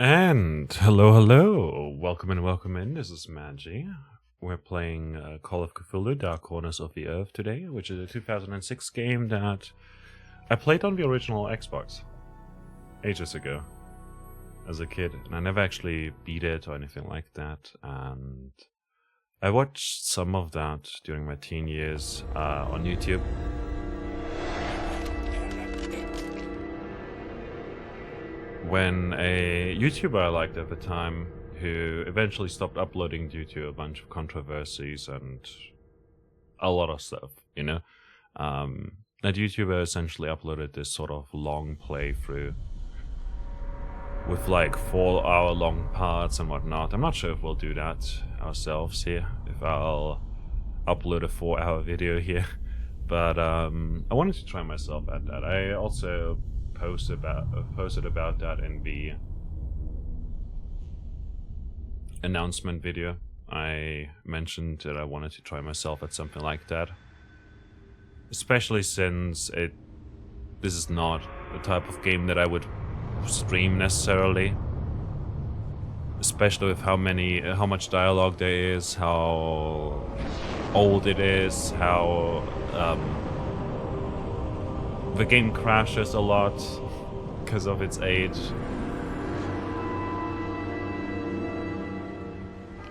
And hello. Welcome in. This is Magi. We're playing Call of Cthulhu, Dark Corners of the Earth today, which is a 2006 game that I played on the original Xbox ages ago as a kid, and I never actually beat it or anything like that. And I watched some of that during my teen years on YouTube. When a YouTuber I liked at the time, who eventually stopped uploading due to a bunch of controversies and a lot of stuff, that YouTuber essentially uploaded this sort of long playthrough with like 4-hour long parts and whatnot. I'm not sure if we'll do that ourselves here, if I'll upload a 4-hour video here, but I wanted to try myself at that. I also posted about that in the announcement video. I mentioned that I wanted to try myself at something like that, especially since this is not the type of game that I would stream necessarily, especially with how much dialogue there is, how old it is, how the game crashes a lot because of its age.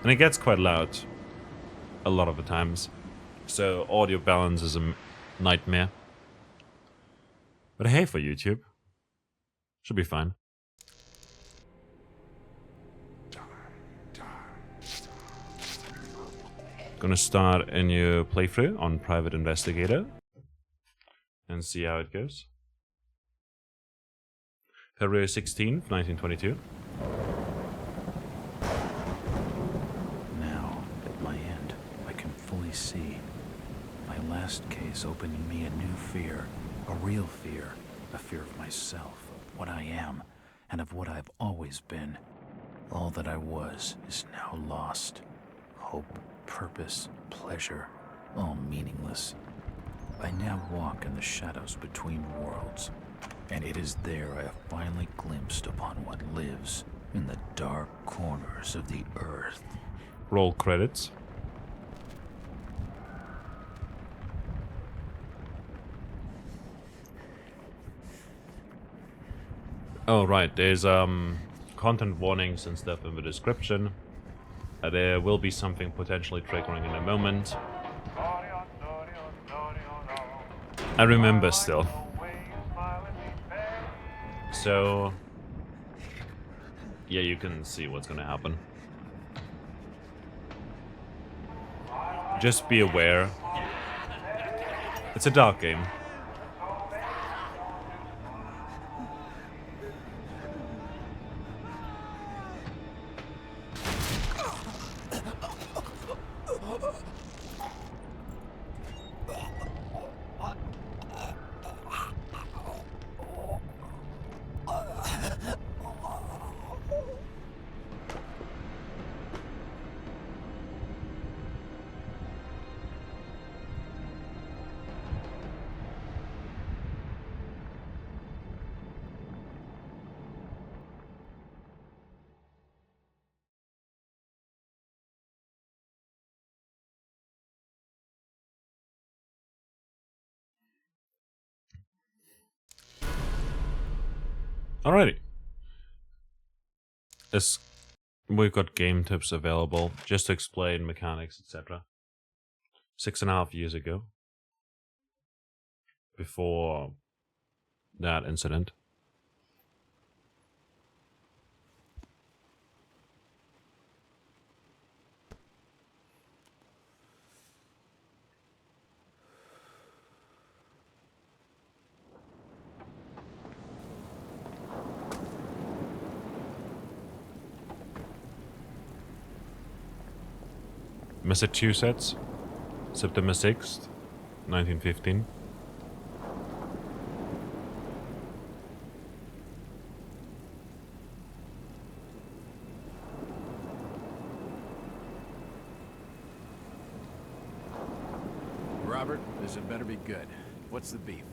And it gets quite loud a lot of the times. So audio balance is a nightmare. But hey, for YouTube, should be fine. Gonna start a new playthrough on Private Investigator and see how it goes. February 16th, 1922. Now, at my end, I can fully see. My last case opening me a new fear, a real fear, a fear of myself, of what I am, and of what I've always been. All that I was is now lost. Hope, purpose, pleasure, all meaningless. I now walk in the shadows between worlds, and it is there I have finally glimpsed upon what lives in the dark corners of the earth. Roll credits. Oh right, there's content warnings and stuff in the description. There will be something potentially triggering in a moment. I remember still. So yeah, you can see what's gonna happen. Just be aware. It's a dark game. Alrighty. We've got game tips available just to explain mechanics, etc. 6.5 years ago, before that incident. Massachusetts, September 6th, 1915. Robert, this had better be good. What's the beef?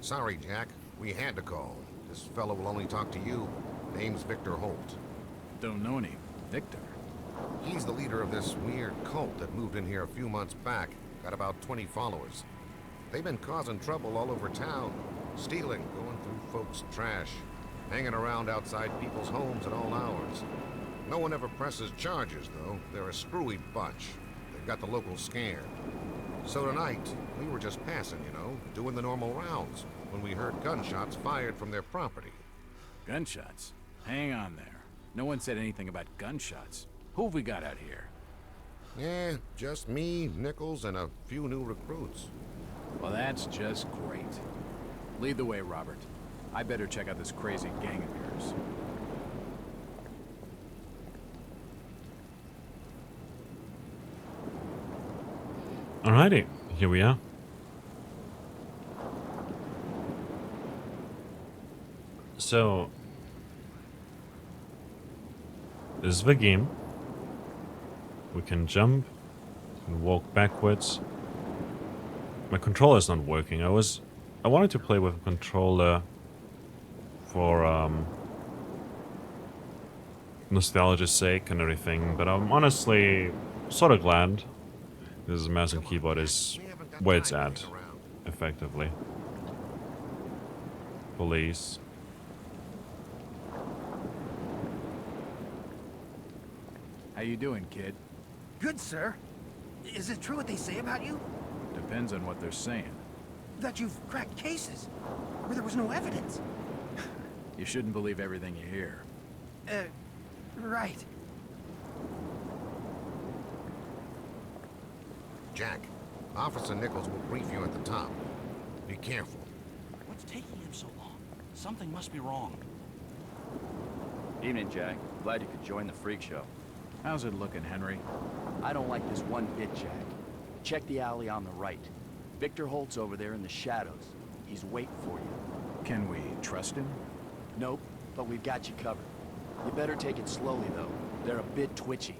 Sorry, Jack. We had to call. This fellow will only talk to you. Name's Victor Holt. Don't know any Victor. He's the leader of this weird cult that moved in here a few months back. Got about 20 followers. They've been causing trouble all over town. Stealing, going through folks' trash, hanging around outside people's homes at all hours. No one ever presses charges, though. They're a screwy bunch. They've got the locals scared. So tonight, we were just passing, you know, doing the normal rounds, when we heard gunshots fired from their property. Gunshots? Hang on there. No one said anything about gunshots. Who have we got out here? Yeah, just me, Nichols, and a few new recruits. Well, that's just great. Lead the way, Robert. I better check out this crazy gang of yours. Alrighty, here we are. So, this is the game. We can jump, we can walk backwards. My controller's not working. I wanted to play with a controller for nostalgia's sake and everything, but I'm honestly sort of glad this mouse and keyboard is where it's at, effectively. Police. How you doing, kid? Good, sir. Is it true what they say about you? Depends on what they're saying. That you've cracked cases where there was no evidence? You shouldn't believe everything you hear. Right. Jack, Officer Nichols will brief you at the top. Be careful. What's taking him so long? Something must be wrong. Evening, Jack. Glad you could join the freak show. How's it looking, Henry? I don't like this one bit, Jack. Check the alley on the right. Victor Holt's over there in the shadows. He's waiting for you. Can we trust him? Nope, but we've got you covered. You better take it slowly, though. They're a bit twitchy.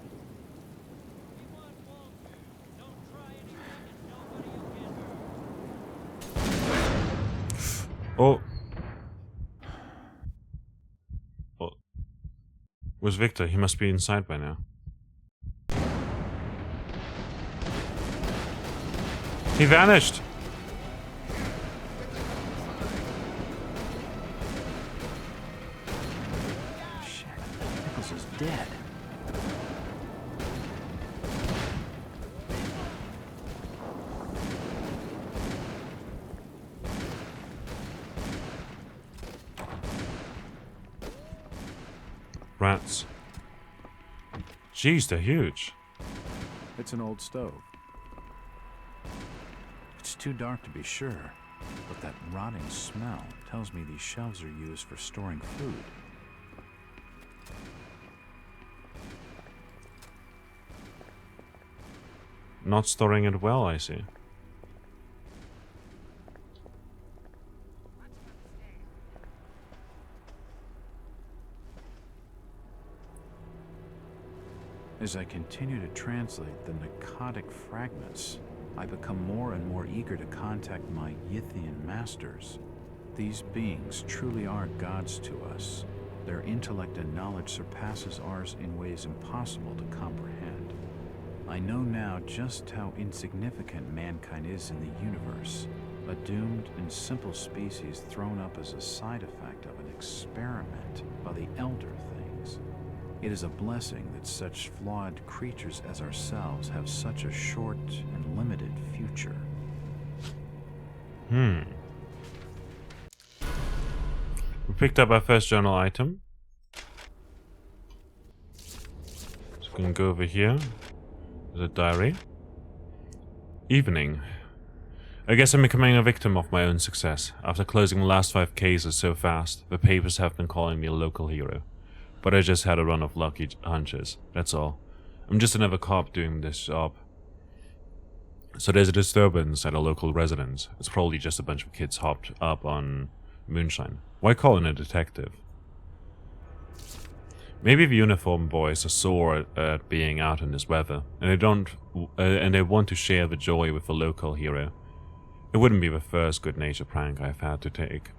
Oh. Oh. Where's Victor? He must be inside by now. He vanished! Shit, Nichols is dead. Rats. Jeez, they're huge. It's an old stove. It's too dark to be sure, but that rotting smell tells me these shelves are used for storing food. Not storing it well, I see. As I continue to translate the narcotic fragments, I become more and more eager to contact my Yithian masters. These beings truly are gods to us. Their intellect and knowledge surpasses ours in ways impossible to comprehend. I know now just how insignificant mankind is in the universe, a doomed and simple species thrown up as a side effect of an experiment by the elder things. It is a blessing that such flawed creatures as ourselves have such a short and limited future. We picked up our first journal item. So we can go over here. There's a diary. Evening. I guess I'm becoming a victim of my own success. After closing the last 5 cases so fast, the papers have been calling me a local hero. But I just had a run of lucky hunches, that's all. I'm just another cop doing this job. So there's a disturbance at a local residence. It's probably just a bunch of kids hopped up on moonshine. Why call in a detective? Maybe the uniformed boys are sore at being out in this weather, and they want to share the joy with the local hero. It wouldn't be the first good-natured prank I've had to take,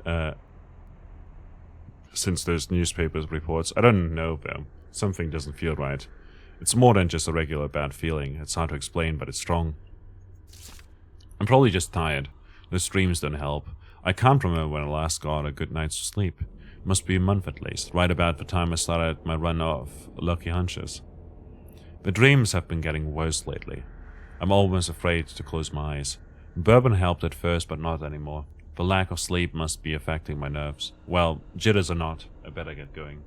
since those newspapers reports. I don't know though. Something doesn't feel right. It's more than just a regular bad feeling. It's hard to explain, but it's strong. I'm probably just tired. Those dreams don't help. I can't remember when I last got a good night's sleep. Must be a month at least, right about the time I started my run of lucky hunches. The dreams have been getting worse lately. I'm almost afraid to close my eyes. Bourbon helped at first, but not anymore. The lack of sleep must be affecting my nerves. Well, jitters or not, I better get going.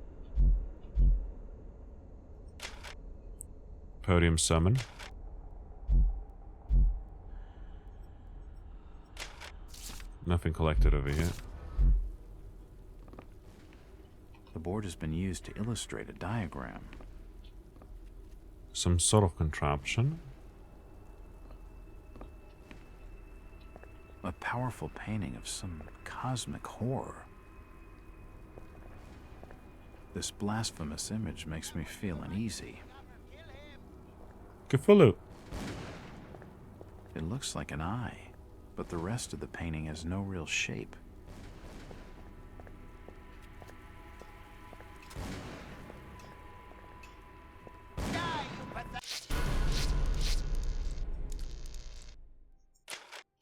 Podium summon. Nothing collected over here. The board has been used to illustrate a diagram. Some sort of contraption. A powerful painting of some cosmic horror. This blasphemous image makes me feel uneasy. Cthulhu. It looks like an eye, but the rest of the painting has no real shape.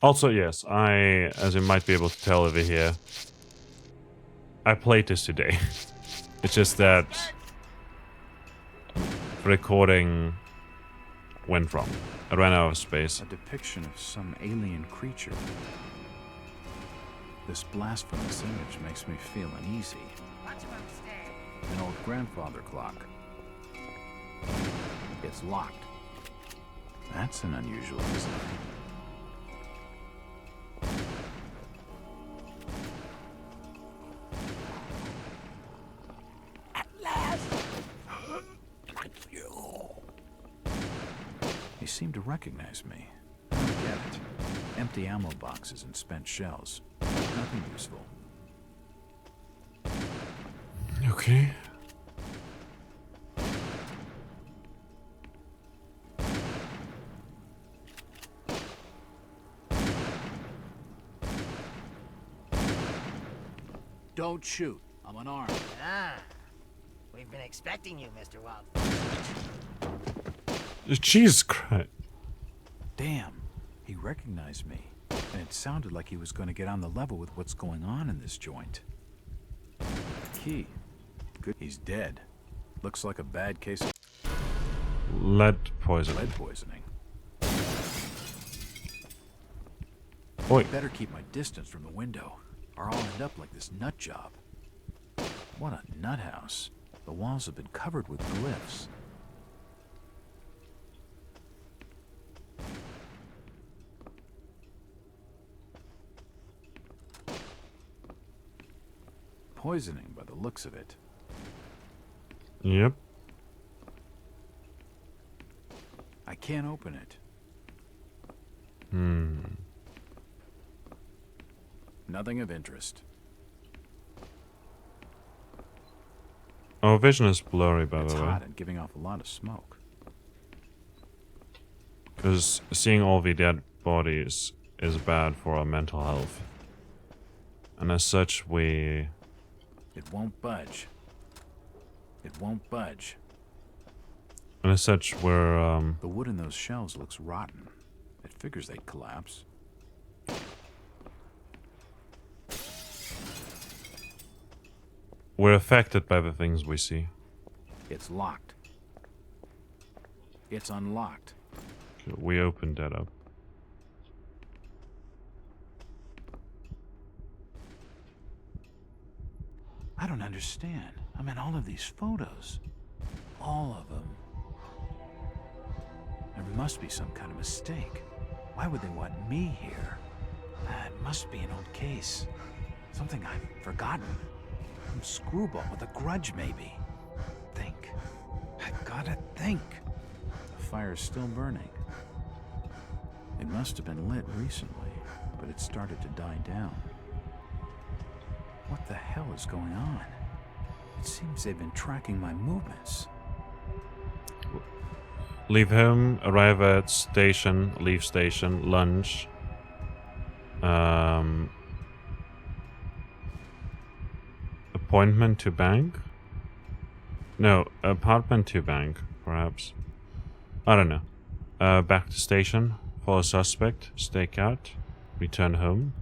Also, yes, as you might be able to tell over here, I played this today. It's just that the recording went wrong. I ran out of space. A depiction of some alien creature. This blasphemous image makes me feel uneasy. An old grandfather clock. It's locked. That's an unusual design. He seemed to recognize me. I don't get it. Empty ammo boxes and spent shells. Nothing useful. Okay. Don't shoot. I'm unarmed. Ah, we've been expecting you, Mr. Wild. Jesus Christ. Damn, he recognized me. And it sounded like he was going to get on the level with what's going on in this joint. Key. Good. He's dead. Looks like a bad case of Lead poisoning. lead poisoning. Oi. Better keep my distance from the window, or I'll end up like this nut job. What a nut house. The walls have been covered with glyphs. Poisoning by the looks of it. Yep. I can't open it. Nothing of interest. Our vision is blurry, by It's the way. hot and giving off a lot of smoke. Because seeing all the dead bodies is bad for our mental health. And as such, we... It won't budge. It won't budge. And as such, we're, The wood in those shelves looks rotten. It figures they'd collapse. we're affected by the things we see. It's locked. It's unlocked. We opened that up. I don't understand. I'm in all of these photos. All of them. There must be some kind of mistake. Why would they want me here? It must be an old case. Something I've forgotten. Some screwball with a grudge, maybe. Think. I gotta think. The fire's still burning. It must have been lit recently, but it started to die down. What the hell is going on? It seems they've been tracking my movements. Leave home, arrive at station, leave station, lunch. Appointment to bank. No, apartment to bank, perhaps. I don't know. Back to station, follow suspect, stake out, return home.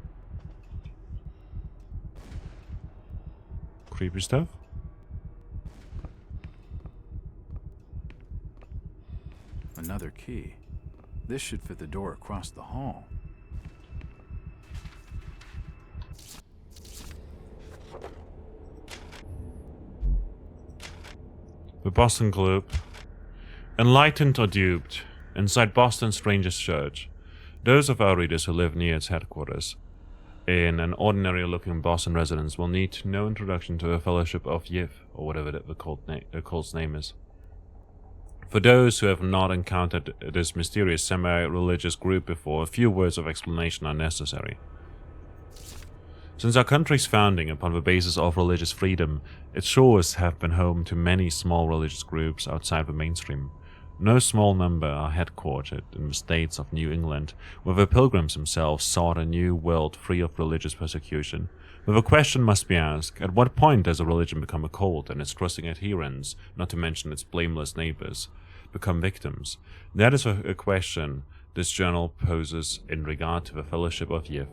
Creepy stuff. Another key. This should fit the door across the hall. The Boston Globe. Enlightened or duped? Inside Boston's strangest church. Those of our readers who live near its headquarters in an ordinary-looking Boston residence will need no introduction to a Fellowship of Yif, or whatever the cult's name is. For those who have not encountered this mysterious semi-religious group before, a few words of explanation are necessary. Since our country's founding upon the basis of religious freedom, its shores have been home to many small religious groups outside the mainstream. No small number are headquartered in the states of New England, where the pilgrims themselves sought a new world free of religious persecution. But the question must be asked, at what point does a religion become a cult and its trusting adherents, not to mention its blameless neighbors, become victims? That is a question this journal poses in regard to the Fellowship of Yif.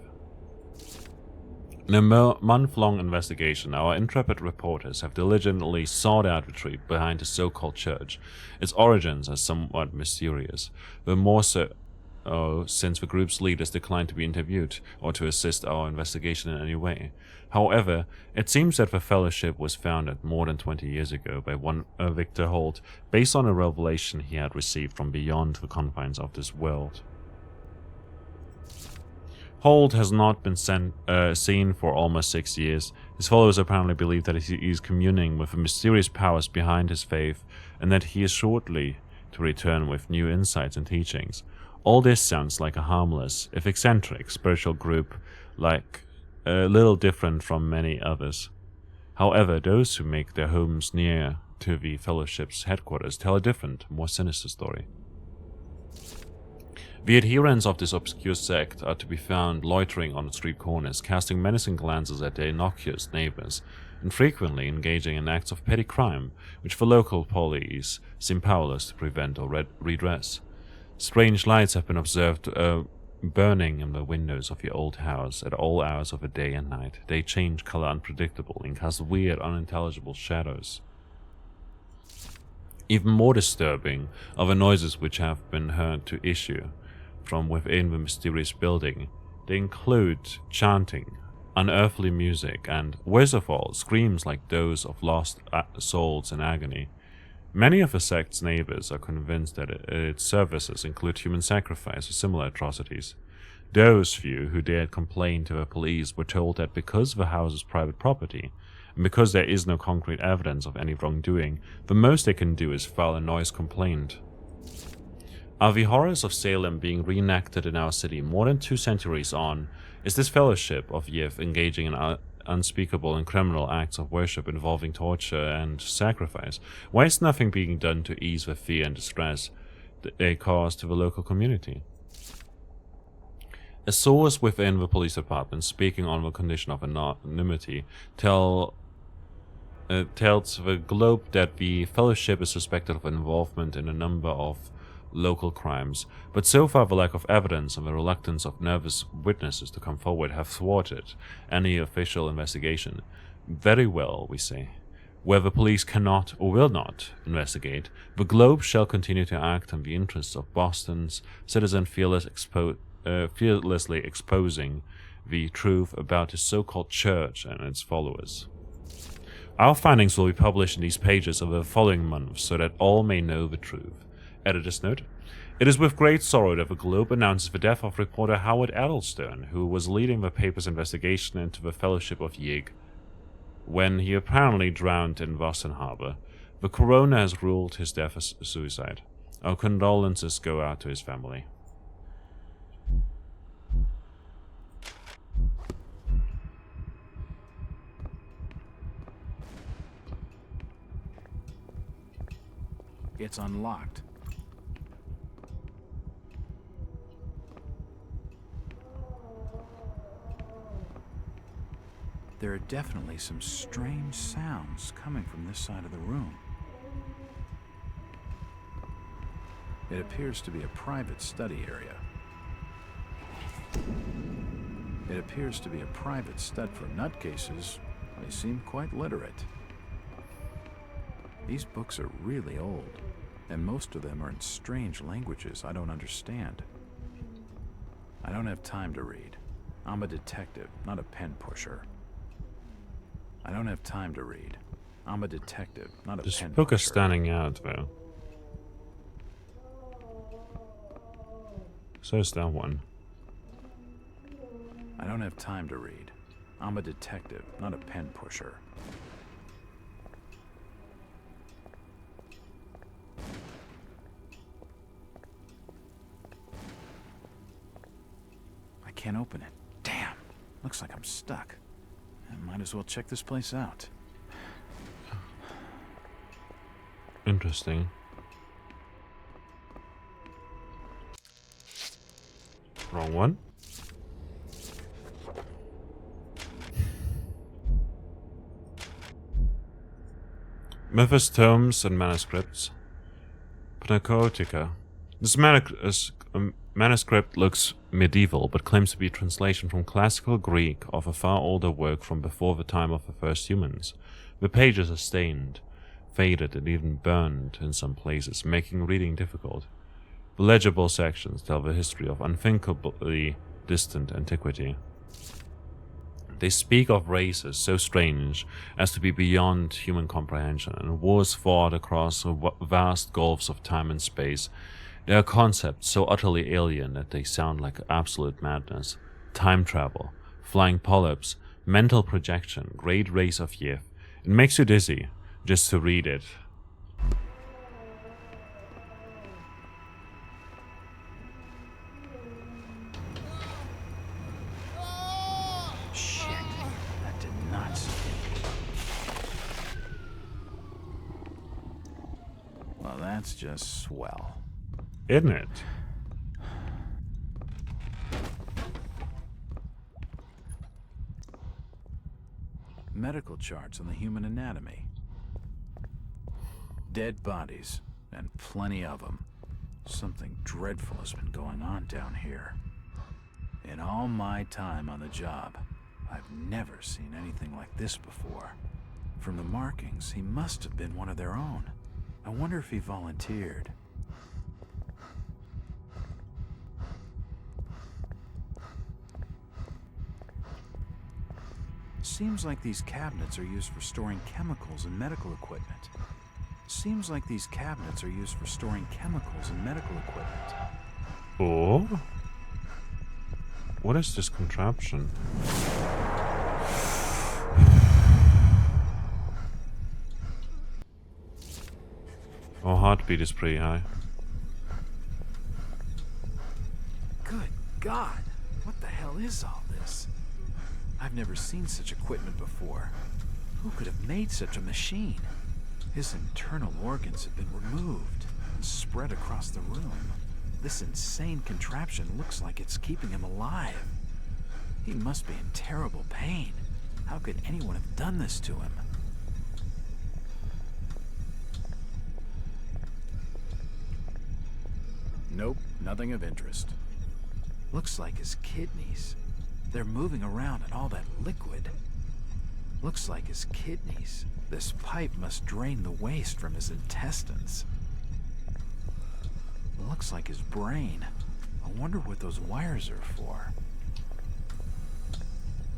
In a month-long investigation, our intrepid reporters have diligently sought out the truth behind the so-called church. Its origins are somewhat mysterious, but more so since the group's leaders declined to be interviewed or to assist our investigation in any way. However, it seems that the fellowship was founded more than 20 years ago by one Victor Holt, based on a revelation he had received from beyond the confines of this world. Holt has not been seen for almost 6 years. His followers apparently believe that he is communing with the mysterious powers behind his faith, and that he is shortly to return with new insights and teachings. All this sounds like a harmless, if eccentric, spiritual group, like a little different from many others. However, those who make their homes near to the fellowship's headquarters tell a different, more sinister story. The adherents of this obscure sect are to be found loitering on the street corners, casting menacing glances at their innocuous neighbors, and frequently engaging in acts of petty crime, which the local police seem powerless to prevent or redress. Strange lights have been observed burning in the windows of your old house at all hours of the day and night. They change color unpredictable and cast weird, unintelligible shadows. Even more disturbing are the noises which have been heard to issue from within the mysterious building. They include chanting, unearthly music, and, worst of all, screams like those of lost souls in agony. Many of the sect's neighbors are convinced that its services include human sacrifice or similar atrocities. Those few who dared complain to the police were told that because the house is private property, and because there is no concrete evidence of any wrongdoing, the most they can do is file a noise complaint. Are the horrors of Salem being reenacted in our city more than 2 centuries on? Is this fellowship of Yif engaging in unspeakable and criminal acts of worship involving torture and sacrifice? Why is nothing being done to ease the fear and distress they cause to the local community? A source within the police department, speaking on the condition of anonymity, tells the Globe that the fellowship is suspected of involvement in a number of local crimes, but so far the lack of evidence and the reluctance of nervous witnesses to come forward have thwarted any official investigation. Very well, we say. Where the police cannot or will not investigate, the Globe shall continue to act in the interests of Boston's citizens, fearlessly exposing the truth about the so-called church and its followers. Our findings will be published in these pages over the following months so that all may know the truth. Editor's note: it is with great sorrow that the Globe announces the death of reporter Howard Edelstern, who was leading the paper's investigation into the Fellowship of Yig, when he apparently drowned in Boston Harbor. The coroner has ruled his death as suicide. Our condolences go out to his family. It's unlocked. There are definitely some strange sounds coming from this side of the room. It appears to be a private study area. It appears to be a private stud for nutcases. They seem quite literate. These books are really old, and most of them are in strange languages I don't understand. I don't have time to read. I'm a detective, not a pen pusher. I don't have time to read. I'm a detective, not a This pen book is pusher. standing out, though. So is that one. I don't have time to read. I'm a detective, not a pen pusher. I can't open it. Damn. Looks like I'm stuck. I might as well check this place out. Interesting. Wrong one. Memphis Tomes and Manuscripts. Pnakotica. This manuscript looks medieval, but claims to be a translation from classical Greek of a far older work from before the time of the first humans. The pages are stained, faded, and even burned in some places, making reading difficult. The legible sections tell the history of unthinkably distant antiquity. They speak of races so strange as to be beyond human comprehension, and wars fought across vast gulfs of time and space. There are concepts so utterly alien that they sound like absolute madness. Time travel, flying polyps, mental projection, great race of Yith. It makes you dizzy just to read it. Shit. That did not scare me. Well, that's just swell. Isn't it? Medical charts on the human anatomy. Dead bodies, and plenty of them. Something dreadful has been going on down here. In all my time on the job, I've never seen anything like this before. From the markings, he must have been one of their own. I wonder if he volunteered. Seems like these cabinets are used for storing chemicals and medical equipment. Seems like these cabinets are used for storing chemicals and medical equipment. Oh? What is this contraption? Oh, heartbeat is pretty high. Good God! What the hell is all this? I've never seen such equipment before. Who could have made such a machine? His internal organs have been removed and spread across the room. This insane contraption looks like it's keeping him alive. He must be in terrible pain. How could anyone have done this to him? Nope, nothing of interest. Looks like his kidneys. They're moving around in all that liquid. Looks like his kidneys. This pipe must drain the waste from his intestines. Looks like his brain. I wonder what those wires are for.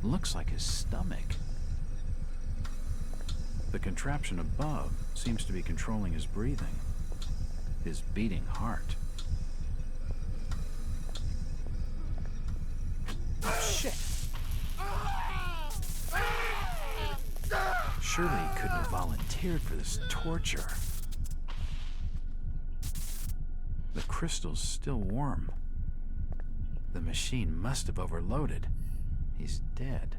Looks like his stomach. The contraption above seems to be controlling his breathing. His beating heart. Oh, shit! Surely he couldn't have volunteered for this torture. The crystal's still warm. The machine must have overloaded. He's dead.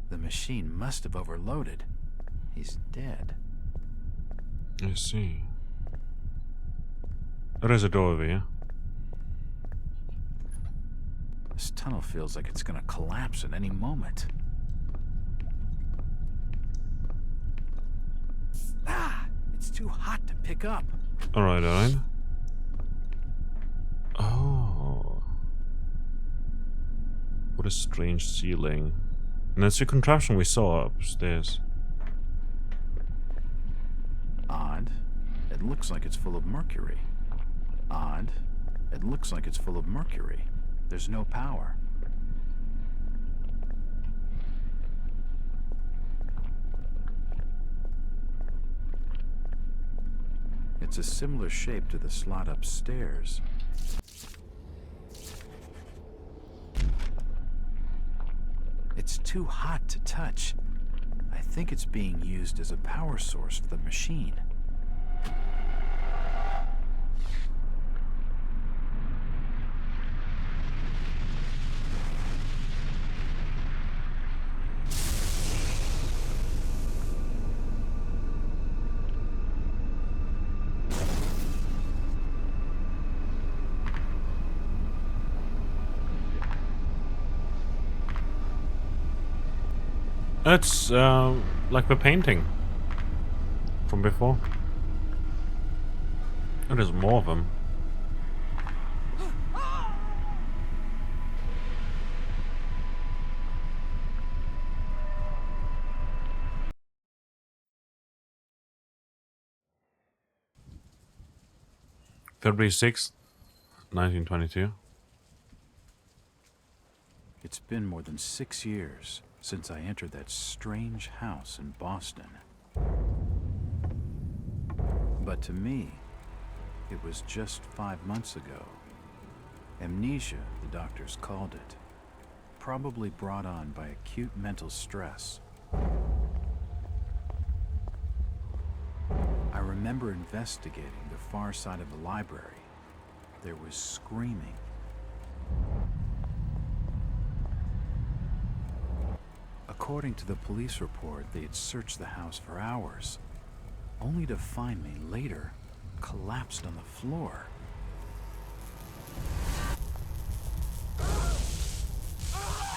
The machine must have overloaded. He's dead. I see. There is a door over here. This tunnel feels like it's gonna collapse at any moment. Ah! It's too hot to pick up. Alright, alright. What a strange ceiling. And that's the contraption we saw upstairs. Odd. It looks like it's full of mercury. Odd. It looks like it's full of mercury. There's no power. It's a similar shape to the slot upstairs. It's too hot to touch. I think it's being used as a power source for the machine. It's like the painting from before. And there's more of them. February 6th, 1922. It's been more than 6 years since I entered that strange house in Boston. But to me, it was just 5 months ago. Amnesia, the doctors called it. Probably brought on by acute mental stress. I remember investigating the far side of the library. There was screaming. According to the police report, they had searched the house for hours, only to find me later collapsed on the floor.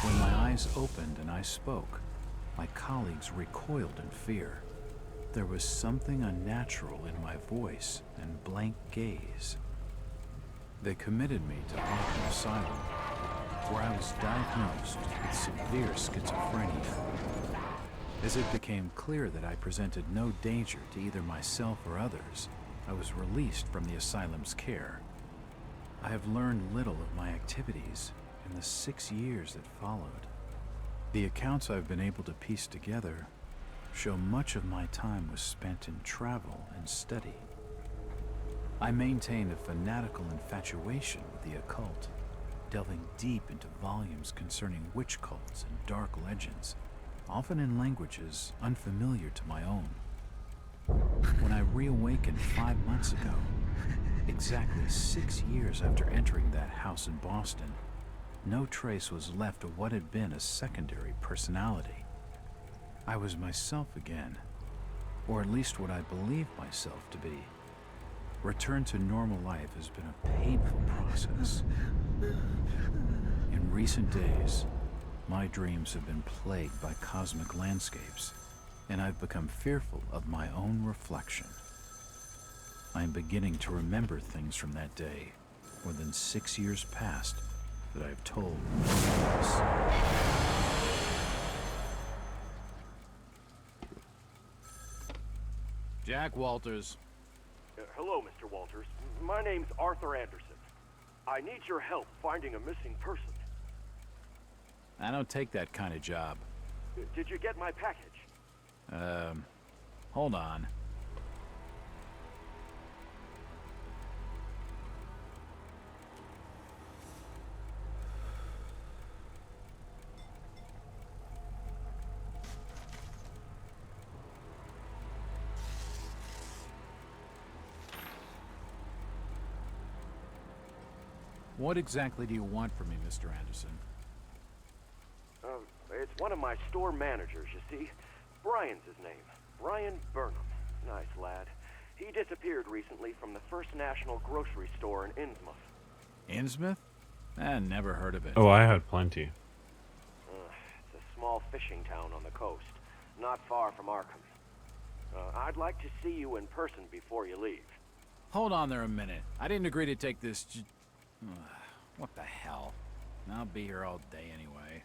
When my eyes opened and I spoke, my colleagues recoiled in fear. There was something unnatural in my voice and blank gaze. They committed me to Arkham Asylum, where I was diagnosed with severe schizophrenia. As it became clear that I presented no danger to either myself or others, I was released from the asylum's care. I have learned little of my activities in the 6 years that followed. The accounts I've been able to piece together show much of my time was spent in travel and study. I maintain a fanatical infatuation with the occult, delving deep into volumes concerning witch cults and dark legends, often in languages unfamiliar to my own. When I reawakened 5 months ago, exactly 6 years after entering that house in Boston, no trace was left of what had been a secondary personality. I was myself again, or at least what I believed myself to be. Return to normal life has been a painful process. In recent days, my dreams have been plagued by cosmic landscapes, and I've become fearful of my own reflection. I am beginning to remember things from that day, more than 6 years past, that I have told no one else. Jack Walters. Hello, Mr. Walters. My name's Arthur Anderson. I need your help finding a missing person. I don't take that kind of job. Did you get my package? Hold on. What exactly do you want from me, Mr. Anderson? It's one of my store managers, you see. Brian's his name. Brian Burnham. Nice lad. He disappeared recently from the First National grocery store in Innsmouth. Innsmouth? Never heard of it. Oh, I had plenty. It's a small fishing town on the coast, not far from Arkham. I'd like to see you in person before you leave. Hold on there a minute. I didn't agree to take this what the hell? I'll be here all day anyway.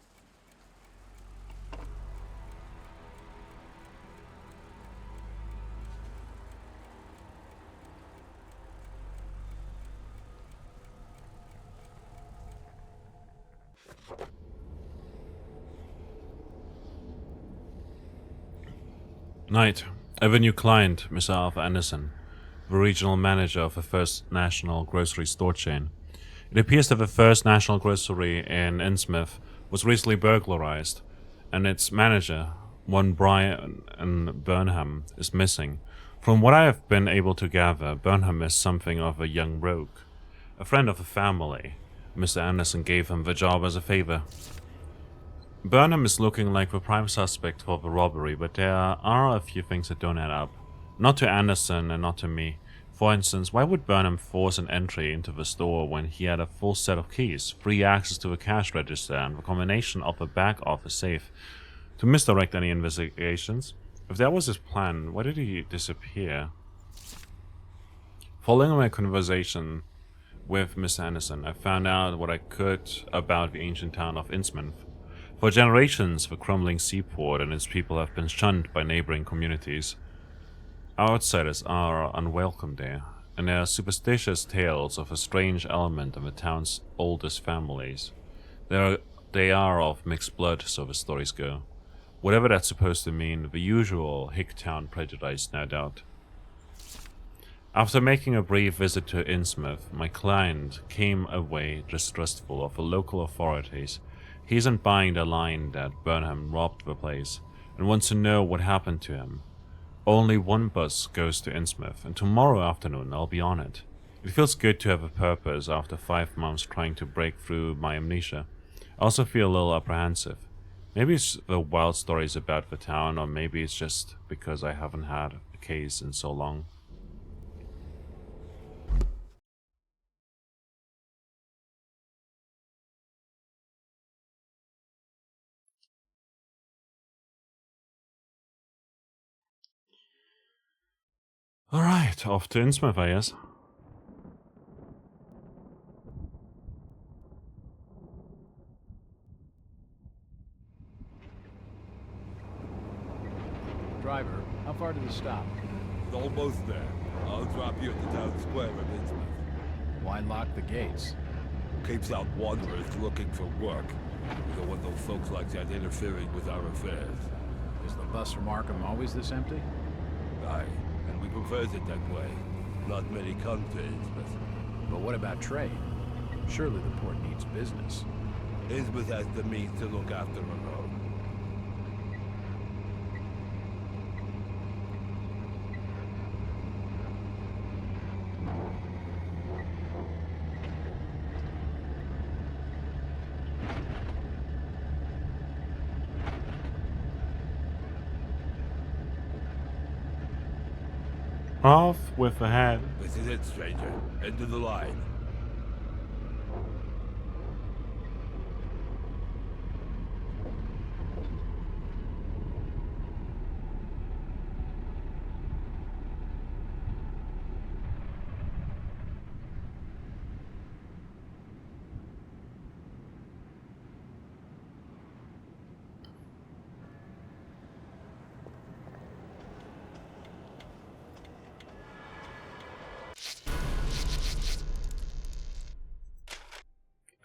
Night. I have a new client, Mr. Arthur Anderson, the regional manager of the first national grocery store chain. It appears that the first national grocery in Innsmouth was recently burglarized, and its manager, one Brian Burnham, is missing. From what I have been able to gather, Burnham is something of a young rogue. A friend of the family, Mr. Anderson gave him the job as a favor. Burnham is looking like the prime suspect for the robbery, but there are a few things that don't add up. Not to Anderson and not to me. For instance, why would Burnham force an entry into the store when he had a full set of keys, free access to the cash register, and the combination of a back office safe to misdirect any investigations? If that was his plan, why did he disappear? Following my conversation with Mr. Anderson, I found out what I could about the ancient town of Innsmouth. For generations, the crumbling seaport and its people have been shunned by neighboring communities. Outsiders are unwelcome there, and there are superstitious tales of a strange element in the town's oldest families. They are of mixed blood, so the stories go. Whatever that's supposed to mean, the usual Hicktown prejudice, no doubt. After making a brief visit to Innsmouth, my client came away distrustful of the local authorities. He isn't buying the line that Burnham robbed the place, and wants to know what happened to him. Only one bus goes to Innsmouth, and tomorrow afternoon I'll be on it. It feels good to have a purpose after 5 months trying to break through my amnesia. I also feel a little apprehensive. Maybe it's the wild stories about the town, or maybe it's just because I haven't had a case in so long. Alright, off to Innsmouth, I guess. Driver, how far to the stop? It's almost there. I'll drop you at the town square of Innsmouth. Why lock the gates? Keeps out wanderers looking for work. We don't want those folks like that interfering with our affairs. Is the bus from Arkham always this empty? Aye, and we prefers it that way. Not many come to Innsmouth. But what about trade? Surely the port needs business. Innsmouth has the means to look after her own. Off with the head. This is it, stranger. End of the line.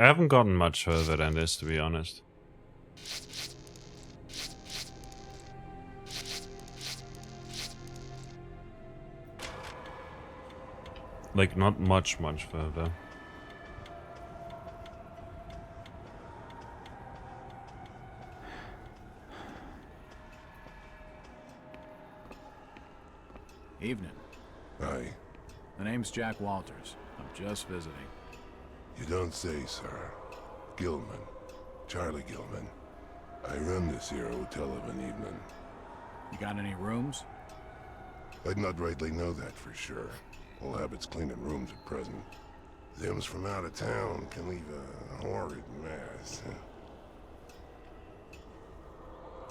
I haven't gotten much further than this, to be honest. Like, not much further. Evening. Aye. The name's Jack Walters. I'm just visiting. You don't say, sir. Gilman. Charlie Gilman. I run this here hotel of an evening. You got any rooms? I'd not rightly know that for sure. All habits cleaning rooms at present. Them's from out of town can leave a horrid mess.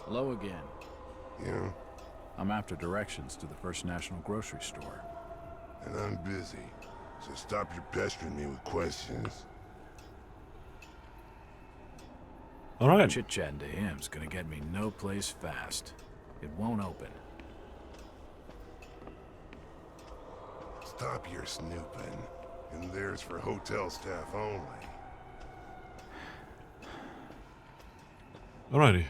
Hello again. Yeah? I'm after directions to the First National grocery store. And I'm busy. So stop your pestering me with questions. Alright. Chit-chatting to him's gonna get me no place fast. It won't open. Stop your snooping. And there's for hotel staff only. Alrighty.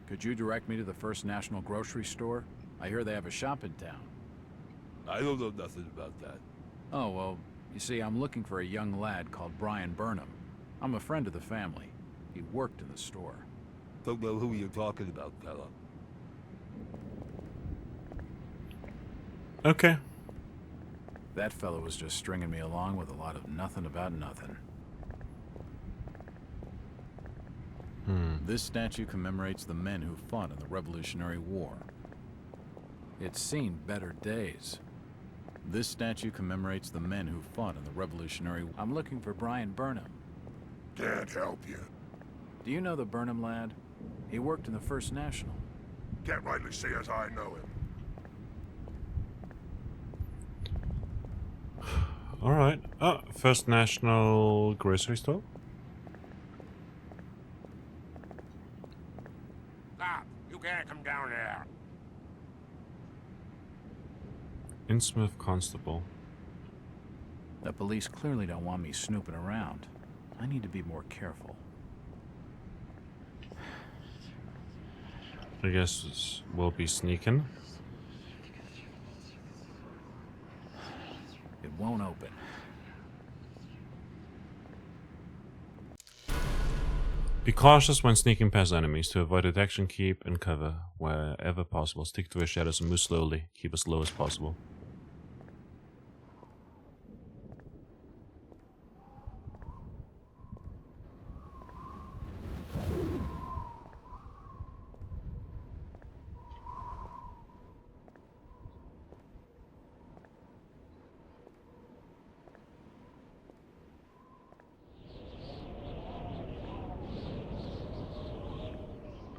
Could you direct me to the First National Grocery Store? I hear they have a shop in town. I don't know nothing about that. Oh, well, you see, I'm looking for a young lad called Brian Burnham. I'm a friend of the family. He worked in the store. Don't know who you're talking about, fella. Okay. That fellow was just stringing me along with a lot of nothing about nothing. This statue commemorates the men who fought in the Revolutionary War. It's seen better days. This statue commemorates the men who fought in the Revolutionary War. I'm looking for Brian Burnham. Can't help you. Do you know the Burnham lad? He worked in the First National. Can't rightly say as I know him. Alright. Oh, First National Grocery Store? Stop! You can't come down there. Innsmouth Constable. The police clearly don't want me snooping around. I need to be more careful. I guess we'll be sneaking. It won't open. Be cautious when sneaking past enemies. To avoid detection, keep in cover wherever possible. Stick to the shadows and move slowly. Keep as low as possible.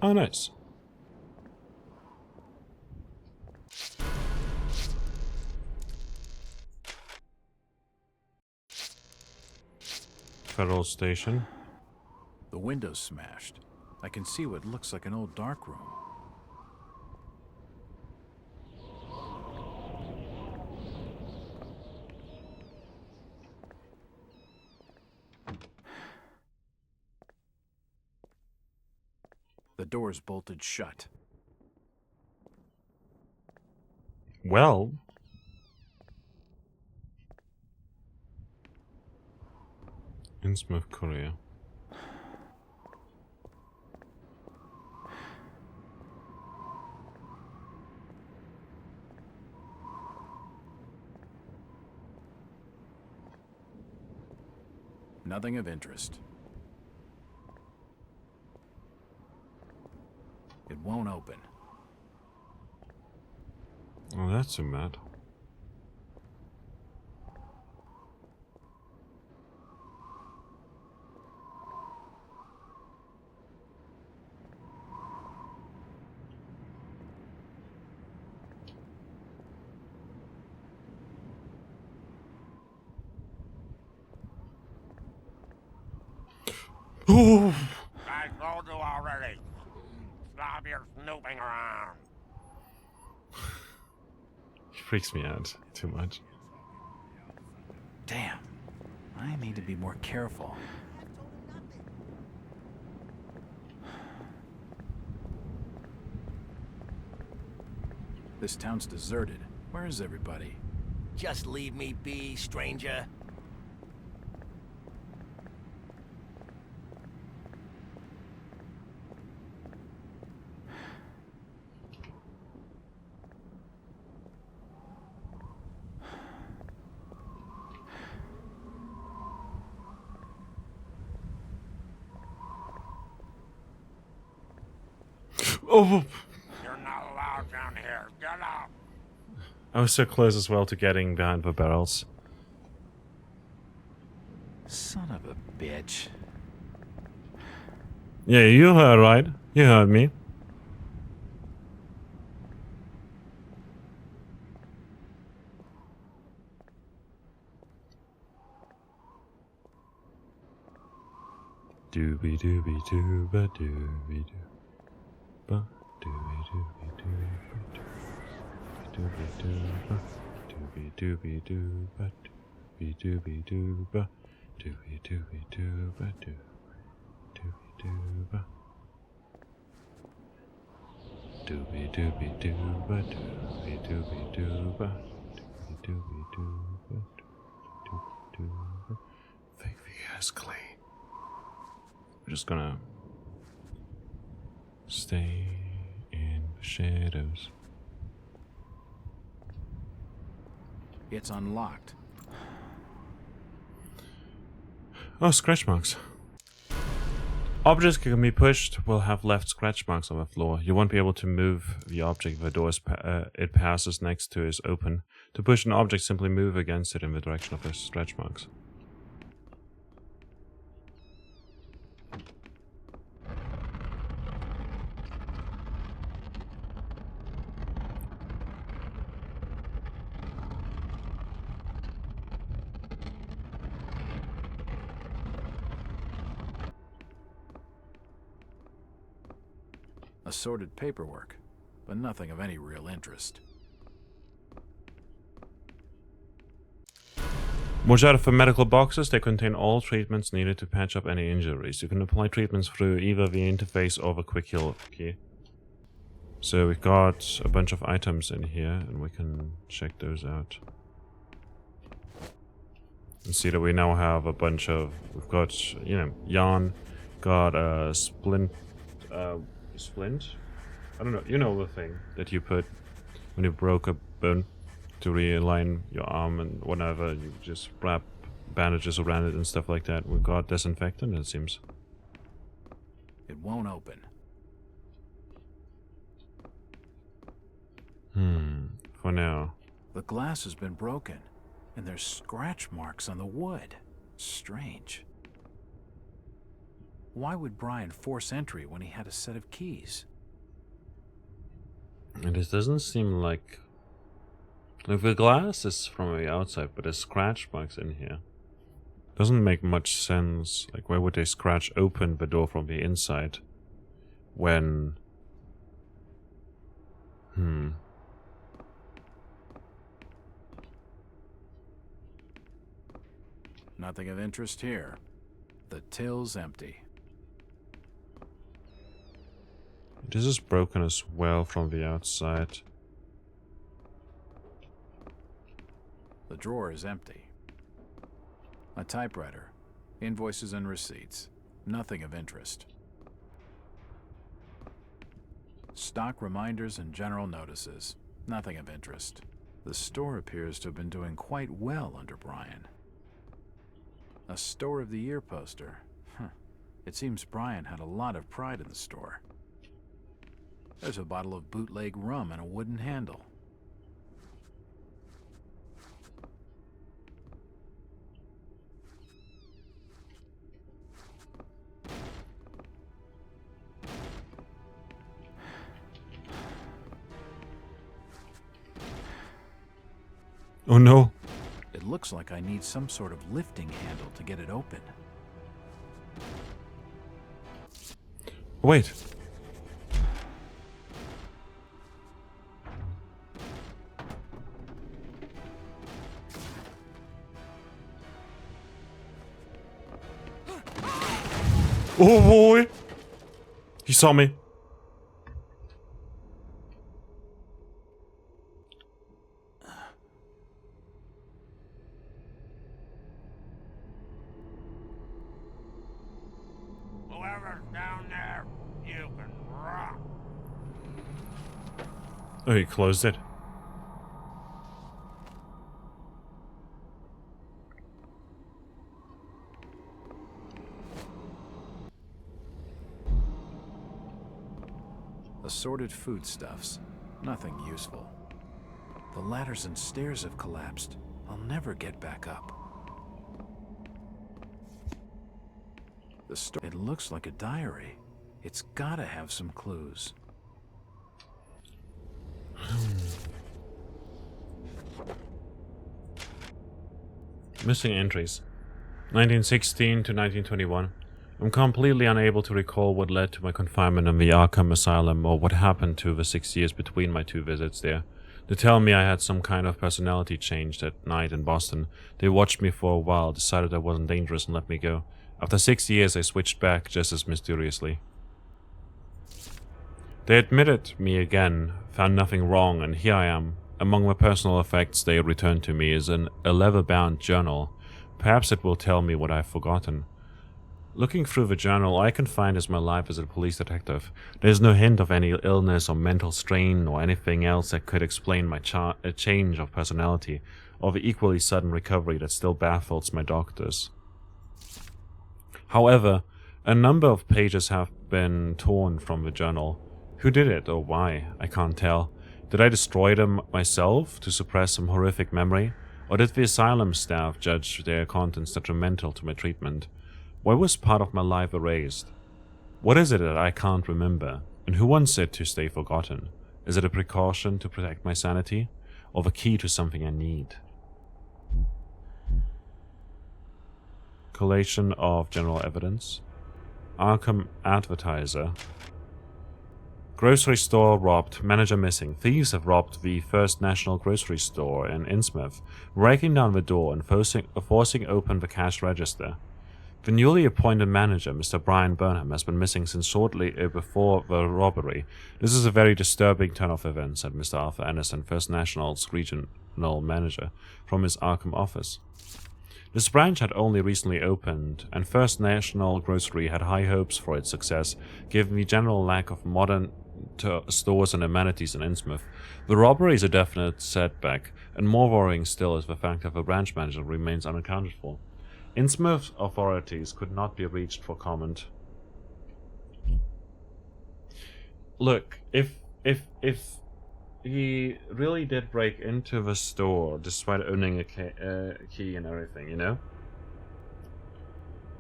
Oh, nice. Federal Station. The window's smashed. I can see what looks like an old dark room. The door's bolted shut. Well. Innsmouth Courier. Nothing of interest. It won't open. Oh, that's too bad. Oh! I told you already. Stop your snooping around. He freaks me out too much. Damn. I need to be more careful. This town's deserted. Where is everybody? Just leave me be, stranger. Oh! You're not allowed down here. Get up. I was so close as well to getting behind the barrels. Son of a bitch. Yeah, you heard right. You heard me. Doobie doobie doo ba doobie doo ba doobie doobie doo ba doobie doo ba doobie doobie doo ba doobie doobie doo ba doobie doobie doo ba doobie doo ba doobie doobie doo ba doobie doobie doo ba doobie doobie doo ba doobie doo ba. Fake VS clean. We're just gonna stay in the shadows. It's unlocked. Oh, scratch marks. Objects can be pushed will have left scratch marks on the floor. You won't be able to move the object if the door it passes next to is open. To push an object, simply move against it in the direction of the scratch marks. Assorted paperwork, but nothing of any real interest. Watch out for medical boxes. They contain all treatments needed to patch up any injuries. You can apply treatments through either the interface or the quick heal key. So we've got a bunch of items in here, and we can check those out. And see that we now have a bunch of... We've got, you know, yarn, got a splint... splint? I don't know, you know the thing that you put when you broke a bone to realign your arm and whatever, you just wrap bandages around it and stuff like that. We've got disinfectant, it seems. It won't open. For now. The glass has been broken, and there's scratch marks on the wood. Strange. Why would Brian force entry when he had a set of keys? And it doesn't seem like... Like the glass is from the outside, but there's scratch marks in here. Doesn't make much sense. Like, why would they scratch open the door from the inside? When... Nothing of interest here. The till's empty. This is broken as well from the outside. The drawer is empty. A typewriter, invoices and receipts. Nothing of interest. Stock reminders and general notices. Nothing of interest. The store appears to have been doing quite well under Brian. A Store of the Year poster. It seems Brian had a lot of pride in the store. There's a bottle of bootleg rum and a wooden handle. Oh no. It looks like I need some sort of lifting handle to get it open. Wait. Oh boy! He saw me. Whoever's down there, you can rock. Oh, he closed it. Assorted foodstuffs. Nothing useful. The ladders and stairs have collapsed. I'll never get back up. It looks like a diary. It's gotta have some clues. Missing entries. 1916 to 1921. I'm completely unable to recall what led to my confinement in the Arkham Asylum or what happened to the 6 years between my 2 visits there. They tell me I had some kind of personality change that night in Boston. They watched me for a while, decided I wasn't dangerous and let me go. After 6 years I switched back just as mysteriously. They admitted me again, found nothing wrong, and here I am. Among my personal effects they returned to me is a leather-bound journal. Perhaps it will tell me what I've forgotten. Looking through the journal, all I can find is my life as a police detective. There's no hint of any illness or mental strain or anything else that could explain my change of personality, or the equally sudden recovery that still baffles my doctors. However, a number of pages have been torn from the journal. Who did it or why? I can't tell. Did I destroy them myself to suppress some horrific memory? Or did the asylum staff judge their contents detrimental to my treatment? Why was part of my life erased? What is it that I can't remember? And who wants it to stay forgotten? Is it a precaution to protect my sanity? Or the key to something I need? Collation of general evidence. Arkham Advertiser. Grocery store robbed, manager missing. Thieves have robbed the First National grocery store in Innsmouth, breaking down the door and forcing open the cash register. The newly appointed manager, Mr. Brian Burnham, has been missing since shortly before the robbery. This is a very disturbing turn of events, said Mr. Arthur Anderson, First National's regional manager, from his Arkham office. This branch had only recently opened, and First National Grocery had high hopes for its success, given the general lack of modern stores and amenities in Innsmouth. The robbery is a definite setback, and more worrying still is the fact that the branch manager remains unaccounted for. Innsmouth authorities could not be reached for comment. Look, if he really did break into the store despite owning a key and everything, you know?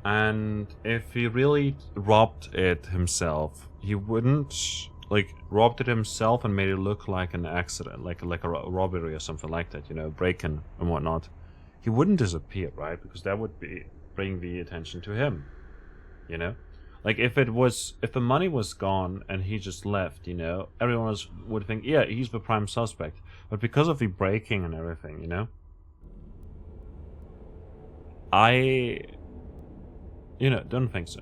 And if he really robbed it himself, he wouldn't, like, robbed it himself and made it look like an accident, like a robbery or something like that, you know, break-in and whatnot. He wouldn't disappear, right? Because that would bring the attention to him, you know? Like, if the money was gone and he just left, you know, everyone would think, yeah, he's the prime suspect. But because of the breaking and everything, you know, don't think so.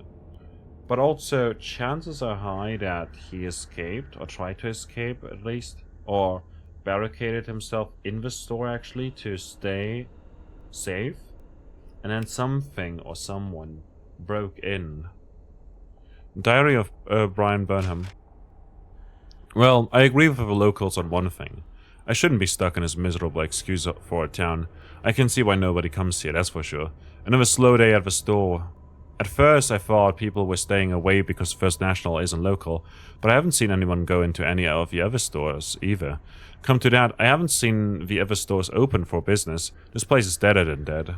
But also, chances are high that he escaped, or tried to escape at least, or barricaded himself in the store actually to stay safe, and then something or someone broke in. Diary of Brian Burnham. Well, I agree with the locals on one thing. I shouldn't be stuck in this miserable excuse for a town. I can see why nobody comes here, that's for sure. Another slow day at the store. At first I thought people were staying away because First National isn't local, but I haven't seen anyone go into any of the other stores either. Come to that, I haven't seen the other stores open for business. This place is deader than dead.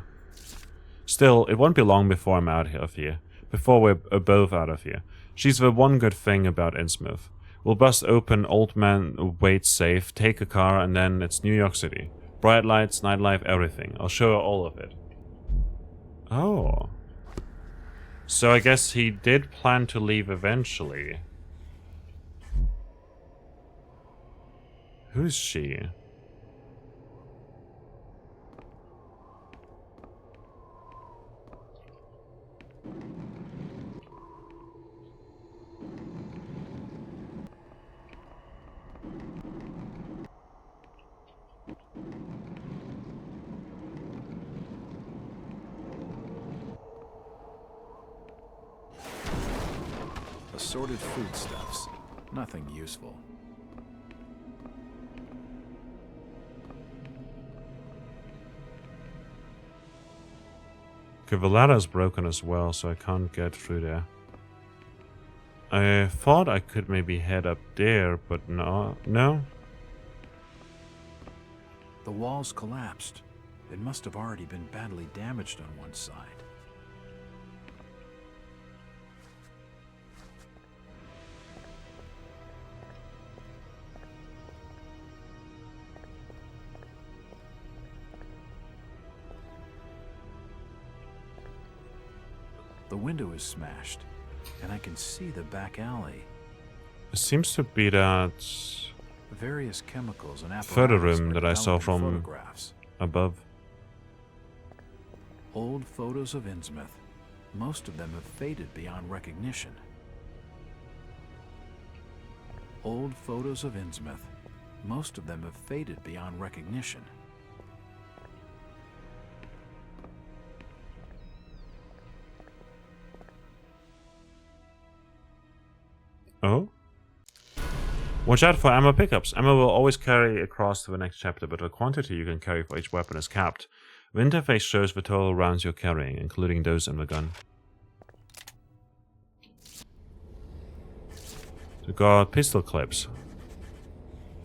Still, it won't be long before I'm out of here. Before we're both out of here. She's the one good thing about Innsmouth. We'll bust open Old Man Waite's safe, take a car, and then it's New York City. Bright lights, nightlife, everything. I'll show her all of it. Oh. So I guess he did plan to leave eventually. Who's she? Assorted foodstuffs. Nothing useful. Okay, the ladder's broken as well, so I can't get through there. I thought I could maybe head up there, but no. No? The walls collapsed. It must have already been badly damaged on one side. window is smashed, and I can see the back alley. It seems to be that Various chemicals and apparatus further room are that I saw developed in from photographs. above. Old photos of Innsmouth. Most of them have faded beyond recognition. Old photos of Innsmouth. Most of them have faded beyond recognition. Oh? Watch out for ammo pickups. Ammo will always carry across to the next chapter, but the quantity you can carry for each weapon is capped. The interface shows the total rounds you're carrying, including those in the gun. We got pistol clips.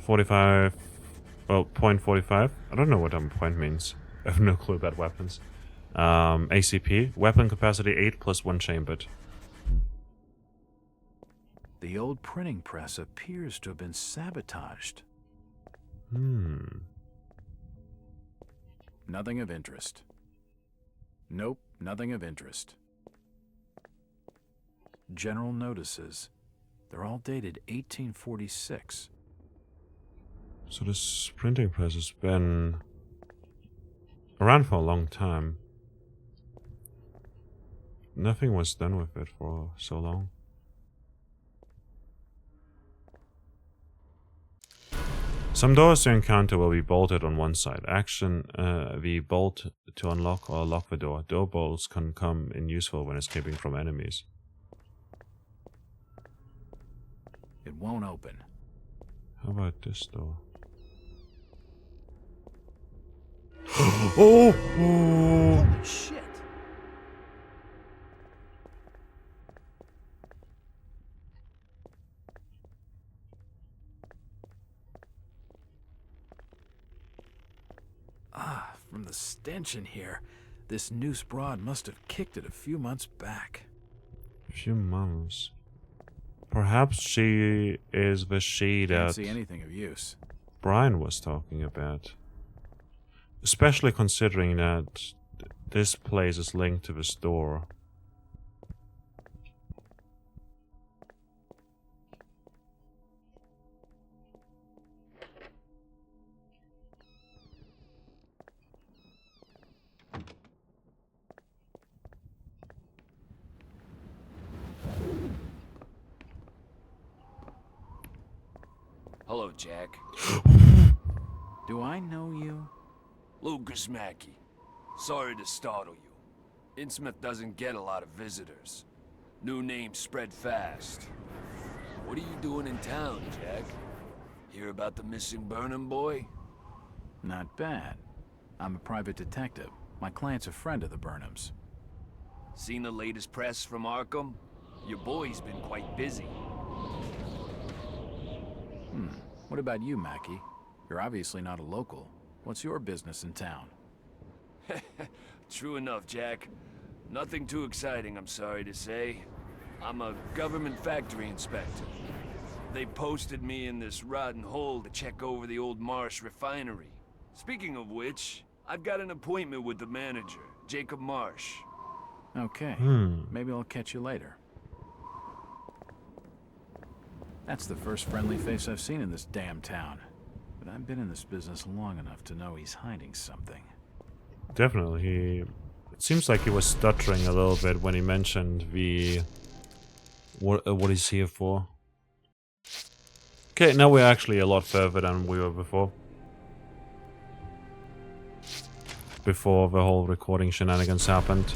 45... well, .45. I don't know what point means. I have no clue about weapons. ACP. Weapon capacity 8 plus 1 chambered. The old printing press appears to have been sabotaged. Nothing of interest. Nope, nothing of interest. General notices. They're all dated 1846. So this printing press has been around for a long time. Nothing was done with it for so long. Some doors to encounter will be bolted on one side. Action the bolt to unlock or lock the door. Door bolts can come in useful when escaping from enemies. It won't open. How about this door? Oh! Holy shit! From the stench in here, this noose broad must have kicked it a few months back. A few months. Perhaps she is the she Can't that see anything of use. Brian was talking about. Especially considering that this place is linked to this door. Hello, Jack. Do I know you? Lucas Mackey. Sorry to startle you. Innsmouth doesn't get a lot of visitors. New names spread fast. What are you doing in town, Jack? Hear about the missing Burnham boy? Not bad. I'm a private detective. My client's a friend of the Burnhams. Seen the latest press from Arkham? Your boy's been quite busy. What about you, Mackey? You're obviously not a local. What's your business in town? True enough, Jack. Nothing too exciting, I'm sorry to say. I'm a government factory inspector. They posted me in this rotten hole to check over the old Marsh refinery. Speaking of which, I've got an appointment with the manager, Jacob Marsh. Okay, maybe I'll catch you later. That's the first friendly face I've seen in this damn town. But I've been in this business long enough to know he's hiding something. Definitely. It seems like he was stuttering a little bit when he mentioned the... what he's here for. Okay, now we're actually a lot further than we were before. Before the whole recording shenanigans happened.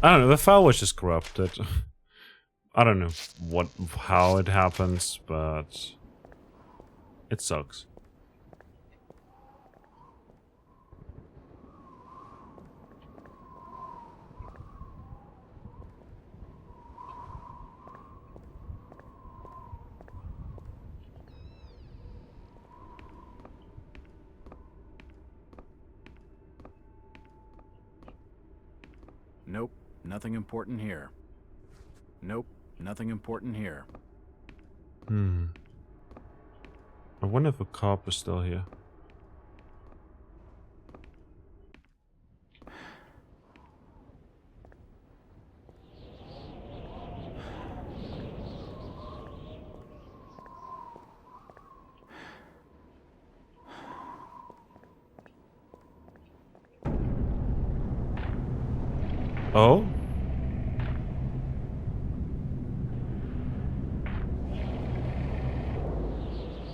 I don't know, the file was just corrupted. I don't know how it happens, but it sucks. Nope, nothing important here. Nope, nothing important here. I wonder if a cop is still here. Oh?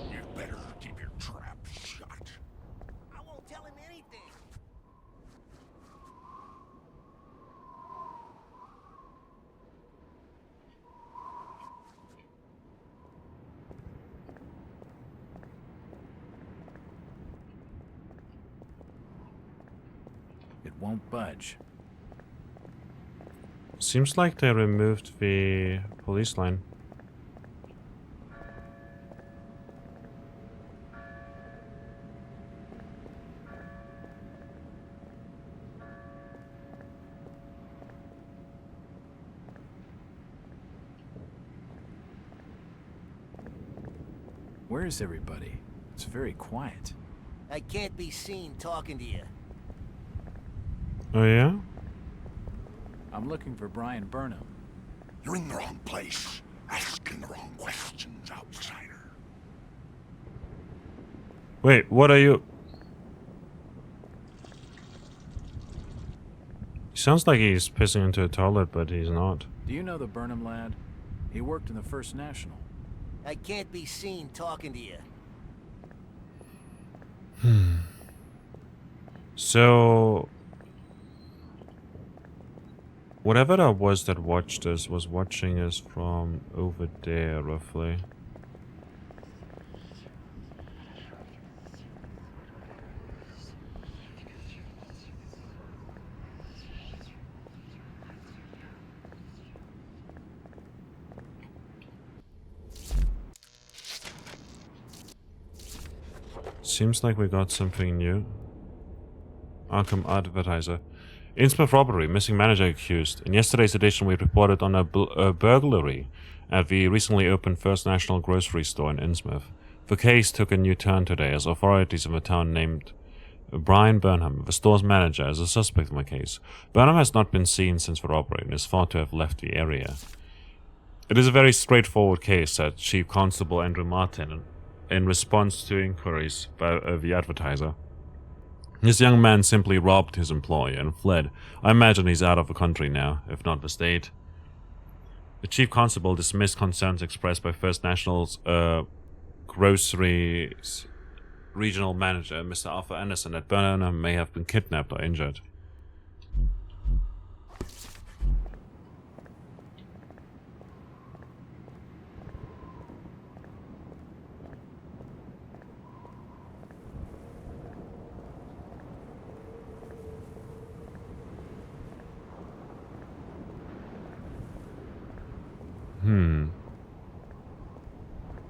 You better keep your trap shut. I won't tell him anything. It won't budge. Seems like they removed the police line. Where is everybody? It's very quiet. I can't be seen talking to you. Oh yeah? I'm looking for Brian Burnham. You're in the wrong place. Asking the wrong questions, outsider. Wait, what are you? He sounds like he's pissing into a toilet, but he's not. Do you know the Burnham lad? He worked in the First National. I can't be seen talking to you. So, whatever that was that watched us was watching us from over there, roughly. Seems like we got something new. Arkham Advertiser. Innsmouth robbery, missing manager accused. In yesterday's edition we reported on a burglary at the recently opened First National grocery store in Innsmouth. The case took a new turn today as authorities in the town named Brian Burnham, the store's manager, as a suspect in the case. Burnham has not been seen since the robbery and is thought to have left the area. It is a very straightforward case, said Chief Constable Andrew Martin in response to inquiries by the Advertiser. This young man simply robbed his employer and fled. I imagine he's out of the country now, if not the state. The Chief Constable dismissed concerns expressed by First National's groceries regional manager, Mr. Arthur Anderson, that Burnham may have been kidnapped or injured.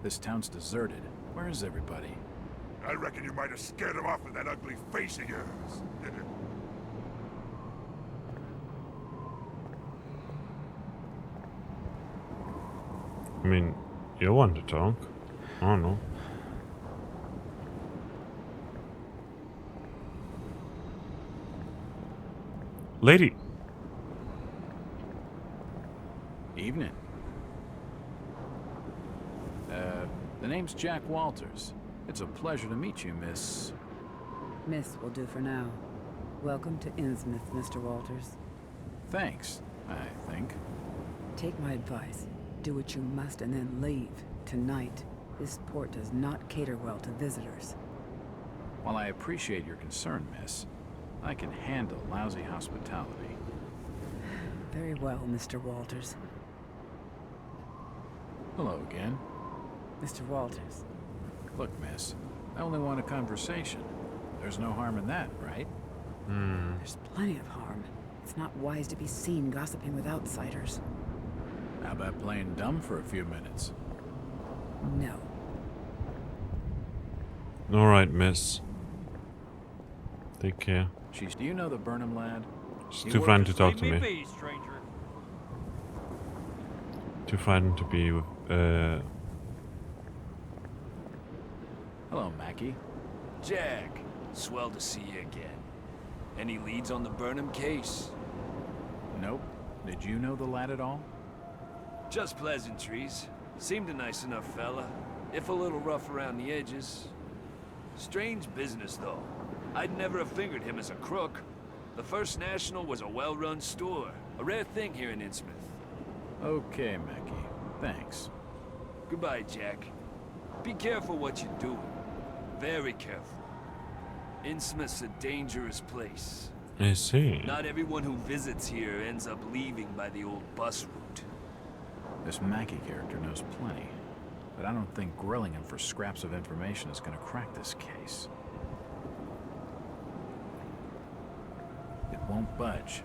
This town's deserted. Where is everybody? I reckon you might have scared him off with that ugly face of yours. I mean, you want to talk? I don't know. Lady. Evening. The name's Jack Walters. It's a pleasure to meet you, Miss... Miss will do for now. Welcome to Innsmouth, Mr. Walters. Thanks, I think. Take my advice. Do what you must and then leave. Tonight. This port does not cater well to visitors. While I appreciate your concern, miss, I can handle lousy hospitality. Very well, Mr. Walters. Hello again. Mr. Walters. Look, miss, I only want a conversation. There's no harm in that, right? There's plenty of harm. It's not wise to be seen gossiping with outsiders. How about playing dumb for a few minutes? No. Alright, miss. Take care. Do you know the Burnham lad? She's too frightened to talk to me. Too frightened to be with, Hello, Mackie. Jack, swell to see you again. Any leads on the Burnham case? Nope. Did you know the lad at all? Just pleasantries. Seemed a nice enough fella, if a little rough around the edges. Strange business, though. I'd never have fingered him as a crook. The First National was a well-run store. A rare thing here in Innsmouth. Okay, Maggie. Thanks. Goodbye, Jack. Be careful what you're doing. Very careful. Innsmouth's a dangerous place. I see. Not everyone who visits here ends up leaving by the old bus route. This Maggie character knows plenty, but I don't think grilling him for scraps of information is gonna crack this case. It won't budge.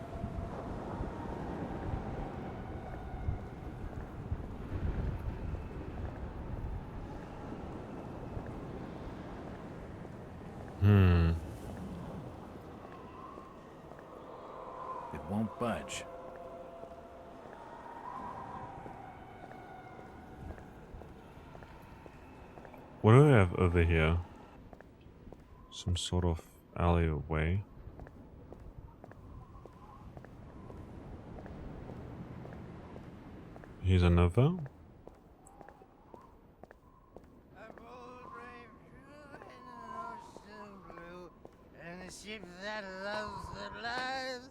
It won't budge. What do we have over here? Some sort of alleyway. Here's another. Ship that loves the lives,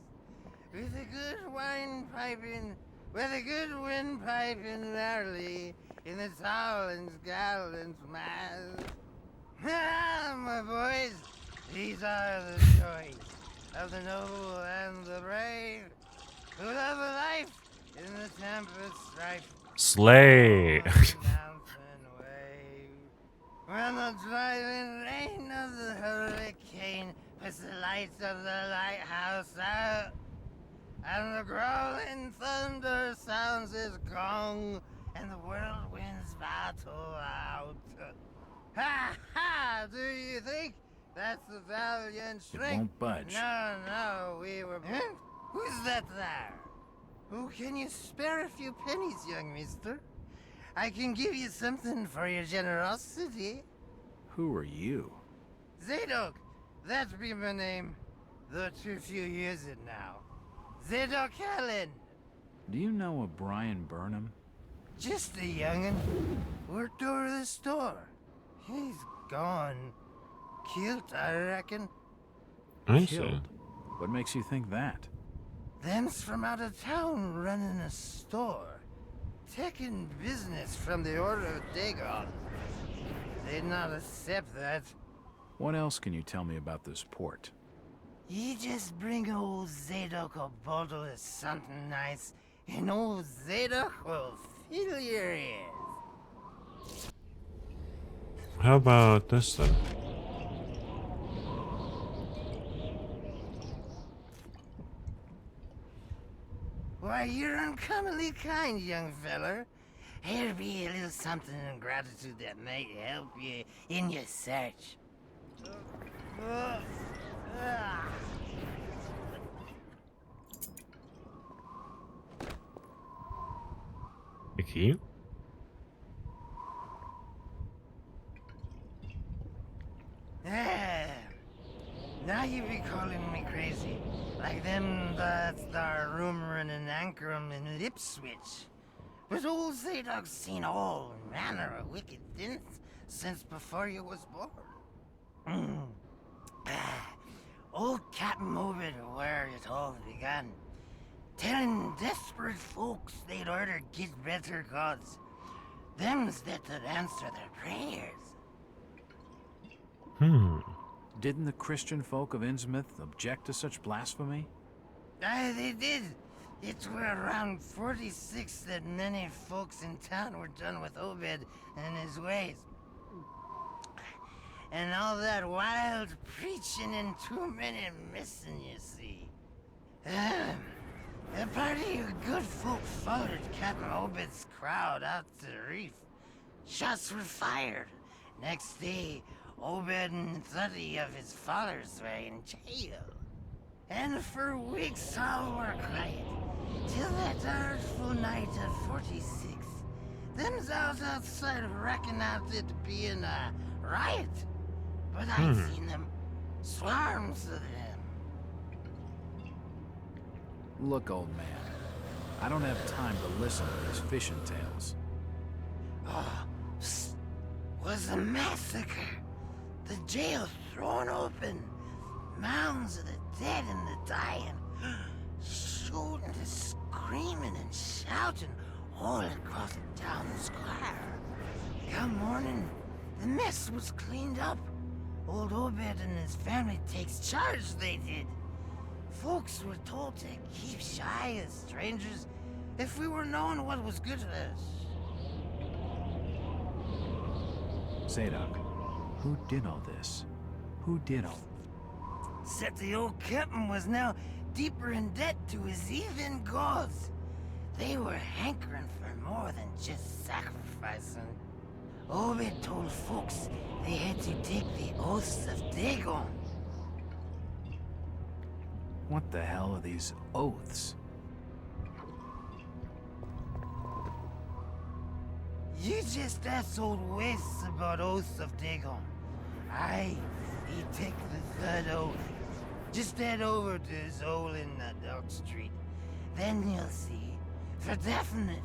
with a good wine piping, with a good wind piping merrily in the towns, gallants, miles. Ah, my boys, these are the joys of the noble and the brave, who love a life in the tempest strife. Slay. When the driving rain of the hurricane puts the lights of the lighthouse out, and the growling thunder sounds its gong, and the whirlwinds battle out. Ha ha! Do you think that's the valiant shrink? It won't budge. No, we were... Huh? Who's that there? Who can you spare a few pennies, young mister? I can give you something for your generosity. Who are you? Zadok, that be my name, though too few use it now. Zadok Allen. Do you know a Brian Burnham? Just a young'un. Worked over the store. He's gone. Killed, I reckon. I see. Killed? What makes you think that? Them's from out of town running a store. Taking business from the Order of Dagon. They'd not accept that. What else can you tell me about this port? You just bring old Zadok a bottle of something nice, and old Zadok will fill your ears. How about this then? Why, you're uncommonly kind, young feller. Here be a little something in gratitude that might help you in your search. Icky? Now you be calling me crazy. Like them that's are rumoring and anchoring in Ipswich. But old Zadok's seen all manner of wicked things since before you was born. Old Captain Obed where it all began. Telling desperate folks they'd order get better gods. Them's that would answer their prayers. Didn't the Christian folk of Innsmouth object to such blasphemy? Aye, they did. It were around 46 that many folks in town were done with Obed and his ways. And all that wild preaching and too many missing, you see. A party of good folk followed Captain Obed's crowd out to the reef. Shots were fired. Next day, Obed and 30 of his followers were in jail. And for weeks all were quiet, till that artful night of 46. Them's out outside reckoned out it being a riot. But I've seen them, swarms of them. Look, old man, I don't have time to listen to these fishing tales. Oh, was a massacre. The jail thrown open. Mounds of the dead and the dying, shooting and screaming and shouting all across the town square. Come morning, the mess was cleaned up. Old Obed and his family takes charge, they did. Folks were told to keep shy as strangers if we were knowing what was good for us. Zadok, who did all this? Who did all... Said the old captain was now deeper in debt to his heathen gods. They were hankering for more than just sacrificing. Obed told folks they had to take the oaths of Dagon. What the hell are these oaths? You just asked old Wes about oaths of Dagon. Aye, he take the third oath. Just head over to his hole in the Dark Street. Then you'll see, for definite.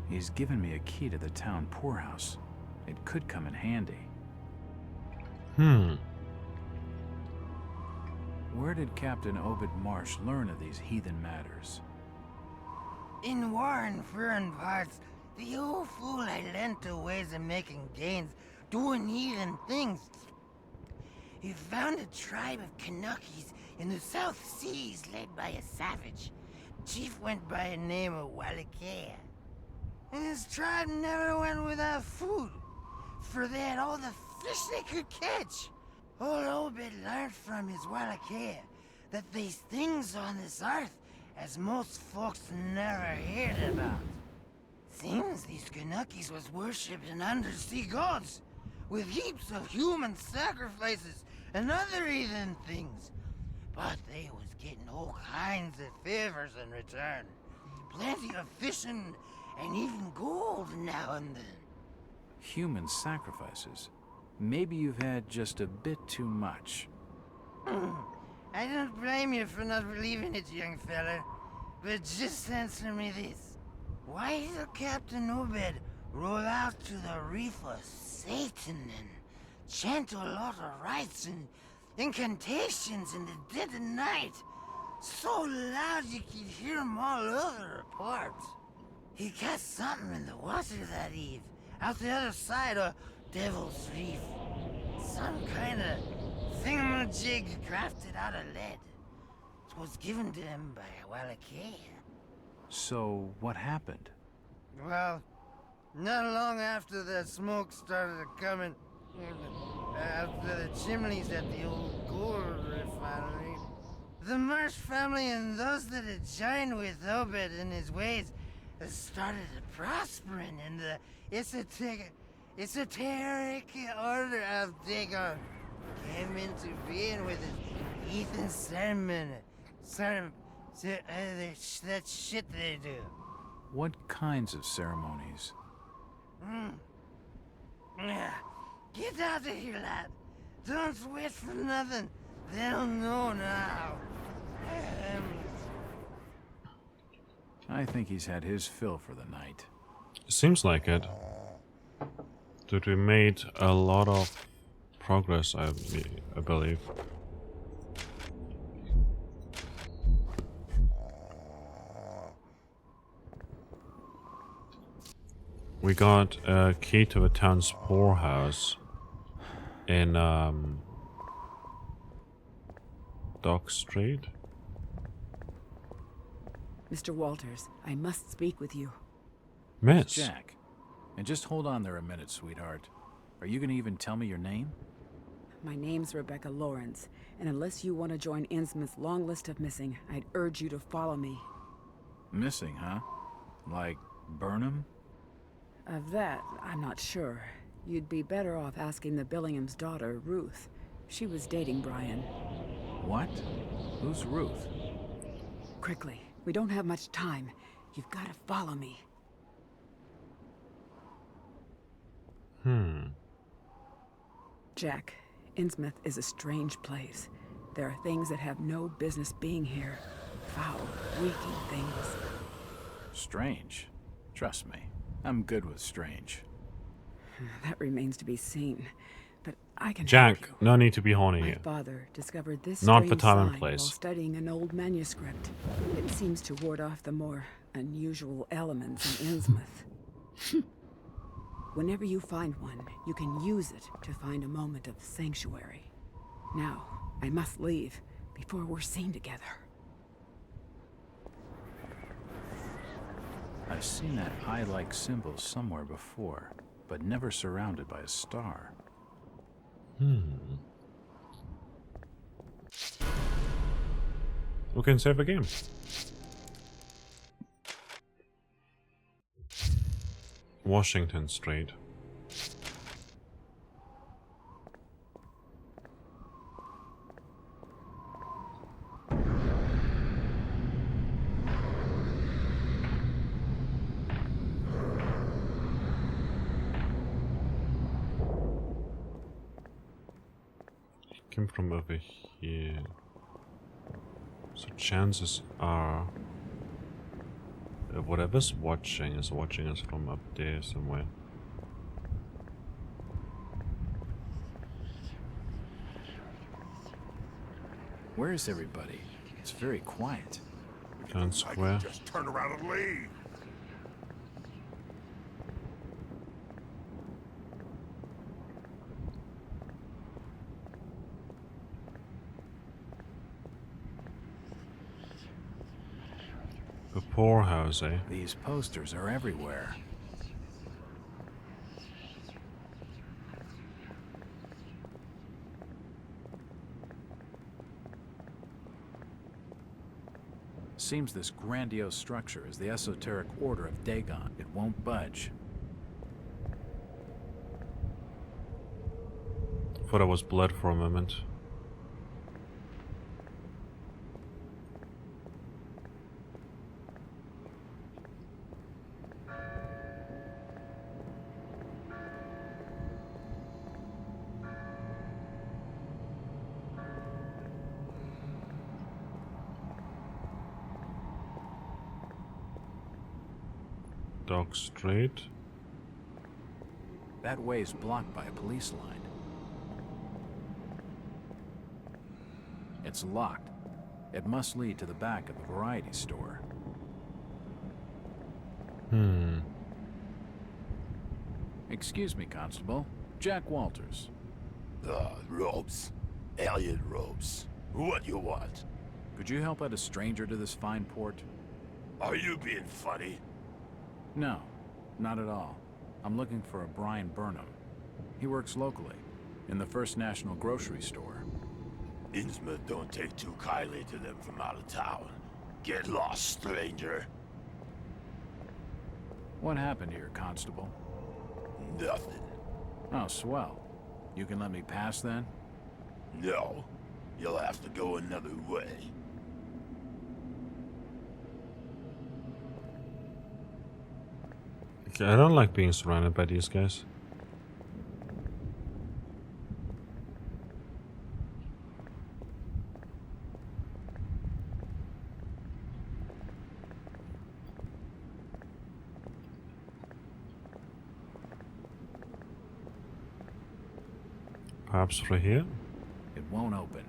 He's given me a key to the town poorhouse. It could come in handy. Where did Captain Obed Marsh learn of these heathen matters? In war and foreign parts, the old fool I lent to ways of making gains, doing heathen things. He found a tribe of Kanakis in the South Seas led by a savage. Chief went by a name of Wallachia. And his tribe never went without food, for they had all the fish they could catch. Old Obed learned from his Wallachia that there's things on this earth as most folks never heard about. Seems these Kanakis was worshipping undersea gods, with heaps of human sacrifices and other heathen things. But they was getting all kinds of favors in return. Plenty of fishing and even gold now and then. Human sacrifices? Maybe you've had just a bit too much. I don't blame you for not believing it, young fella. But just answer me this. Why did Captain Obed roll out to the reef of Satan and chant a lot of rites and incantations in the dead of night? So loud you could hear them all over apart. He cast something in the water that eve, out the other side of Devil's Reef. Some kind of thingamajig crafted out of lead. It was given to him by Wallachia. So, what happened? Well, not long after the smoke started coming, after the chimneys at the old Gore refinery, the Marsh family and those that had joined with Obed in his ways started prospering in the esoteric order of Dagon. Came into being with his heathen that shit they do. What kinds of ceremonies? Get out of here, lad. Don't wait for nothing. They'll know now. I think he's had his fill for the night. Seems like it. Dude, we made a lot of progress, I believe. We got a key to the town's poorhouse in Dock Street. Mr. Walters, I must speak with you. Miss. Jack. And just hold on there a minute, sweetheart. Are you gonna even tell me your name? My name's Rebecca Lawrence, and unless you want to join Innsmouth's long list of missing, I'd urge you to follow me. Missing, huh? Like Burnham? Of that, I'm not sure. You'd be better off asking the Billingham's daughter, Ruth. She was dating Brian. What? Who's Ruth? Quickly, we don't have much time. You've got to follow me. Jack, Innsmouth is a strange place. There are things that have no business being here. Foul, reeking things. Strange. Trust me, I'm good with strange. That remains to be seen. But I can Jack, help you. no need to be horny My here. father discovered this Not for strange time and sign place. while studying an old manuscript. It seems to ward off the more unusual elements in Innsmouth. Whenever you find one, you can use it to find a moment of sanctuary. Now, I must leave before we're seen together. I've seen that eye-like symbol somewhere before, but never surrounded by a star. We can save a game. Washington Street. Came from over here. So chances are whatever's watching is watching us from up there somewhere. Where is everybody? It's very quiet. Town Square. Just turn around and leave. The poorhouse, eh? These posters are everywhere. Seems this grandiose structure is the esoteric order of Dagon. It won't budge. Thought I was blood for a moment. Dock Street. That way's blocked by a police line. It's locked. It must lead to the back of the variety store. Excuse me, Constable. Jack Walters. Robes. Alien robes. What you want? Could you help out a stranger to this fine port? Are you being funny? No, not at all. I'm looking for a Brian Burnham. He works locally, in the First National grocery store. Innsmouth don't take too kindly to them from out of town. Get lost, stranger. What happened here, Constable? Nothing. Oh, swell. You can let me pass then? No. You'll have to go another way. Okay, I don't like being surrounded by these guys. Perhaps through here? It won't open.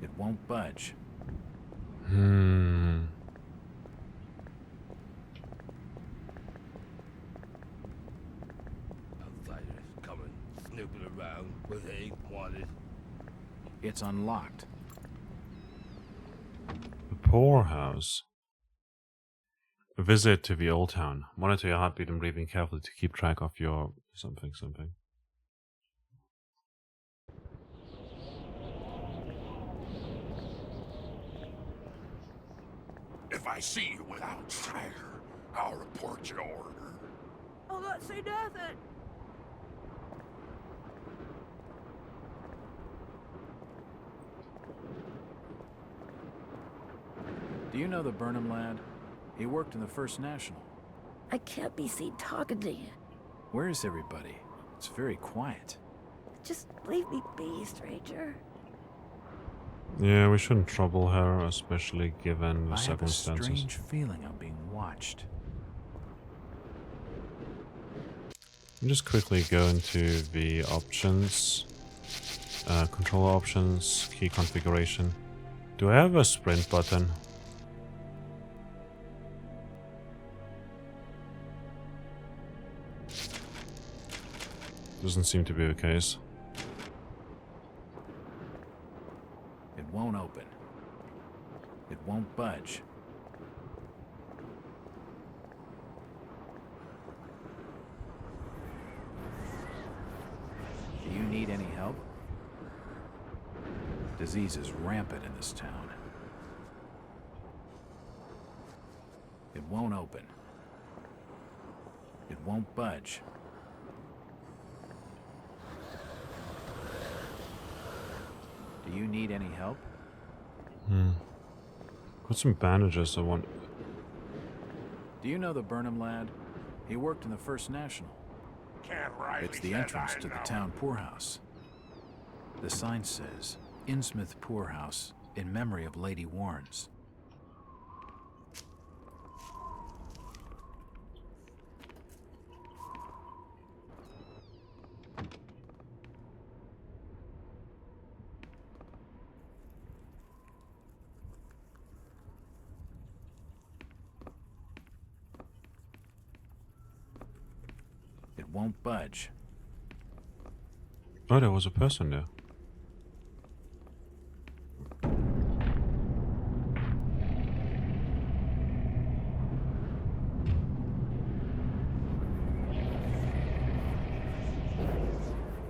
It won't budge. Outsiders coming, snooping around where they ain't wanted. It's unlocked. The poorhouse. A visit to the old town. Monitor your heartbeat and breathing carefully to keep track of your something. If I see you without treasure, I'll report your order. I'll not say nothing. Do you know the Burnham lad? He worked in the First National. I can't be seen talking to you. Where is everybody? It's very quiet. Just leave me be, stranger. Yeah, we shouldn't trouble her, especially given the I have a circumstances. strange feeling I'm being watched. Just quickly go into the options, controller options, key configuration. Do I have a sprint button? Doesn't seem to be the case. It won't open. It won't budge. Do you need any help? Disease is rampant in this town. It won't open. It won't budge. Do you need any help? Got some bandages I want. Do you know the Burnham lad? He worked in the First National. It's the entrance to the town poorhouse. The sign says, Innsmouth Poorhouse, in memory of Lady Warrens. It won't budge. Oh, there was a person there.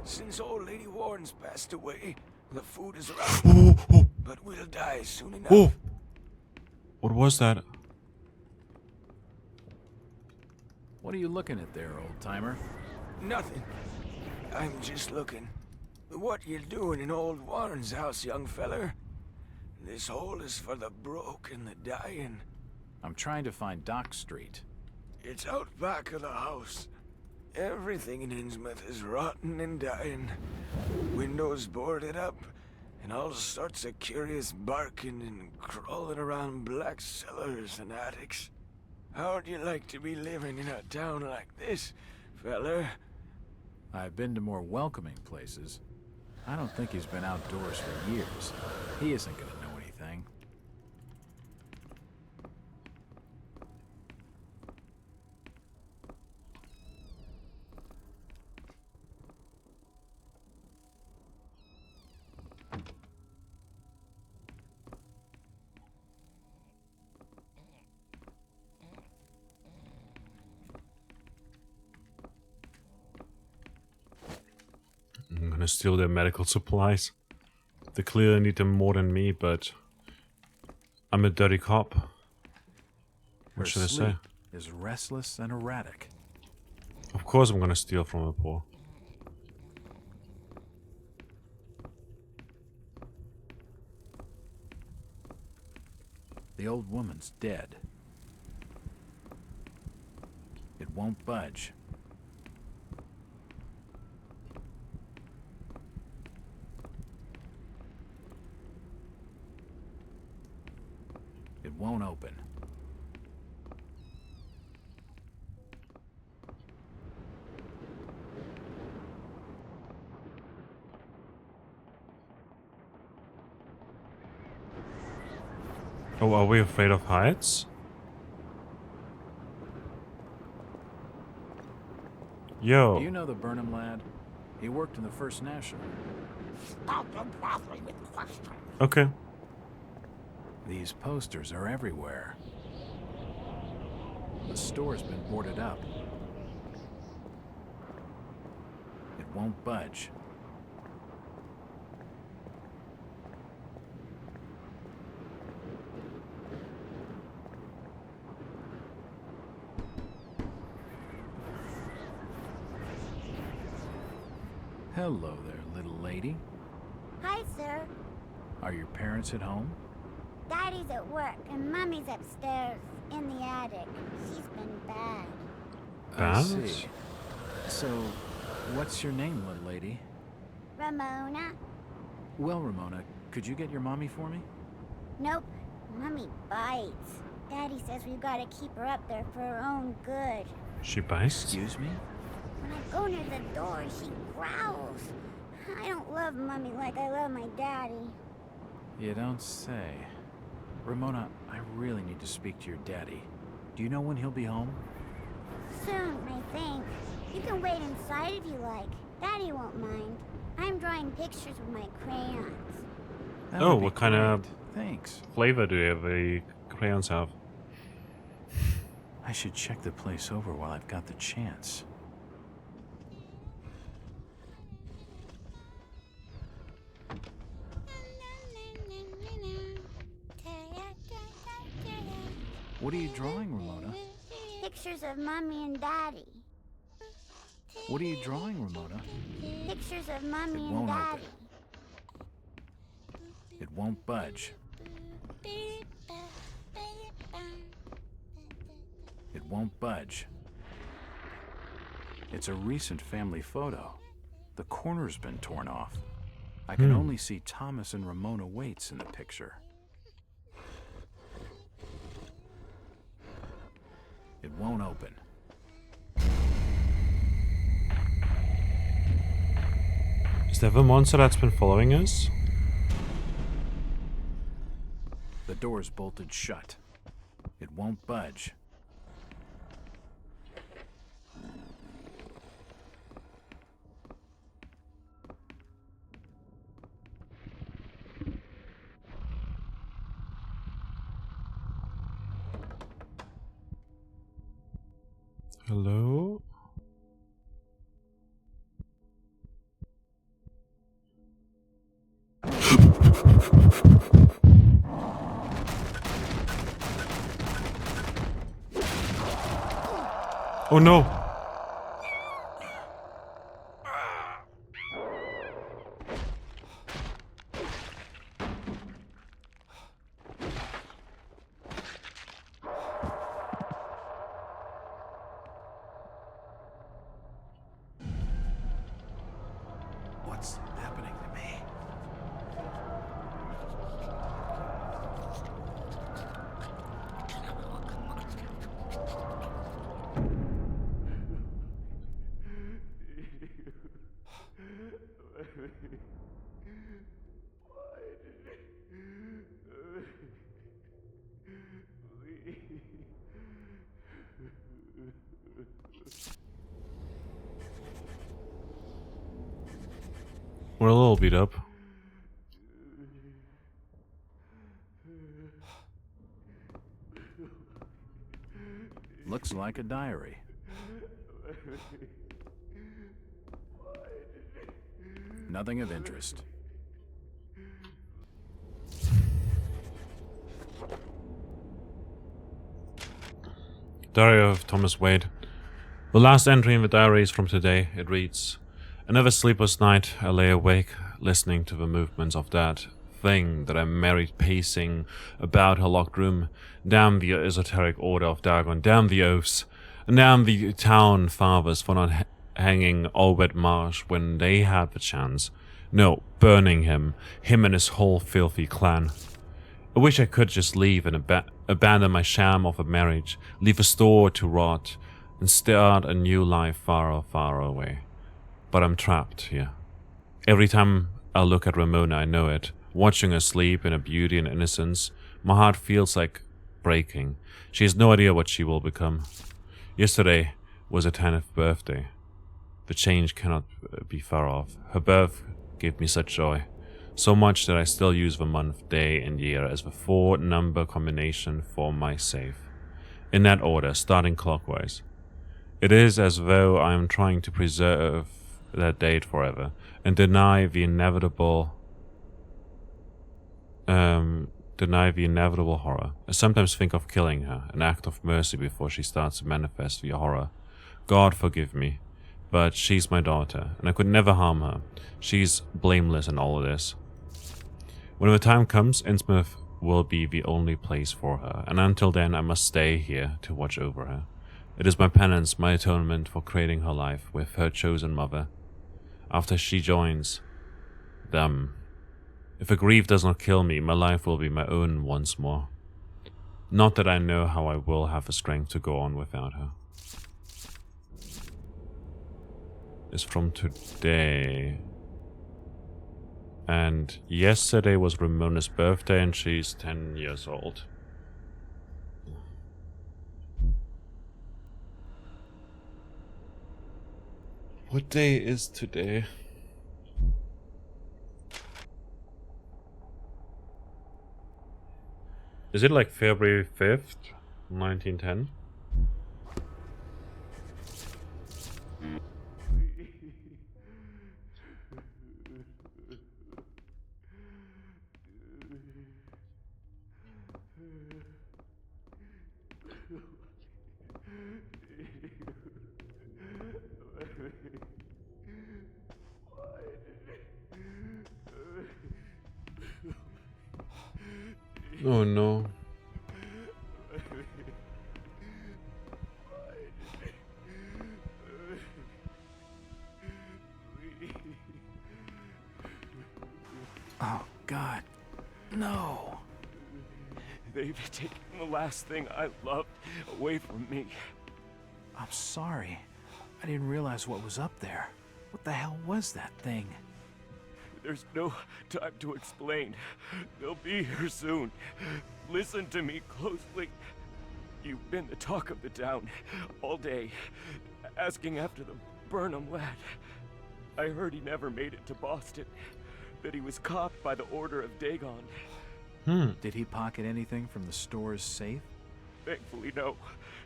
Since old Lady Warren's passed away, the food is around. But we'll die soon enough. Oh! What was that? What are you looking at there, old-timer? Nothing. I'm just looking. What you doing in old Warren's house, young feller? This hole is for the broke and the dying. I'm trying to find Dock Street. It's out back of the house. Everything in Innsmouth is rotten and dying. Windows boarded up, and all sorts of curious barking and crawling around black cellars and attics. How'd you like to be living in a town like this, feller? I've been to more welcoming places. I don't think he's been outdoors for years. He isn't gonna know anything. I'm gonna steal their medical supplies. They clearly need them more than me, but I'm a dirty cop. What should I say? Is restless and erratic. Of course I'm gonna steal from the poor. The old woman's dead. It won't budge. It won't open. Oh, are we afraid of heights? Yo. Do you know the Burnham lad? He worked in the First National. Stop bothering with questions. Okay. These posters are everywhere. The store's been boarded up. It won't budge. Hello there, little lady. Hi, sir. Are your parents at home? Daddy's at work and Mummy's upstairs in the attic. She's been bad. I see. So, what's your name, little lady? Ramona? Well, Ramona, could you get your mommy for me? Nope. Mummy bites. Daddy says we've got to keep her up there for her own good. She bites? Excuse me? When I go near the door, she growls. I don't love Mummy like I love my daddy. You don't say. Ramona, I really need to speak to your daddy. Do you know when he'll be home? Soon, I think. You can wait inside if you like. Daddy won't mind. I'm drawing pictures with my crayons. Oh, what kind of Thanks. flavor do the crayons have? I should check the place over while I've got the chance. What are you drawing, Ramona? Pictures of Mummy and Daddy. What are you drawing, Ramona? Pictures of Mummy It and won't Daddy. It won't budge. It won't budge. It's a recent family photo. The corner's been torn off. I can only see Thomas and Ramona Waits in the picture. It won't open. Is there the monster that's been following us? The door's bolted shut. It won't budge. Hello? Oh no! What's happening to me? We're a little beat up. Looks like a diary. Nothing of interest. Diary of Thomas Wade. The last entry in the diary is from today. It reads, "Another sleepless night, I lay awake, listening to the movements of that thing that I married pacing about her locked room. Damn the esoteric order of Dagon, damn the oaths, and damn the town fathers for not hanging Obed Marsh when they had the chance. No, burning him and his whole filthy clan. I wish I could just leave and abandon my sham of a marriage, leave a store to rot, and start a new life far, far away. But I'm trapped here. Every time I look at Ramona, I know it. Watching her sleep in her beauty and innocence, my heart feels like breaking. She has no idea what she will become. Yesterday was her 10th birthday. The change cannot be far off. Her birth gave me such joy. So much that I still use the month, day, and year as the 4-number combination for my safe. In that order, starting clockwise. It is as though I am trying to preserve that date forever and deny the inevitable horror. I sometimes think of killing her, an act of mercy before she starts to manifest the horror. God forgive me, but she's my daughter, and I could never harm her. She's blameless in all of this. When the time comes, Innsmouth will be the only place for her, and until then I must stay here to watch over her. It is my penance, my atonement for creating her life with her chosen mother. After she joins them, if her grief does not kill me, my life will be my own once more. Not that I know how I will have the strength to go on without her." is from today. And yesterday was Ramona's birthday and she's 10 years old. What day is today? Is it like February 5th, 1910? Oh no. Oh, God. No. They've taken the last thing I loved away from me. I'm sorry. I didn't realize what was up there. What the hell was that thing? There's no time to explain. They'll be here soon. Listen to me closely. You've been the talk of the town all day, asking after the Burnham lad. I heard he never made it to Boston, that he was caught by the order of Dagon. Did he pocket anything from the store's safe? Thankfully, no.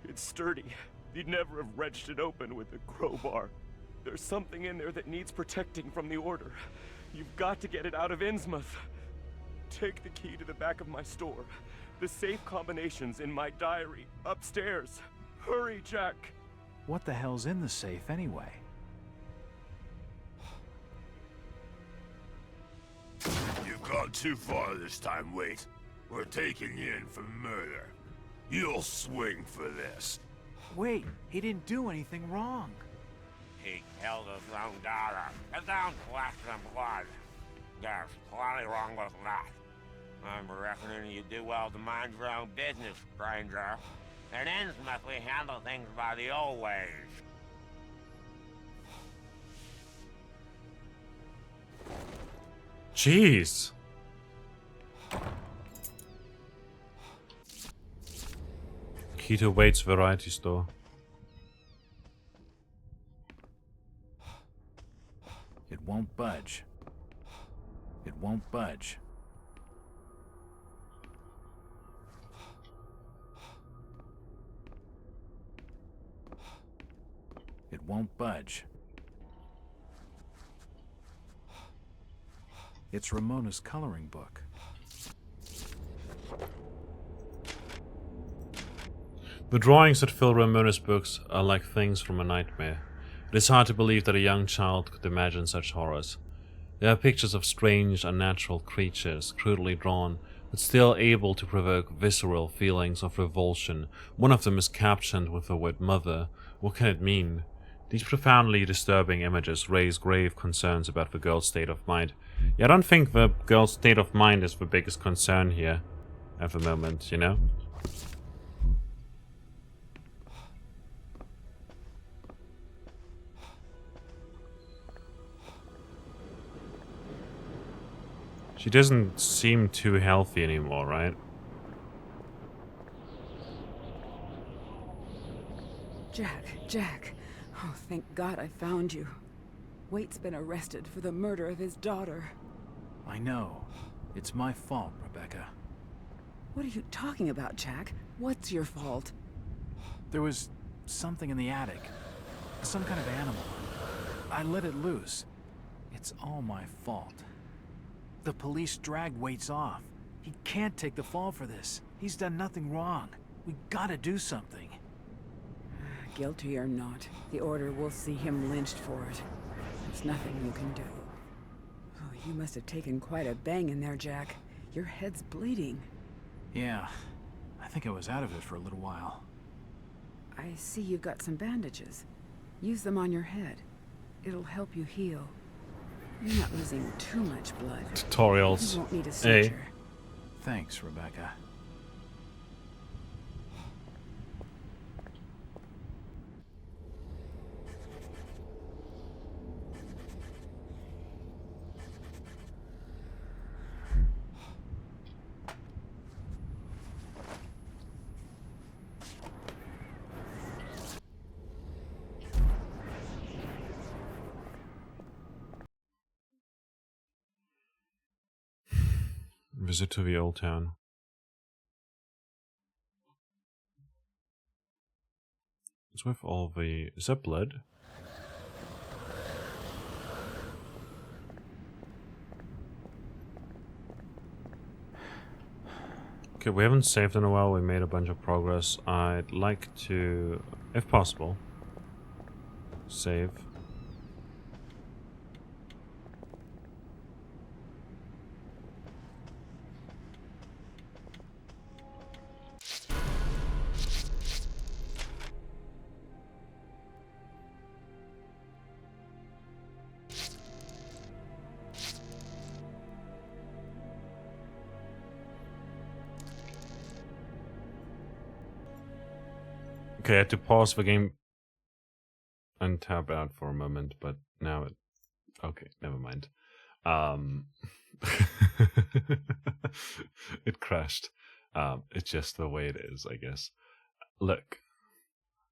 It's sturdy. He'd never have wrenched it open with a crowbar. There's something in there that needs protecting from the order. You've got to get it out of Innsmouth. Take the key to the back of my store. The safe combination's in my diary, upstairs. Hurry, Jack. What the hell's in the safe anyway? You've gone too far this time, Wait. We're taking you in for murder. You'll swing for this. Wait, he didn't do anything wrong. He killed his own daughter. His own flesh and blood. There's plenty wrong with that. I'm reckoning you do well to mind your own business, stranger. In Innsmouth, we handle things by the old ways. Jeez. Key to Wade's variety store. It won't budge. It won't budge. It won't budge. It's Ramona's coloring book. The drawings that fill Ramona's books are like things from a nightmare. It is hard to believe that a young child could imagine such horrors. There are pictures of strange, unnatural creatures, crudely drawn, but still able to provoke visceral feelings of revulsion. One of them is captioned with the word mother. What can it mean? These profoundly disturbing images raise grave concerns about the girl's state of mind. Yeah, I don't think the girl's state of mind is the biggest concern here at the moment, you know? She doesn't seem too healthy anymore, right? Jack. Oh, thank God I found you. Waite's been arrested for the murder of his daughter. I know. It's my fault, Rebecca. What are you talking about, Jack? What's your fault? There was something in the attic. Some kind of animal. I let it loose. It's all my fault. The police dragged Waits off. He can't take the fall for this. He's done nothing wrong. We gotta do something. Guilty or not, the Order will see him lynched for it. There's nothing you can do. Oh, you must have taken quite a bang in there, Jack. Your head's bleeding. Yeah, I think I was out of it for a little while. I see you've got some bandages. Use them on your head. It'll help you heal. You're not losing too much blood. Tutorials. You won't need a suture. Thanks, Rebecca. Visit to the old town. It's with all the... Is that blood? Okay, we haven't saved in a while. We made a bunch of progress. I'd like to, if possible, save. Okay, I had to pause the game and tab out for a moment, but now it... Okay, never mind. It crashed. It's just the way it is, I guess. Look,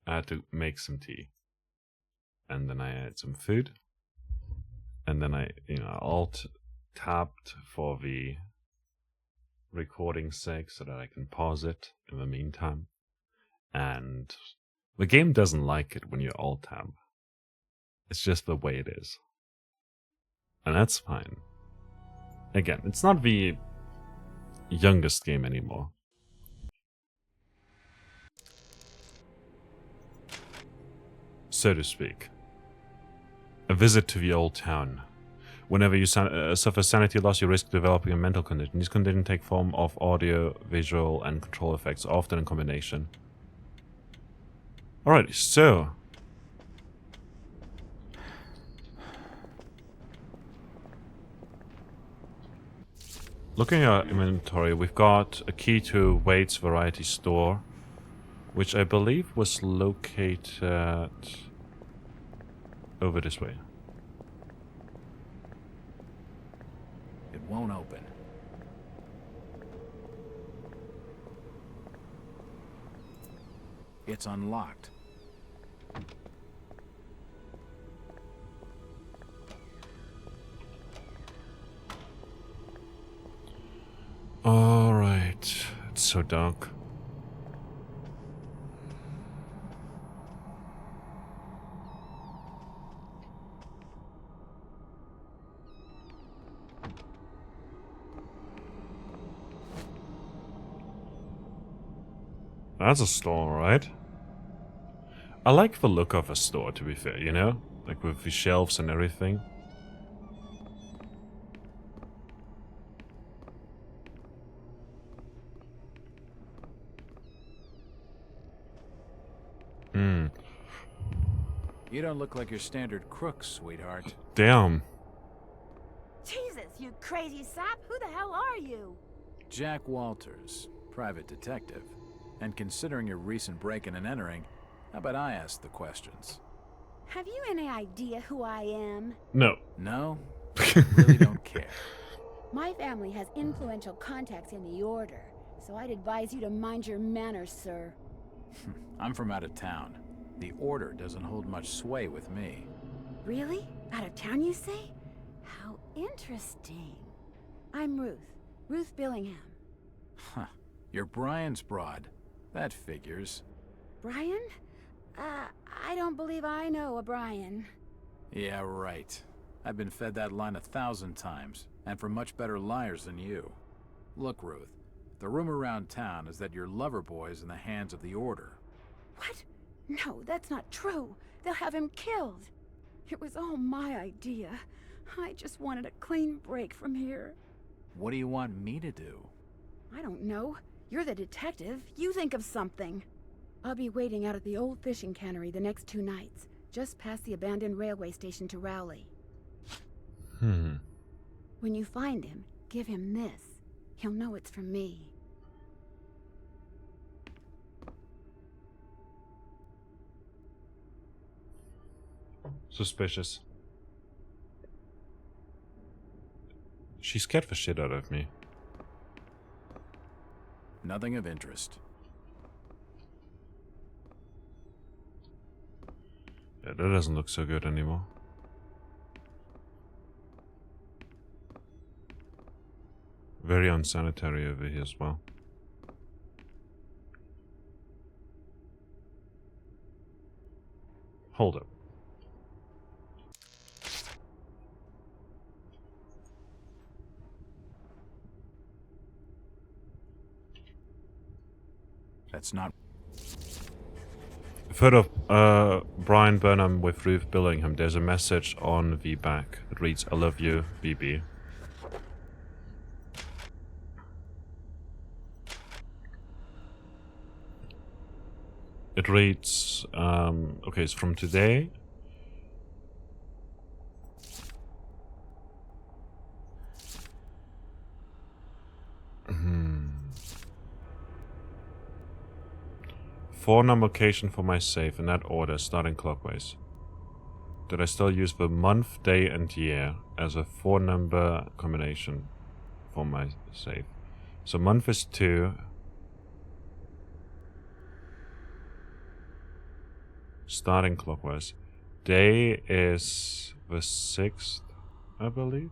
I had to make some tea. And then I had some food. And then I, alt-tabbed for the recording's sake so that I can pause it in the meantime. And the game doesn't like it when you alt-tab. It's just the way it is. And that's fine. Again, it's not the youngest game anymore. So to speak. A visit to the old town. Whenever you suffer sanity loss, you risk developing a mental condition. These conditions take form of audio, visual, and control effects, often in combination. Alrighty, so... Looking at our inventory, we've got a key to Wade's Variety Store, which I believe was located over this way. It won't open. It's unlocked. Alright, it's so dark. That's a store, right? I like the look of a store, to be fair, you know? Like with the shelves and everything. You don't look like your standard crook, sweetheart. Damn. Jesus, you crazy sap! Who the hell are you? Jack Walters, private detective. And considering your recent break-in and entering, how about I ask the questions? Have you any idea who I am? No. No? I really don't care. My family has influential contacts in the Order, so I'd advise you to mind your manners, sir. I'm from out of town. The Order doesn't hold much sway with me. Really? Out of town, you say? How interesting. I'm Ruth. Ruth Billingham. Huh. You're Brian's broad. That figures. Brian? I don't believe I know a Brian. Yeah, right. I've been fed that line 1,000 times, and from much better liars than you. Look, Ruth, the rumor around town is that your lover boy's in the hands of the Order. What? No, that's not true. They'll have him killed. It was all my idea. I just wanted a clean break from here. What do you want me to do? I don't know. You're the detective. You think of something. I'll be waiting out at the old fishing cannery the next 2 nights, just past the abandoned railway station to Rowley. When you find him, give him this. He'll know it's from me. Suspicious. She scared the shit out of me. Nothing of interest. Yeah, that doesn't look so good anymore. Very unsanitary over here as well. Hold up. That's not... I've heard of Brian Burnham with Ruth Billingham. There's a message on VBack. It reads, I love you, BB. It reads, okay, it's from today. Four-number location for my safe in that order, starting clockwise. Did I still use the month, day, and year as a four-number combination for my safe? So month is 2. Starting clockwise. Day is the 6th, I believe.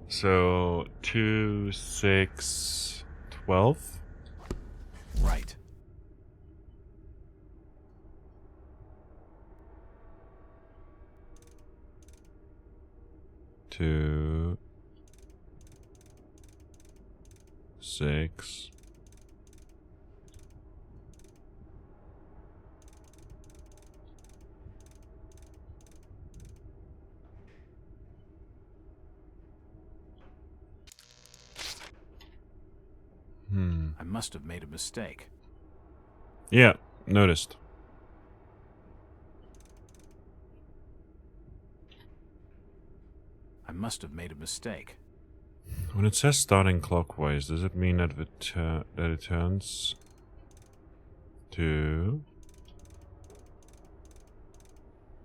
So 2, 6, 12. Right. Two, 6. I must have made a mistake. Yeah, noticed. I must have made a mistake. When it says starting clockwise, does it mean that it turns 2,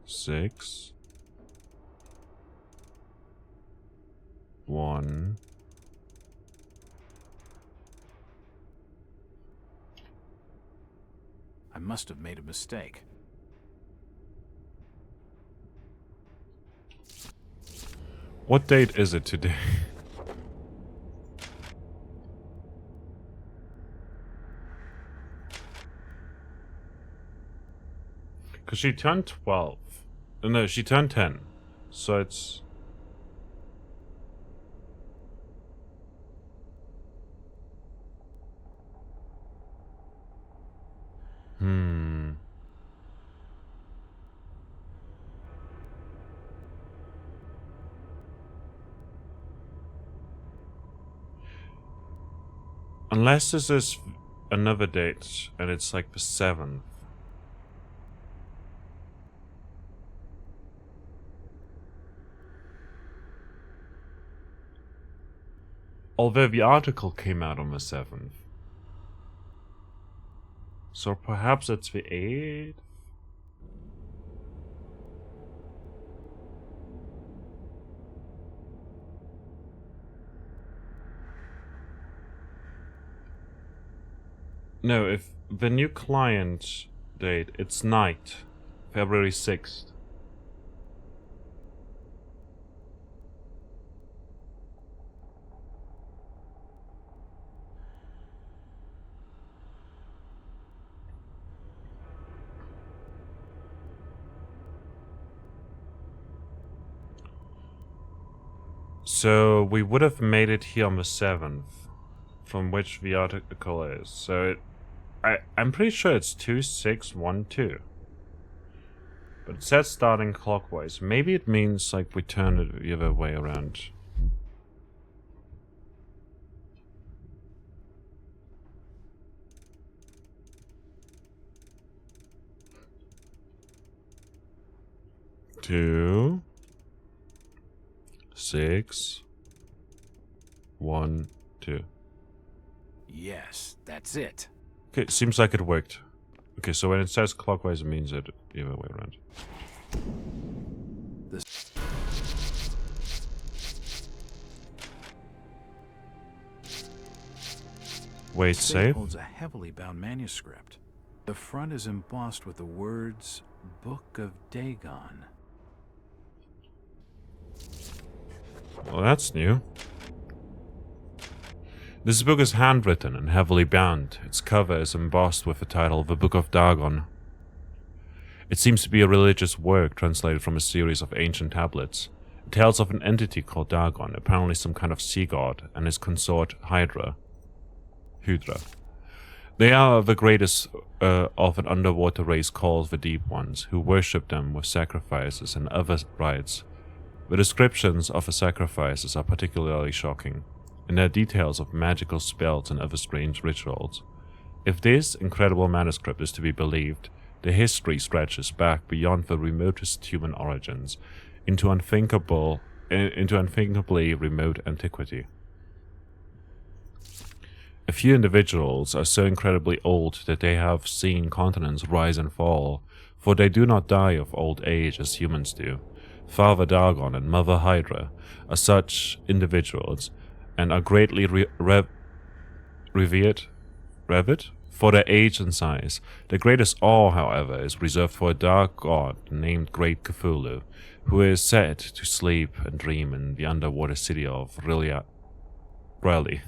6, 1. I must have made a mistake. What date is it today? Because she turned 12. No, she turned 10. So it's... Unless this is another date, and it's like the 7th. Although the article came out on the 7th. So perhaps it's the 8th? No, if the new client date, it's night, February 6th. So we would have made it here on the 7th, from which the article is. So I'm pretty sure it's 2612. But it says starting clockwise. Maybe it means like we turn it the other way around. Two, 6, 1, 2. Yes, that's it. Okay, seems like it worked. Okay, so when it says clockwise, it means it the other way around. This. Wait, Safe save? holds a heavily bound manuscript. The front is embossed with the words Book of Dagon. Well, that's new. This book is handwritten and heavily bound. Its cover is embossed with the title The Book of Dagon. It seems to be a religious work translated from a series of ancient tablets. It tells of an entity called Dagon, apparently some kind of sea god, and his consort Hydra. They are the greatest of an underwater race called the Deep Ones, who worship them with sacrifices and other rites. The descriptions of the sacrifices are particularly shocking, and their details of magical spells and other strange rituals. If this incredible manuscript is to be believed, the history stretches back beyond the remotest human origins into unthinkably remote antiquity. A few individuals are so incredibly old that they have seen continents rise and fall, for they do not die of old age as humans do. Father Dagon and Mother Hydra are such individuals, and are greatly revered for their age and size. The greatest awe, however, is reserved for a dark god named Great Cthulhu, who is said to sleep and dream in the underwater city of Raleigh.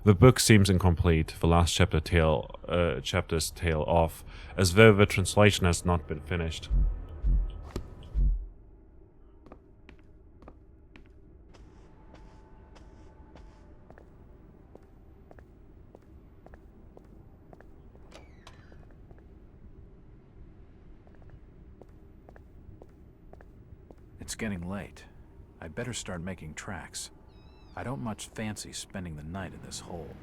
The book seems incomplete, the last chapters tail off, as though the translation has not been finished. It's getting late. I'd better start making tracks. I don't much fancy spending the night in this hole.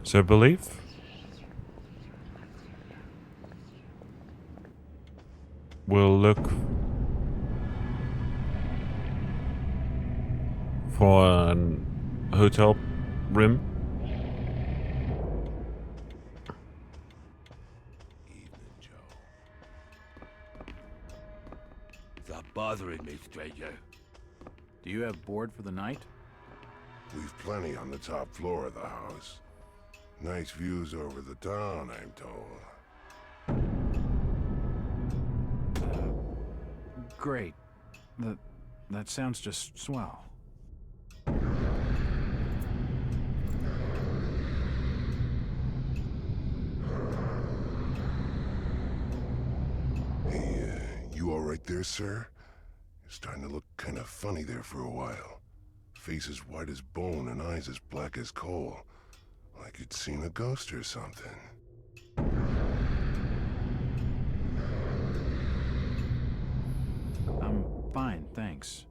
So believe? We'll look for a hotel room. Stop bothering me, stranger. Do you have board for the night? We've plenty on the top floor of the house. Nice views over the town, I'm told. Great. That sounds just swell. Hey, you all right there, sir? You're starting to look kind of funny there for a while. Face as white as bone and eyes as black as coal. Like you'd seen a ghost or something. I'm fine, thanks.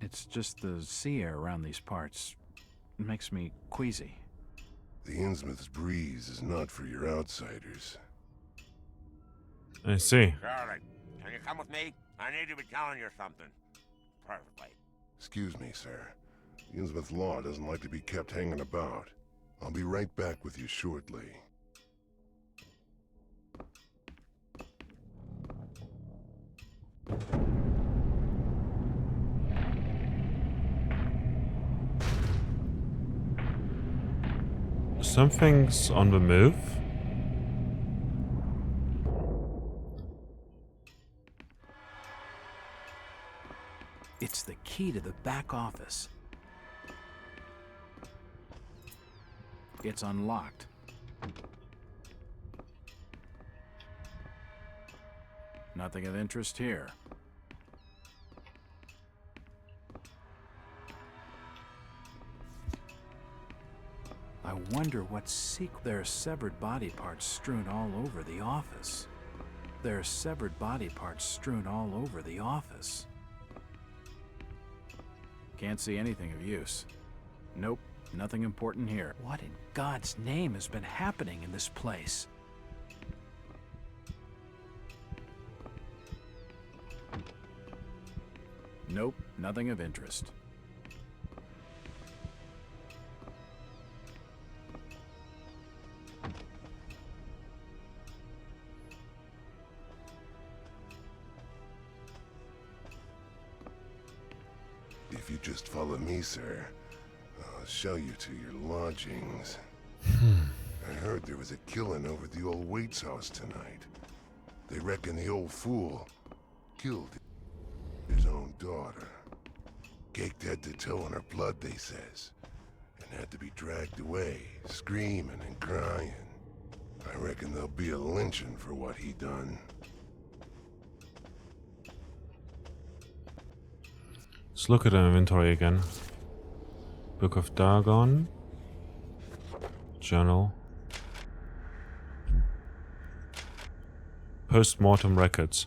It's just the sea air around these parts. It makes me queasy. The Innsmouth's breeze is not for your outsiders. I see. Charlie, can you come with me? I need to be telling you something. Perfectly. Excuse me, sir. The Innsmouth law doesn't like to be kept hanging about. I'll be right back with you shortly. Something's on the move. It's the key to the back office. It's unlocked. Nothing of interest here. I wonder what secret. There are severed body parts strewn all over the office. There are severed body parts strewn all over the office. Can't see anything of use. Nope, nothing important here. What in God's name has been happening in this place? Nope, nothing of interest. If you just follow me, sir, I'll show you to your lodgings. I heard there was a killing over at the old Waite's house tonight. They reckon the old fool killed his own daughter. Caked head to toe in her blood, they says, and had to be dragged away, screaming and crying. I reckon there'll be a lynching for what he done. Let's look at the inventory again. Book of Dagon. Journal. Post-mortem records.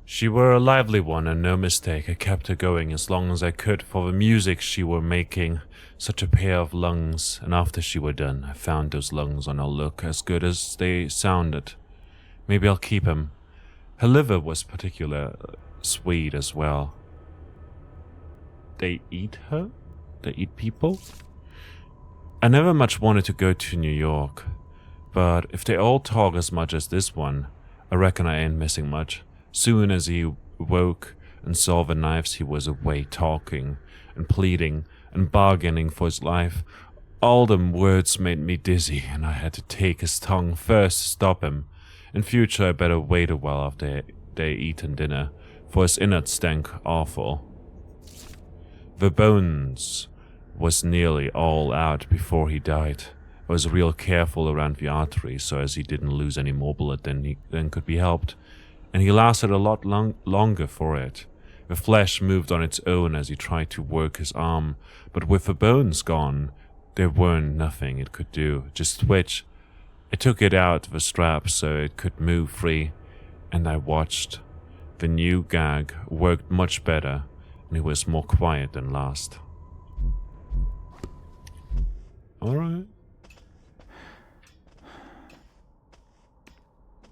She were a lively one and no mistake. I kept her going as long as I could for the music she were making. Such a pair of lungs, and after she were done, I found those lungs on her look as good as they sounded. Maybe I'll keep 'em. Her liver was particular sweet as well. They eat her? They eat people? I never much wanted to go to New York, but if they all talk as much as this one, I reckon I ain't missing much. Soon as he woke and saw the knives, he was away talking and pleading and bargaining for his life. All them words made me dizzy, and I had to take his tongue first to stop him. In future, I better wait a while after they eaten dinner, for his innards stank awful. The bones was nearly all out before he died. I was real careful around the arteries so as he didn't lose any more blood than could be helped, and he lasted a lot longer for it. The flesh moved on its own as he tried to work his arm, but with the bones gone, there weren't nothing it could do, just twitch. I took it out of the strap so it could move free, and I watched. The new gag worked much better, and he was more quiet than last. Alright.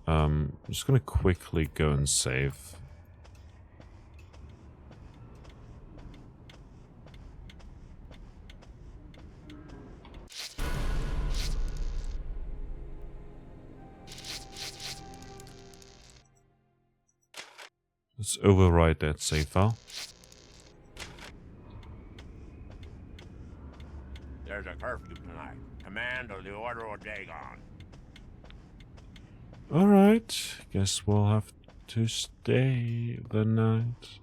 I'm just gonna quickly go and save. Let's override that save file. There's a curfew tonight. Command or the order of Dagon. Alright, guess we'll have to stay the night.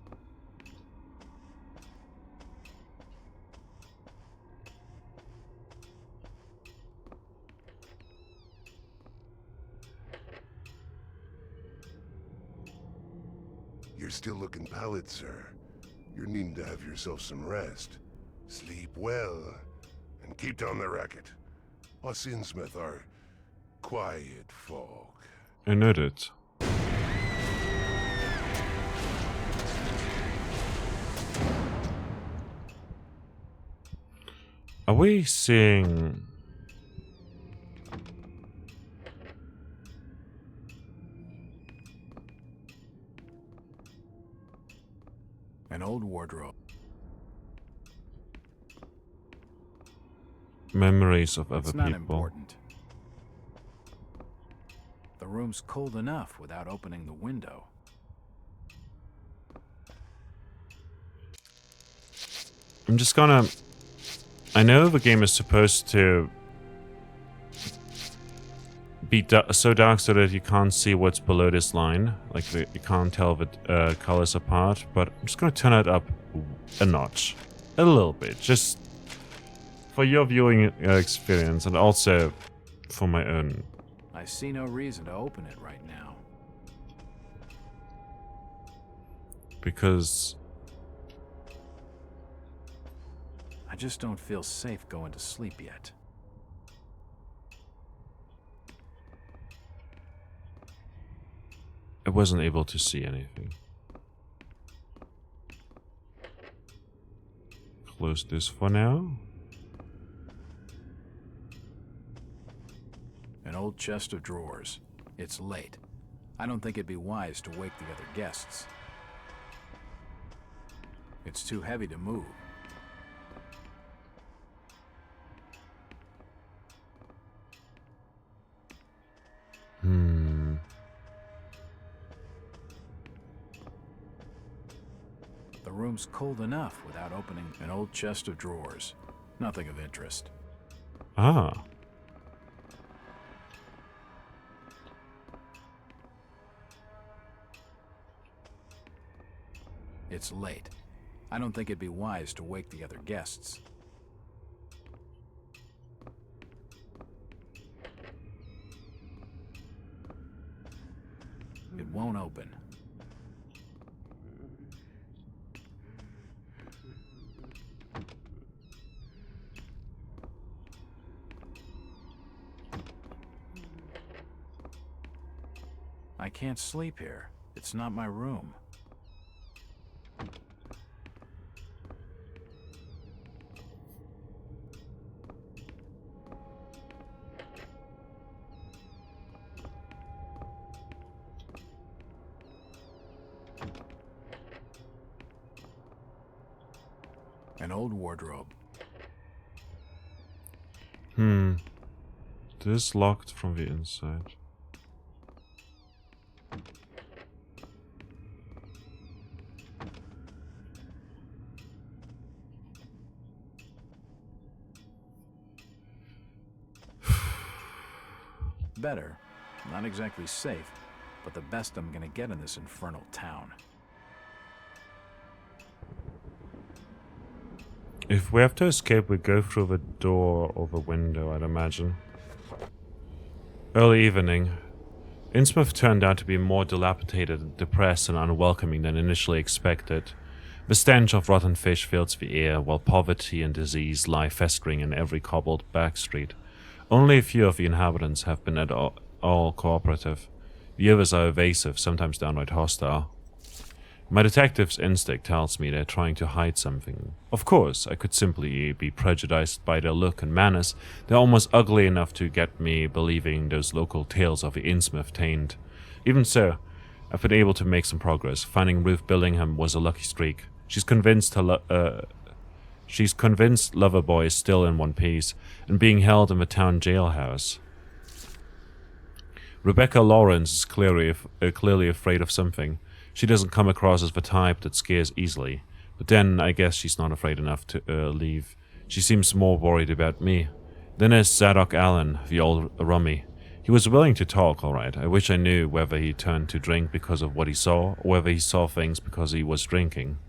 You're still looking pallid, sir. You're needing to have yourself some rest. Sleep well, and keep down the racket. Us Innsmouth are quiet folk. I noted. Are we seeing... An old wardrobe. memories of other It's not people? important. The room's cold enough without opening the window. I'm just gonna... I know the game is supposed to be so dark so that you can't see what's below this line. Like, you can't tell the colors apart, but I'm just gonna turn it up a notch. A little bit, just for your viewing experience and also for my own. I see no reason to open it right now. Because... I just don't feel safe going to sleep yet. I wasn't able to see anything. Close this for now. An old chest of drawers. It's late. I don't think it'd be wise to wake the other guests. It's too heavy to move. The room's cold enough without opening an old chest of drawers. Nothing of interest. Ah. It's late. I don't think it'd be wise to wake the other guests. It won't open. I can't sleep here. It's not my room. An old wardrobe. This locked from the inside. Better. Not exactly safe, but the best I'm gonna get in this infernal town. If we have to escape, we go through the door or the window, I'd imagine. Early evening. Innsmouth turned out to be more dilapidated, depressed, and unwelcoming than initially expected. The stench of rotten fish fills the air, while poverty and disease lie festering in every cobbled back street. Only a few of the inhabitants have been at all cooperative. The others are evasive, sometimes downright hostile. My detective's instinct tells me they're trying to hide something. Of course, I could simply be prejudiced by their look and manners. They're almost ugly enough to get me believing those local tales of the Innsmouth taint. Even so, I've been able to make some progress. Finding Ruth Billingham was a lucky streak. She's convinced Loverboy is still in one piece and being held in the town jailhouse. Rebecca Lawrence is clearly afraid of something. She doesn't come across as the type that scares easily, but then I guess she's not afraid enough to leave. She seems more worried about me. Then there's Zadok Allen, the old rummy. He was willing to talk, all right. I wish I knew whether he turned to drink because of what he saw, or whether he saw things because he was drinking.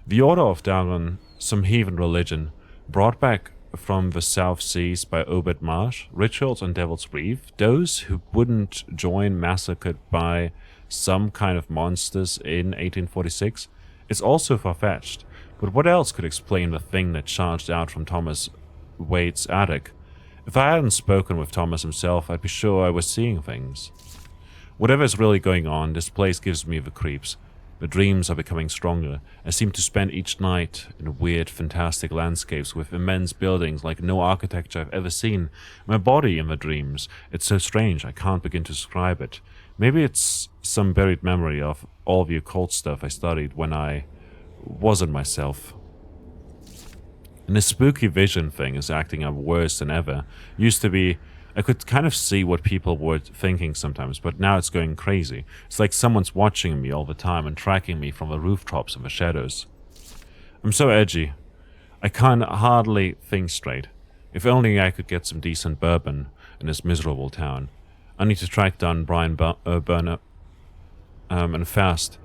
The Order of Dagon, some heathen religion, brought back from the South Seas by Obed Marsh, rituals on Devil's Reef, those who wouldn't join massacred by some kind of monsters in 1846. It's also far-fetched, but what else could explain the thing that charged out from Thomas Waite's attic? If I hadn't spoken with Thomas himself, I'd be sure I was seeing things. Whatever is really going on, this place gives me the creeps. The dreams are becoming stronger. I seem to spend each night in weird, fantastic landscapes with immense buildings like no architecture I've ever seen. My body in the dreams. It's so strange, I can't begin to describe it. Maybe it's some buried memory of all the occult stuff I studied when I wasn't myself. And this spooky vision thing is acting up worse than ever. Used to be, I could kind of see what people were thinking sometimes, but now it's going crazy. It's like someone's watching me all the time and tracking me from the rooftops in the shadows. I'm so edgy. I can't hardly think straight. If only I could get some decent bourbon in this miserable town. I need to track down Brian Burner, and fast.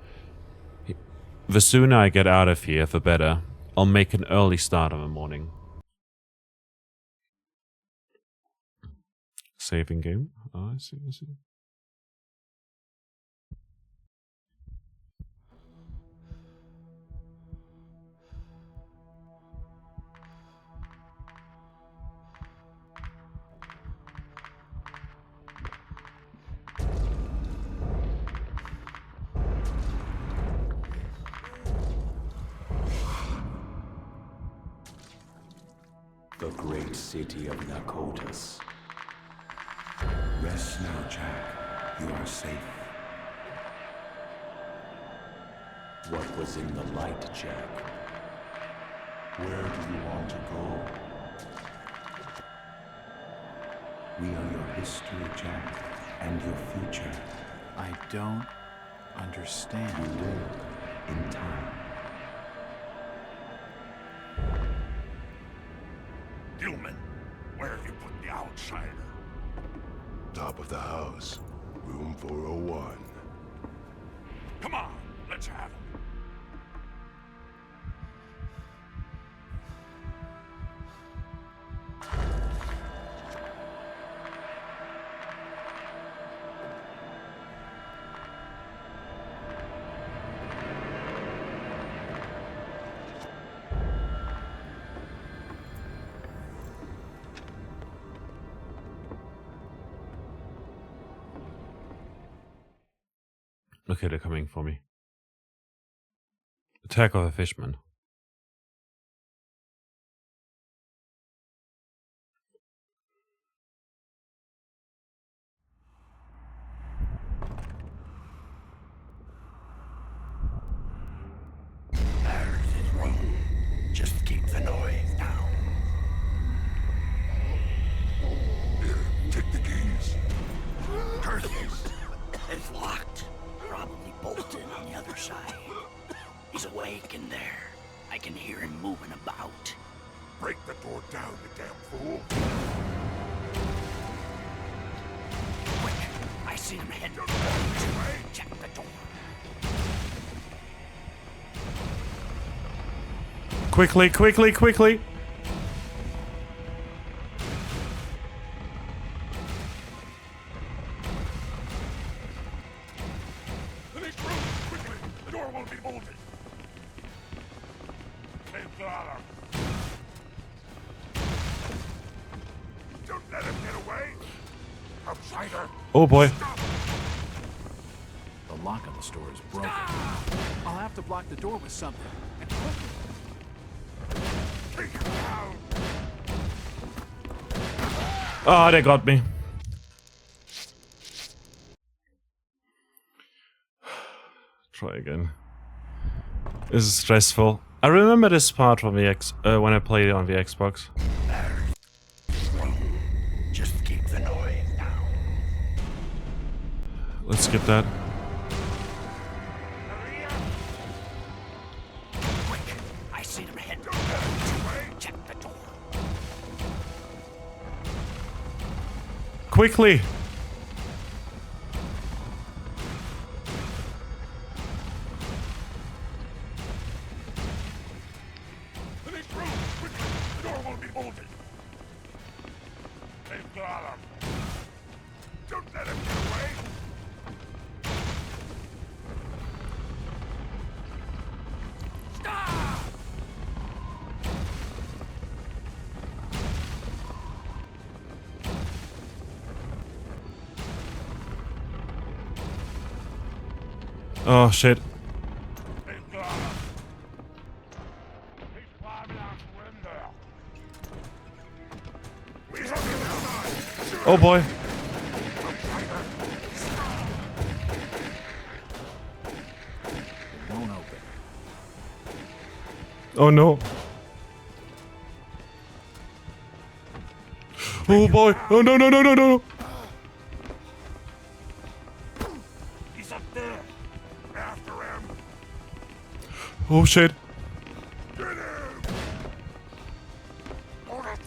The sooner I get out of here, the better. I'll make an early start in the morning. Saving game? Oh, I see, I see. The great city of Nakotas. Rest now, Jack. You are safe. What was in the light, Jack? Where do you want to go? We are your history, Jack, and your future. I don't understand. You do. in time. Gilman, where have you put the outsider? Top of the house. Room 401. Come on, let's have it. Okay, they're coming for me. Attack of a fishman. There's his room. Just keep the noise down. Here, take the keys. Curses! It's locked. Probably bolted on the other side. He's awake in there. I can hear him moving about. Break the door down, you damn fool. Quick! I see him heading. Check the door. Quickly, quickly, quickly! The next room, quickly! The door won't be bolted. Take Dollar. Don't let him get away. Outsider. Oh boy. The lock on the store is broken. I'll have to block the door with something. And quickly. Take him down. Oh, they got me. Try again. This is stressful. I remember this part from the when I played it on the Xbox. Just keep the noise down. Let's skip that. Quick! I see him heading. Check the door. Quickly! The next room, quickly! The door won't be bolted. Take Dollar. Don't let him get away. Stop! Oh shit. Take Dollar. He's climbing out the window. We have him outside. Oh boy. It won't open. Oh no. Oh boy. Oh no no no no no. He's up there. After him. Oh shit. Get him. Hold it.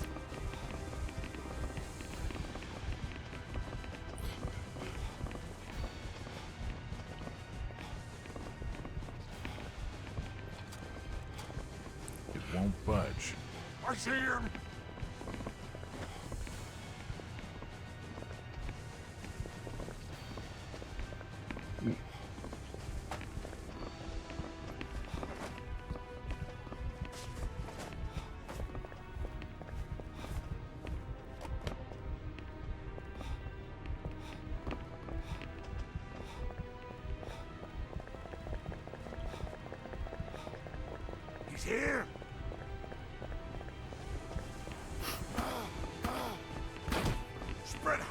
It won't budge. I see him. He's here. Spread out.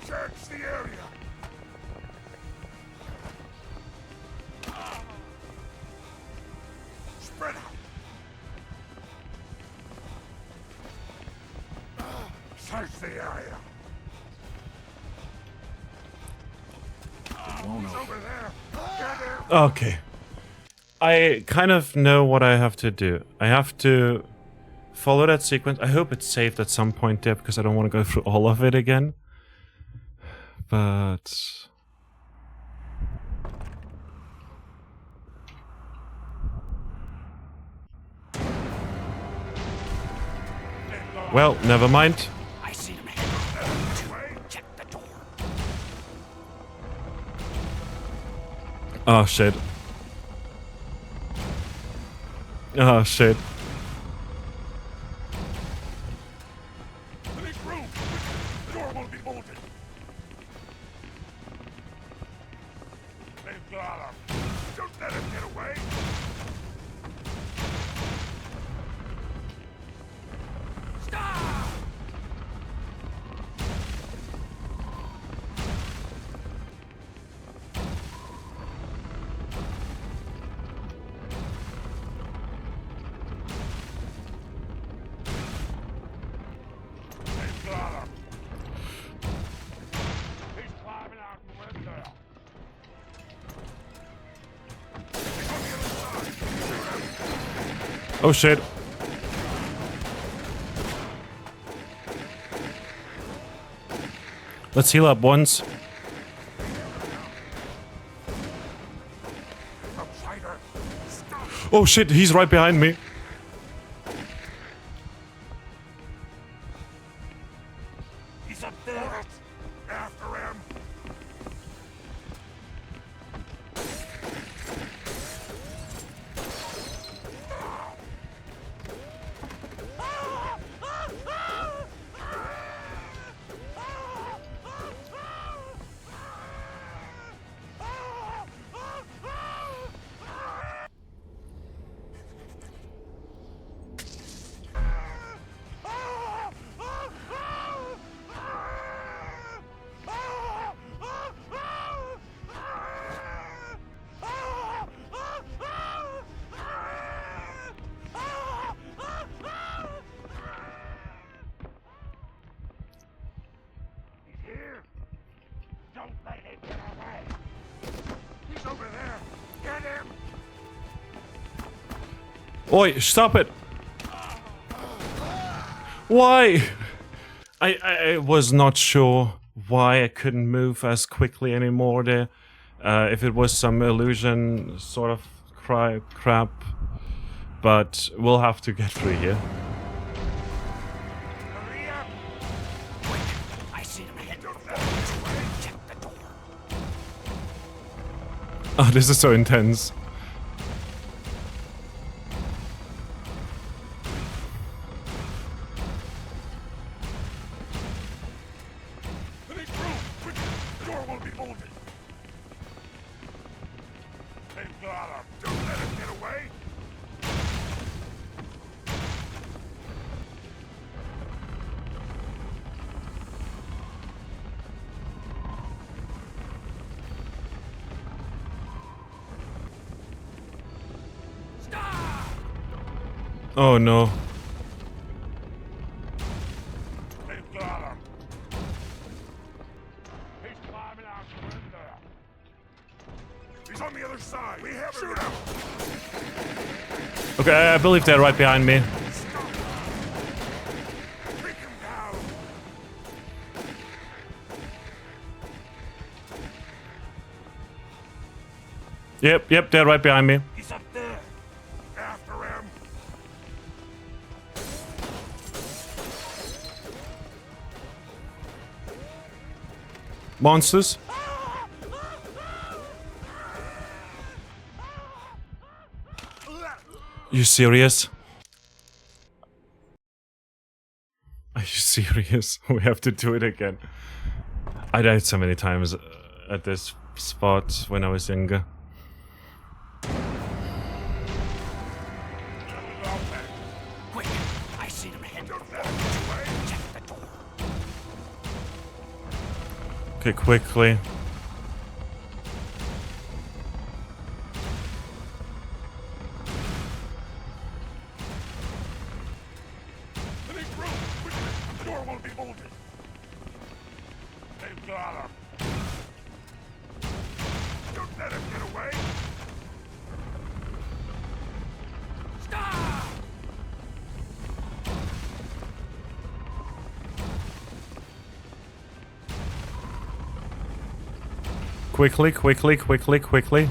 Search the area. Spread out. Search the area. It won't He's open. over there. Get him. Okay. I kind of know what I have to do. I have to follow that sequence. I hope it's saved at some point there because I don't want to go through all of it again. But... well, never mind. I see them ahead. Check the door. Oh shit. Oh shit. Make room. The door won't be bolted. They've got him. Don't let him get away. Stop! They've got him. He's climbing out the window. He's on the other side. Oh shit. Let's heal up once. Outsider. Stop. Oh shit, he's right behind me. He's up there. After him. Don't let him get away! He's over there! Get him! Oi, stop it! Why? I was not sure why I couldn't move as quickly anymore there. If it was some illusion sort of crap. But we'll have to get through here. Quick! I see them ahead. Check the door. Oh, this is so intense. Make room! Quick! The door won't be bolted! They've got him! Don't let him get away! Oh no. They've got him! He's climbing out the window! He's on the other side! We have him! Shoot him! Okay, I believe they're right behind me. Take him down! Yep, they're right behind me. He's up there! After him! Monsters? You serious? Are you serious? We have to do it again. I died so many times at this spot when I was younger. Quick! I see them ahead. Check the door. Okay, quickly. Make room! Quick! The door won't be bolted! Quickly, quickly, quickly, quickly.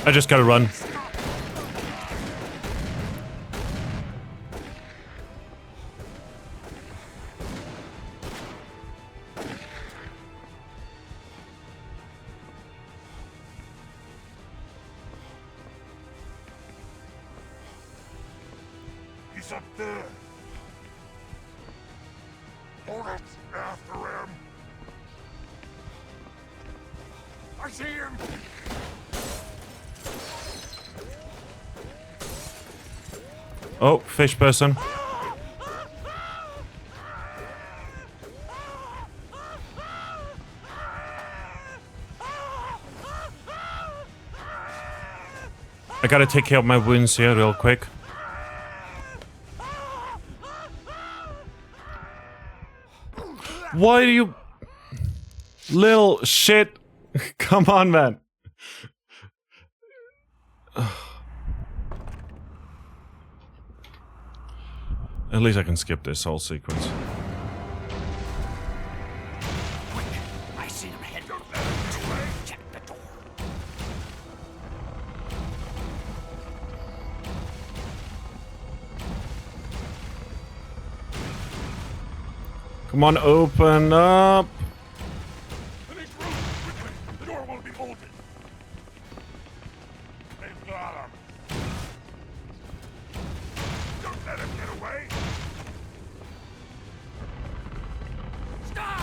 I just gotta run. He's up there. Hold it after him. I see him. Oh, fish person. I gotta take care of my wounds here real quick. Why do you... Little shit. Come on, man. At least I can skip this whole sequence. Quick! I see him ahead. Check the door. Come on, open up. The door won't be bolted. They've got him. Don't let him get away. Stop!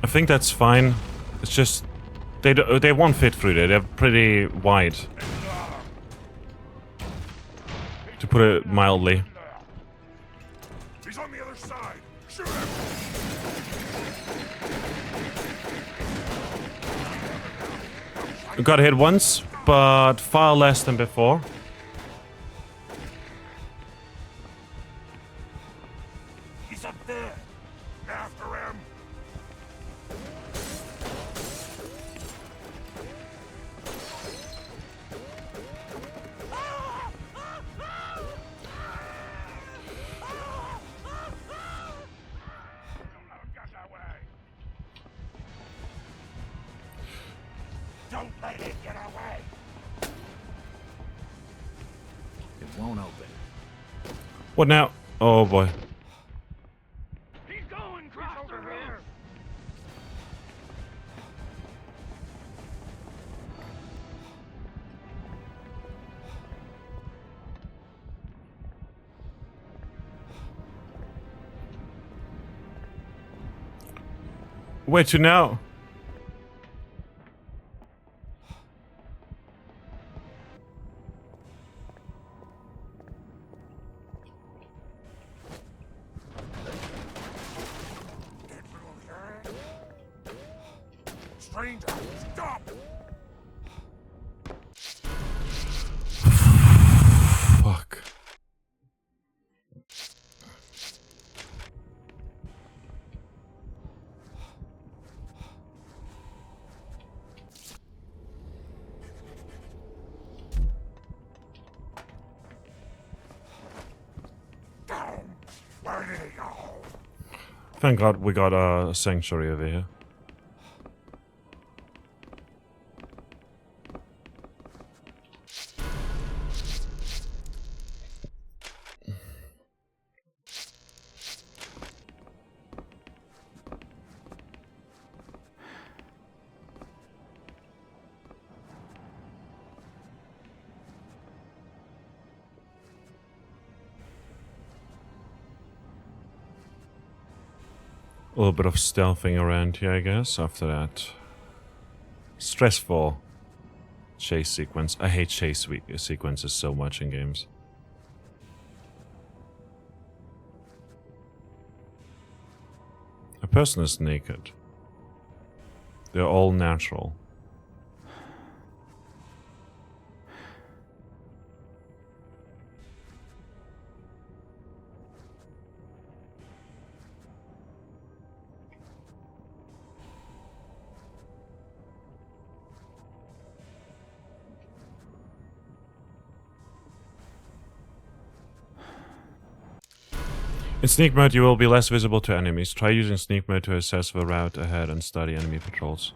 I think that's fine. It's just they won't fit through there. They're pretty wide, to put it mildly. He's on the other side. Shoot him. Got hit once, but far less than before. He's up there. After him. Don't let it get away. It won't open. What now? Oh boy. He's going across the roof. Where to now? Stranger, stop! Fuck. Down! Where did he go? Thank God we got a sanctuary over here. A little bit of stealthing around here, I guess, after that stressful chase sequence. I hate chase sequences so much in games. A person is naked. They're all natural. In sneak mode, you will be less visible to enemies. Try using sneak mode to assess the route ahead and study enemy patrols.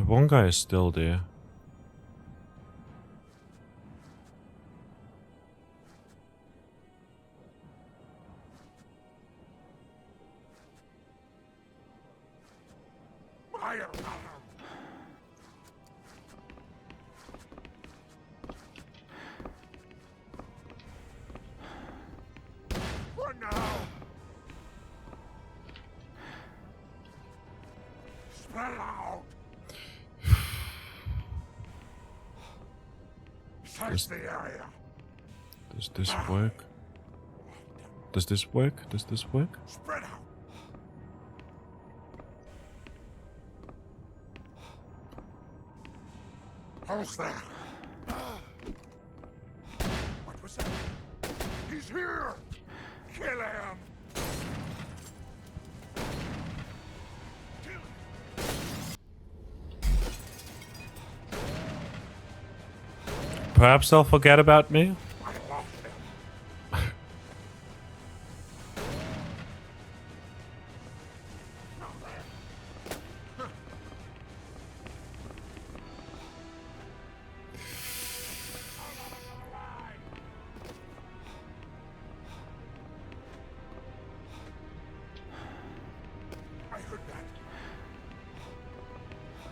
One guy is still there. What now? Spread out. Search the area. Does this work? Does this work? Does this work? Spread out. Who's that? What was that? He's here! Kill him! Perhaps they'll forget about me?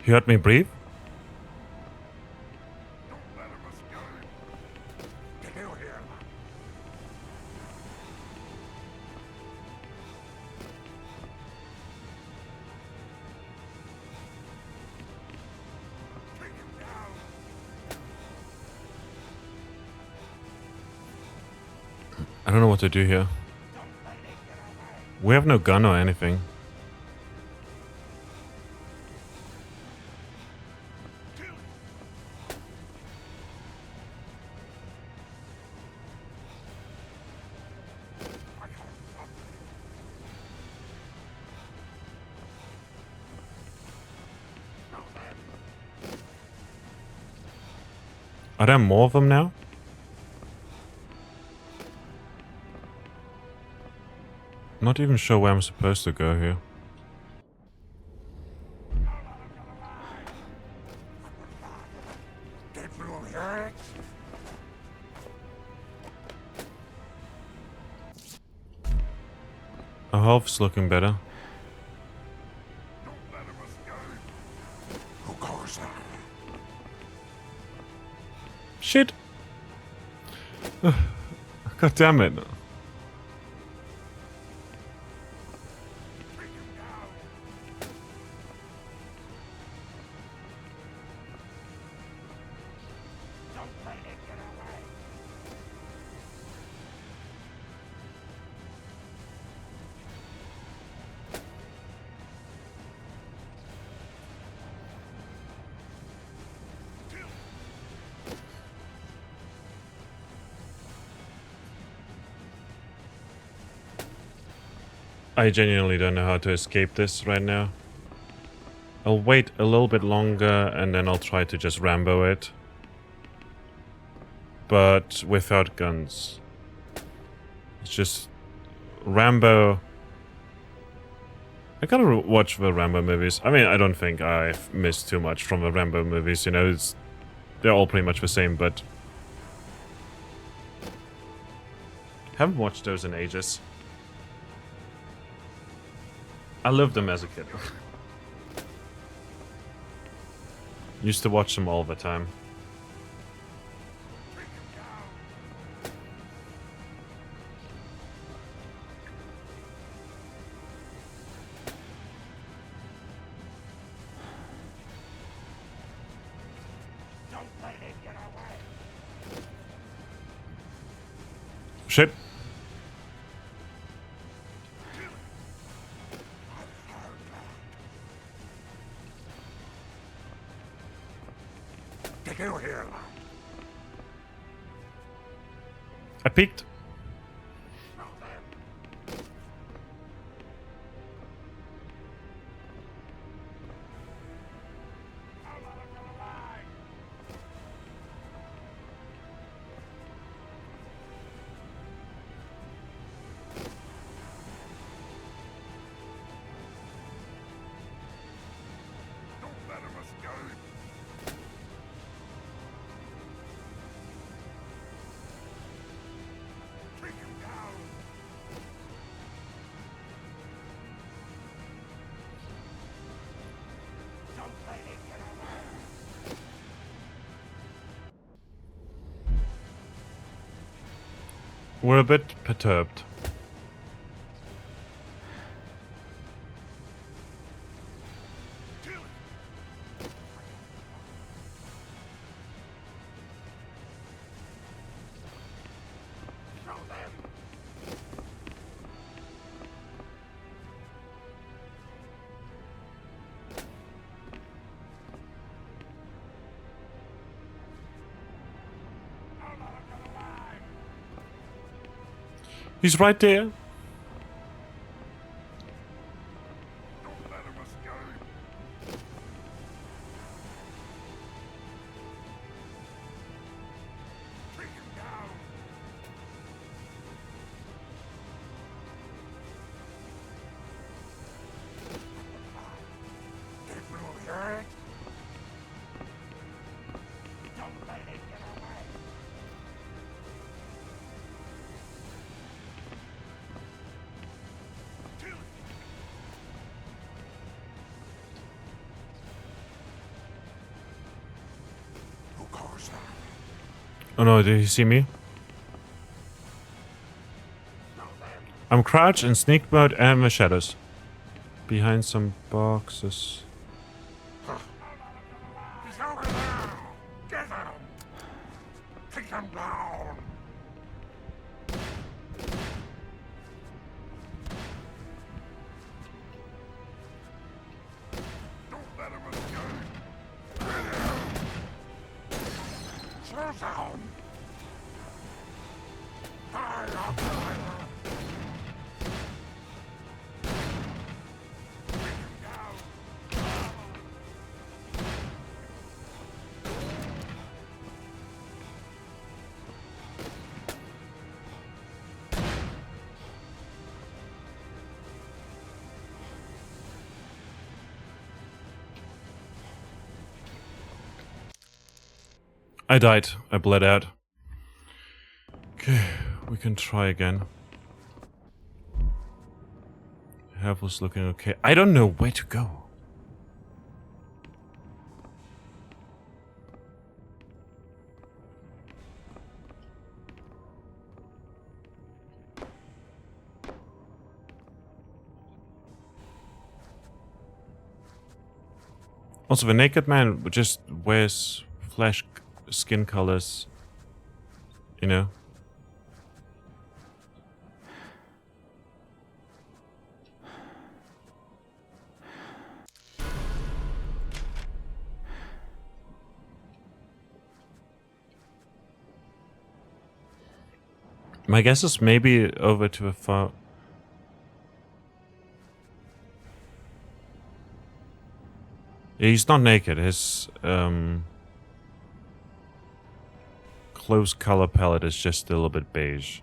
You heard me breathe? I don't know what to do here. We have no gun or anything. Are there more of them now? Not even sure where I'm supposed to go here. Our health's looking better. Shit! God damn it. I genuinely don't know how to escape this right now. I'll wait a little bit longer and then I'll try to just Rambo it. But without guns. It's just Rambo. I gotta watch the Rambo movies. I mean, I don't think I've missed too much from the Rambo movies, you know, they're all pretty much the same, but Haven't watched those in ages. I loved them as a kid. Used to watch them all the time. Shit. Get out here. I peeked. We're a bit perturbed. He's right there. Oh no, did he see me? I'm crouched in sneak mode and in the shadows. Behind some boxes. He's over there. Get him. Take him down. Don't let him escape. Slow down. I died. I bled out. Okay, we can try again. Health was looking okay. I don't know where to go. Also, the naked man just wears flesh skin colors, you know. My guess is maybe over to a far... Yeah, he's not naked. His close color palette is just a little bit beige.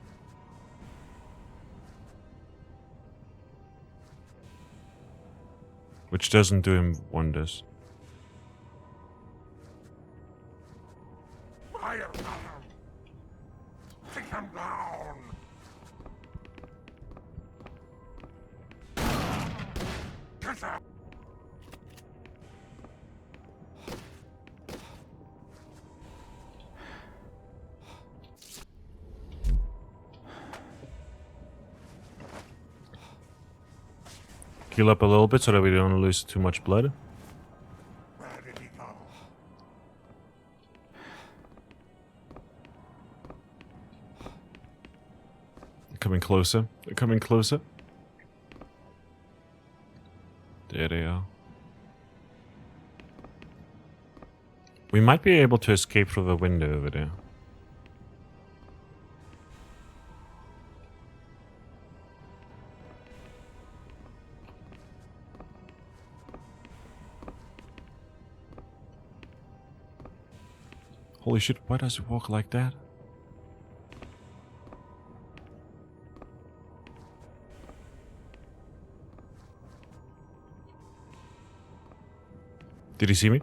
Which doesn't do him wonders. Fire on him. Take him down. Heal up a little bit so that we don't lose too much blood. Coming closer. They're coming closer. There they are. We might be able to escape through the window over there. Holy shit, why does it walk like that? Did he see me?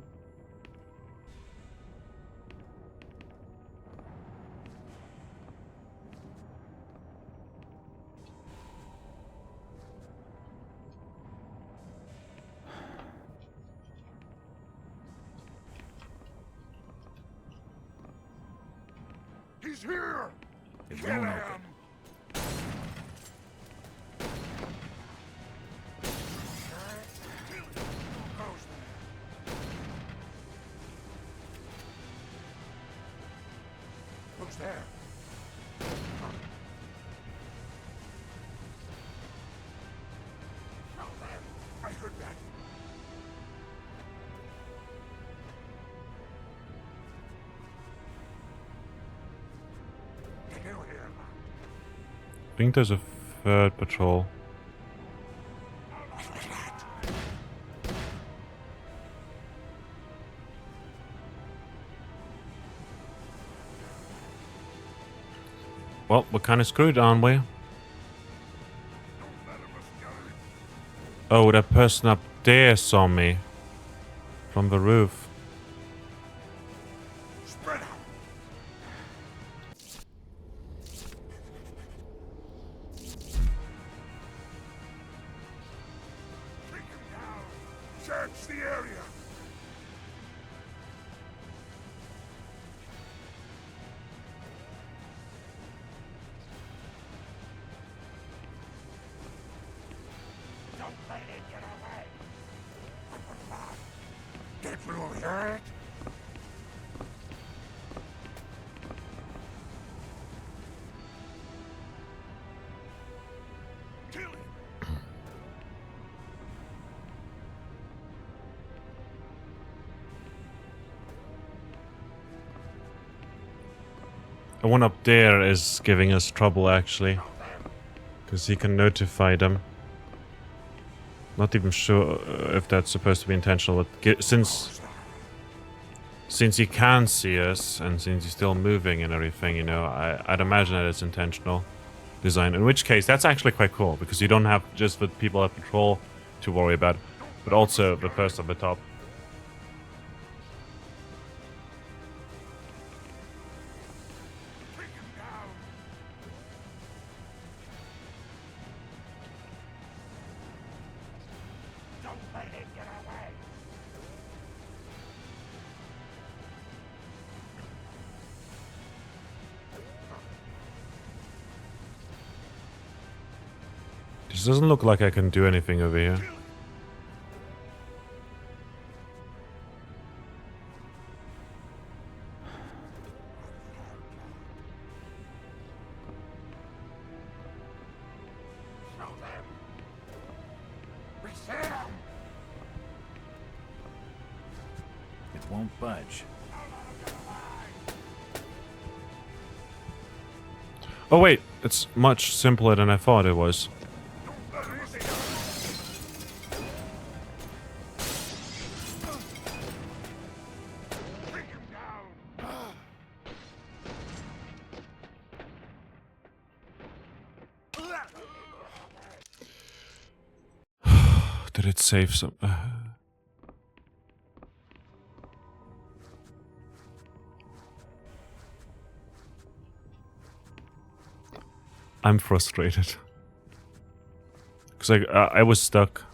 He's here! It Get won't him! open. Who's there? I heard that. Kill him. I think there's a third patrol. Well, we're kind of screwed, aren't we? Oh, that person up there saw me. From the roof. Spread out. Take him down. Search the area. Don't let it get away. Get through here. Kill him. The one up there is giving us trouble, actually. Because he can notify them. Not even sure if that's supposed to be intentional, but since he can see us, and since he's still moving and everything, you know, I'd imagine that it's intentional design. In which case, that's actually quite cool, because you don't have just the people at patrol to worry about, but also the person at the top. This doesn't look like I can do anything over here. It won't budge. Oh wait, it's much simpler than I thought it was. Did it save some? I'm frustrated because I was stuck.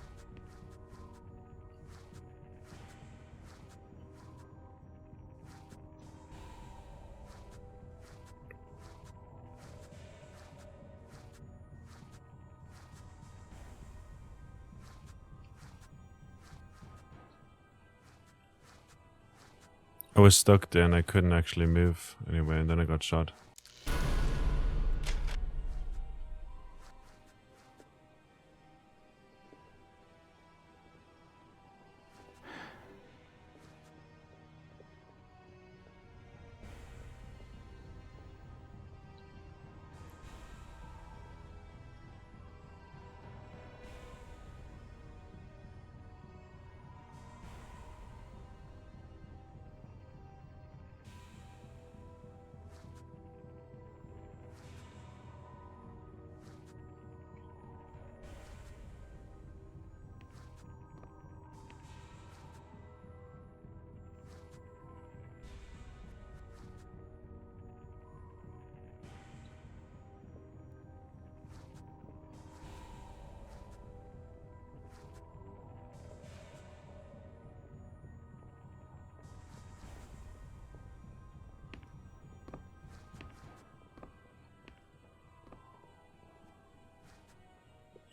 I was stuck there and I couldn't actually move anyway, and then I got shot.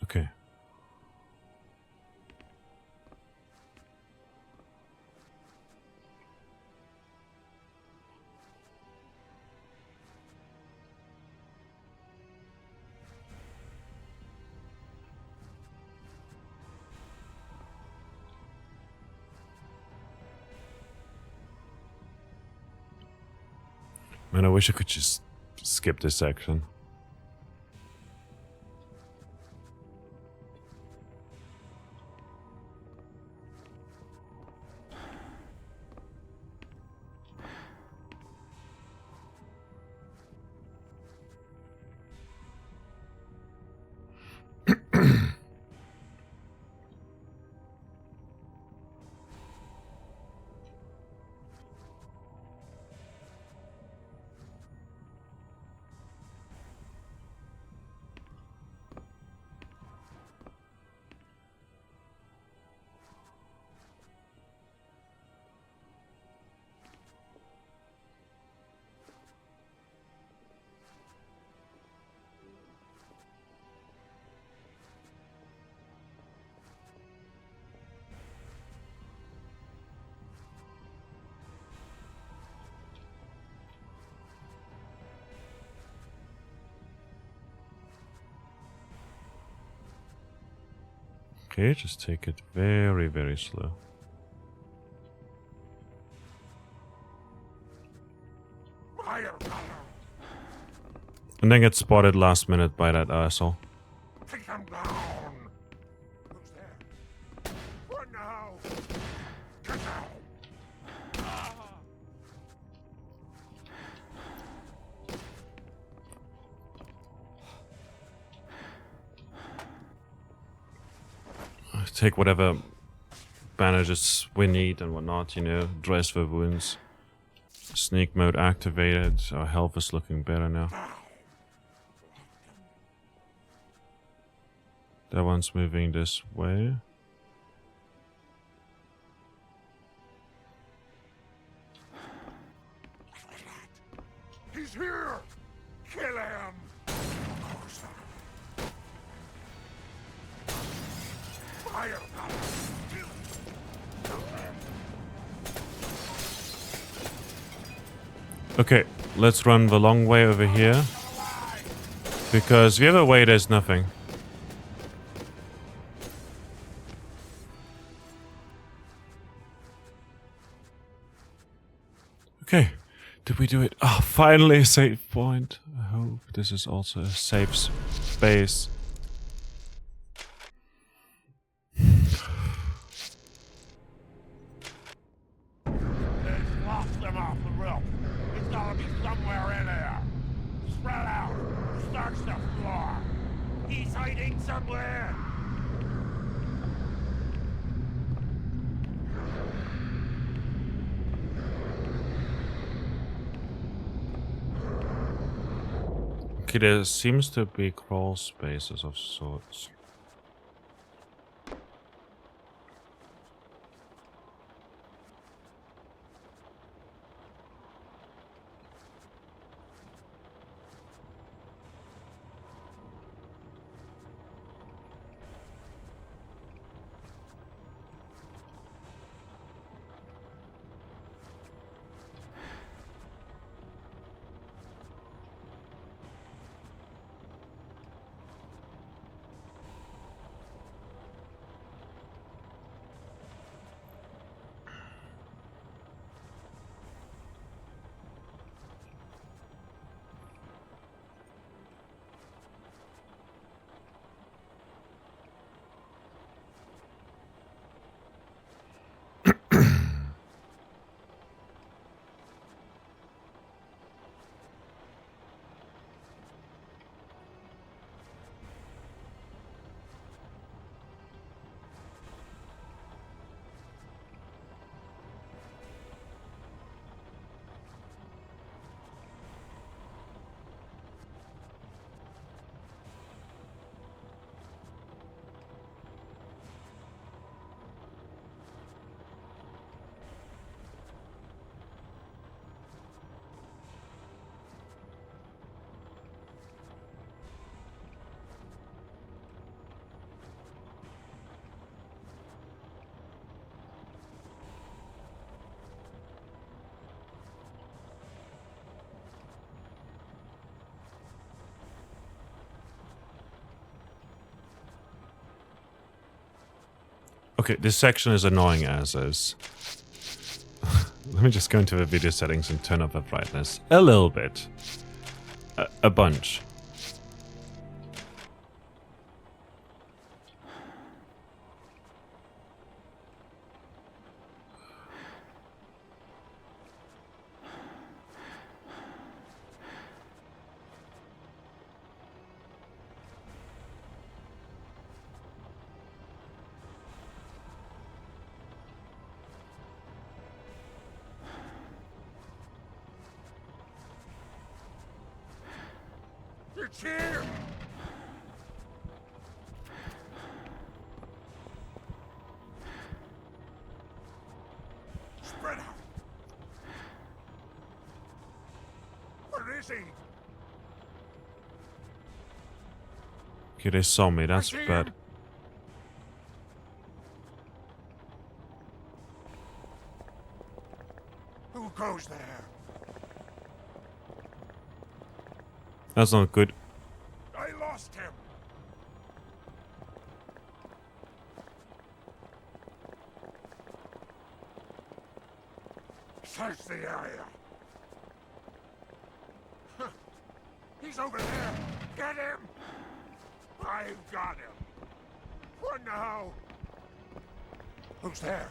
Okay. Man, I wish I could just skip this section. Okay, just take it very, very slow. And then get spotted last minute by that asshole. Take them down. Who's there? What now? Get down. Take whatever bandages we need and whatnot, you know, dress for wounds. Sneak mode activated, our health is looking better now. That one's moving this way. He's here! Kill him! Fire! Okay, let's run the long way over here. Because the other way there's nothing. Okay, did we do it? Oh, finally a save point. I hope this is also a safe space. Let's lost them off the roof. It's gotta be somewhere in there. Spread out. Search the floor. He's hiding somewhere. Okay, there seems to be crawl spaces of sorts. Okay, this section is annoying as is. Let me just go into the video settings and turn up the brightness a little bit. A bunch. It's here! Spread out! Where is he? Okay, they saw me, that's bad. Who goes there? That's not good. I lost him. Search the area. Huh. He's over there. Get him. I've got him. For now. Who's there?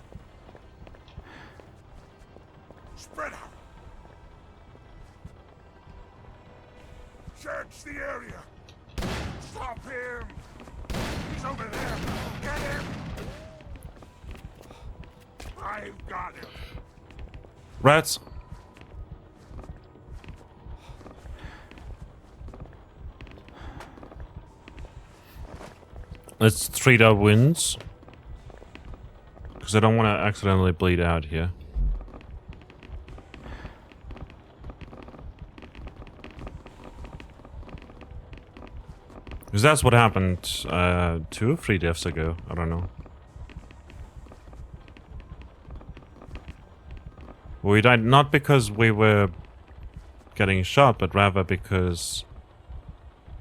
Spread out. Search the area. Stop him. He's over there. Get him. I've got him. Rats. Let's treat our wounds. Because I don't want to accidentally bleed out here. Because that's what happened 2 or 3 deaths ago. I don't know. We died not because we were getting shot, but rather because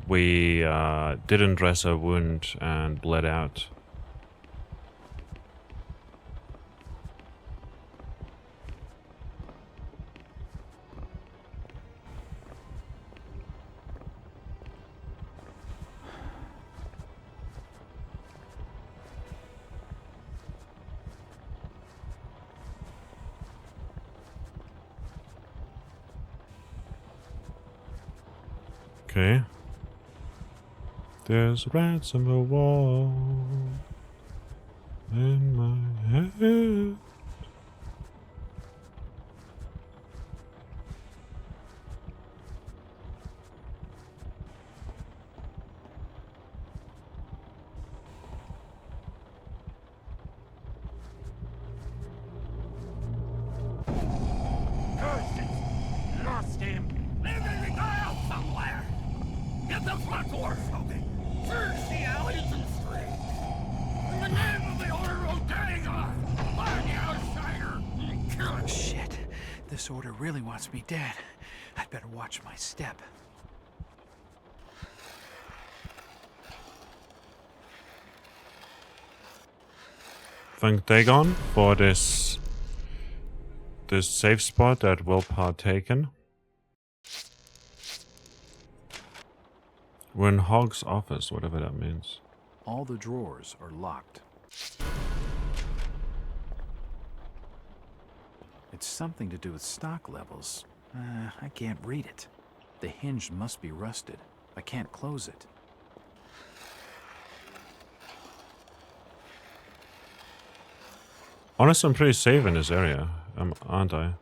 we didn't dress our wound and bled out. Okay. There's rats on the wall in my head. Lost him. Maybe we got out somewhere. Get the front door open. Search the alleys and streets. In the name of the Order of Dagon, find the outsider and kill him. Shit. This order really wants me dead. I'd better watch my step. Thank Dagon for this safe spot that will partaken. We're in Hog's office, whatever that means. All the drawers are locked. It's something to do with stock levels. I can't read it. The hinge must be rusted. I can't close it. Honestly, I'm pretty safe in this area, aren't I?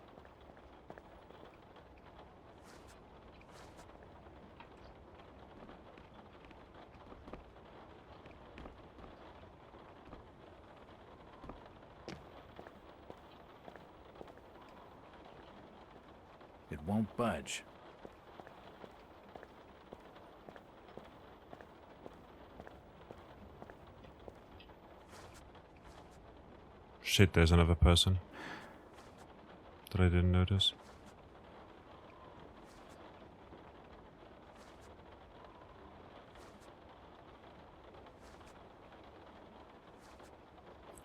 It won't budge. Shit, there's another person that I didn't notice.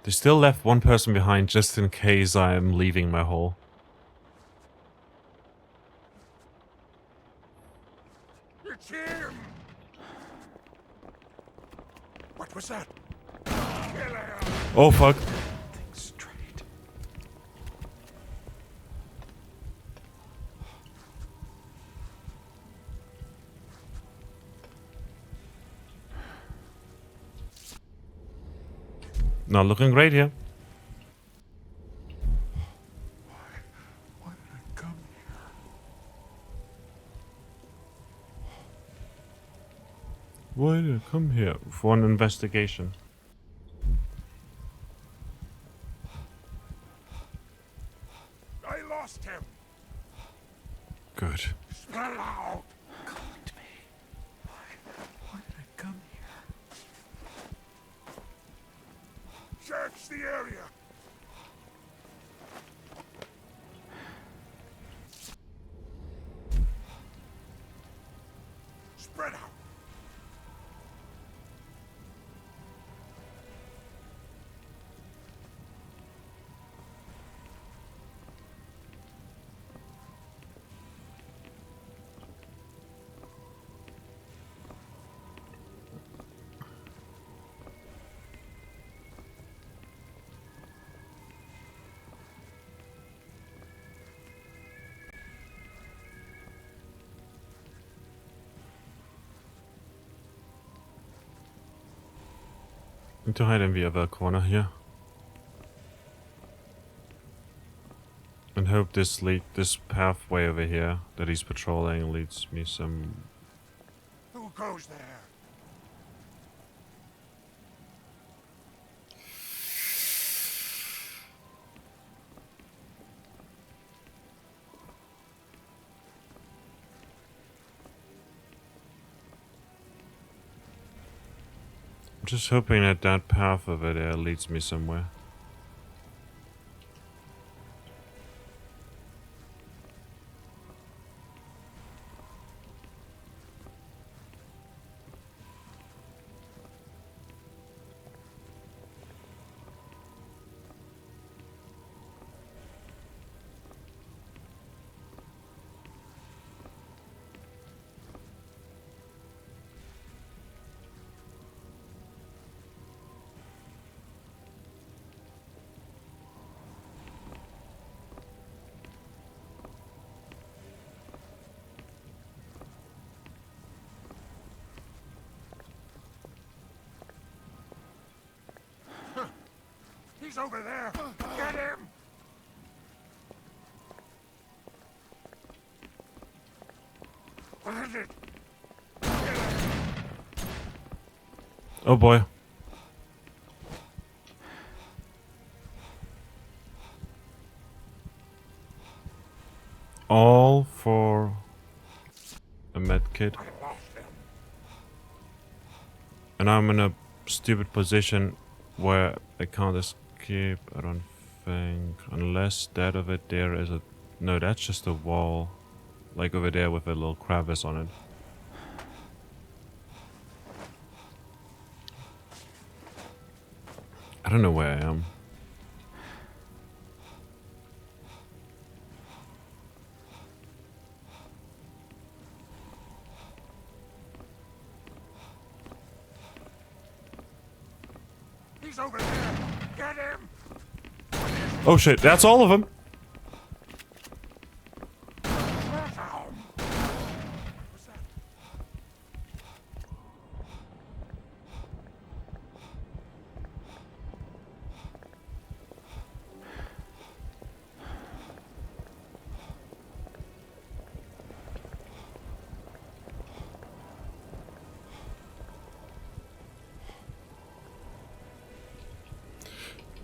They still left one person behind just in case I am leaving my hole. It's him! What was that? Oh fuck. Think straight. Not looking great here. Why did I come here? Why did I come here? For an investigation. I lost him. Good. Spell out. Called me. Why did I come here? Search the area. Spread out. Need to hide in the other corner here. And hope this pathway over here that he's patrolling leads me some. Who goes there? I'm just hoping that that path over there leads me somewhere. He's over there. Get him. What is it? Oh boy. All for a med kit. And I'm in a stupid position where I can't escape, I don't think. Unless that over there is a... No, that's just a wall. Like over there with a little crevice on it. I don't know where I am. He's over there. Get him. Oh shit, that's all of them.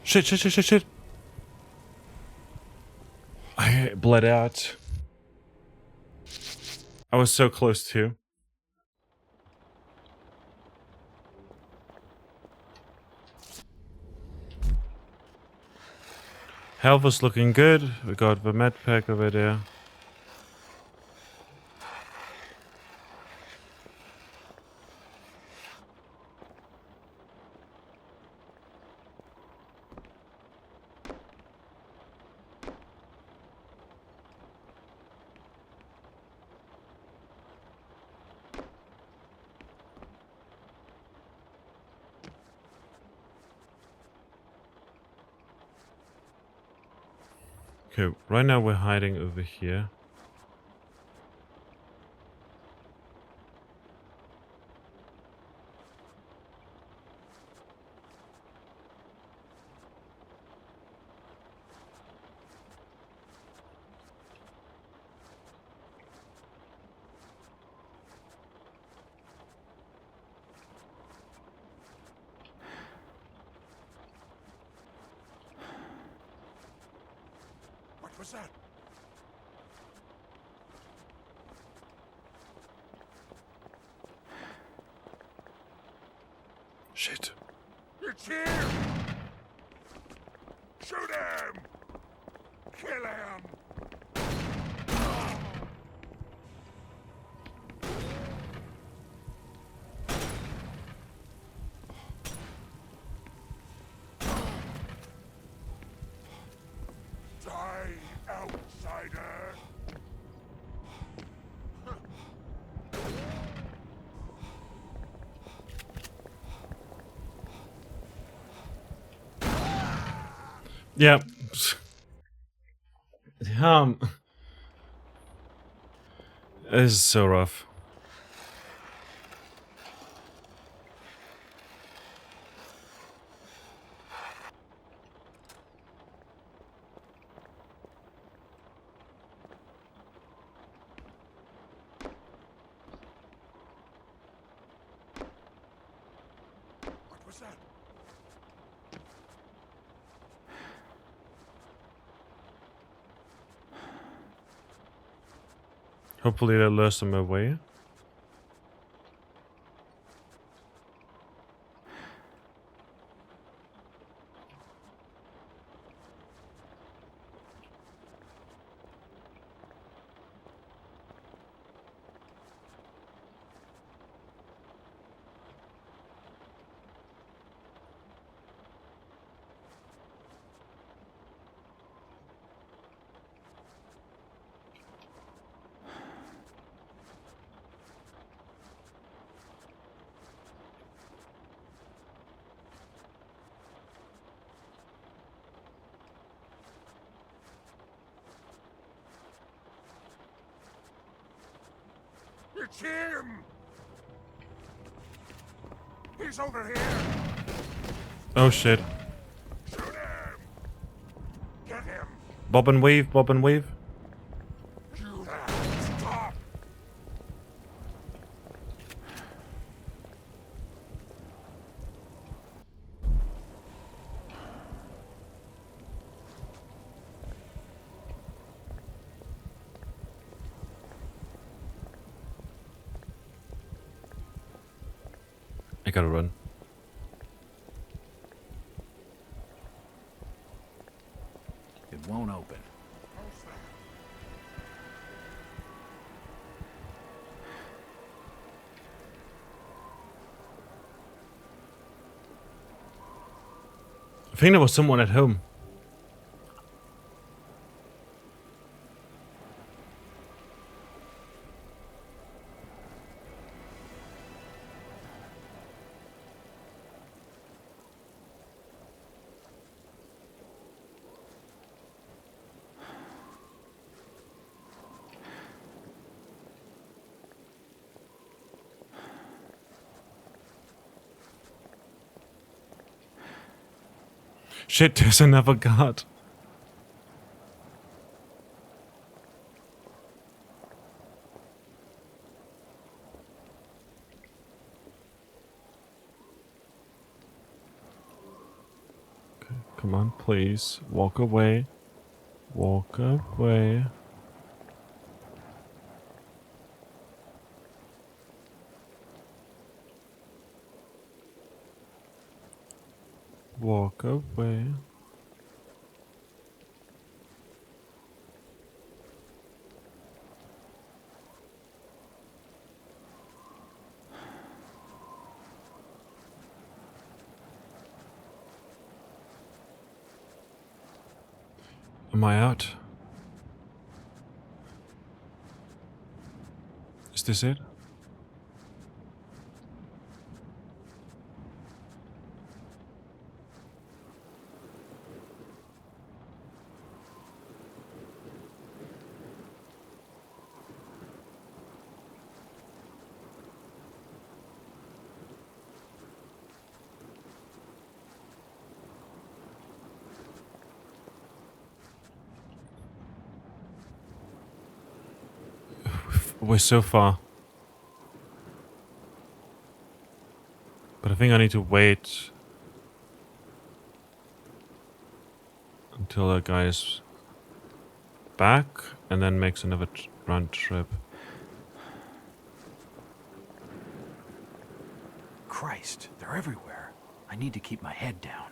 Shit. I bled out. I was so close to. Health is looking good. We got the med pack over there. Okay, right now we're hiding over here. What was that? Shit. It's here! Shoot him! Kill him! Die, outsider! Yeah. This is so rough. What was that? Hopefully that lures them away. It's him! He's over here! Oh shit. Shoot him! Get him! Bob and weave, bob and weave. You stop! I gotta run. It won't open. I think there was someone at home. Shit, there's another guard. Okay, come on, please. Walk away. Walk away. Walk away. Am I out? Is this it? We're so far. But I think I need to wait until that guy is back and then makes another round trip. Christ, they're everywhere. I need to keep my head down.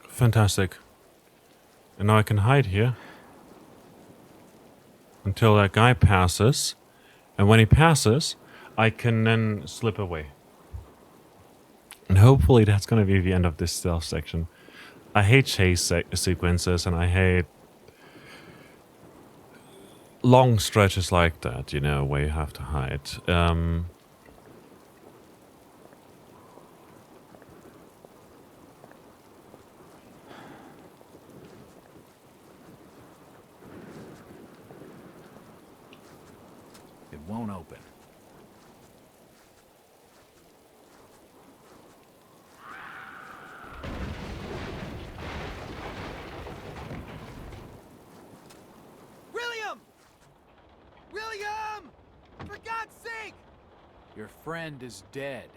Fantastic. And now I can hide here until that guy passes. And when he passes, I can then slip away. And hopefully that's going to be the end of this stealth section. I hate chase sequences, and I hate long stretches like that, you know, where you have to hide. It won't open. William! William! For God's sake! Your friend is dead.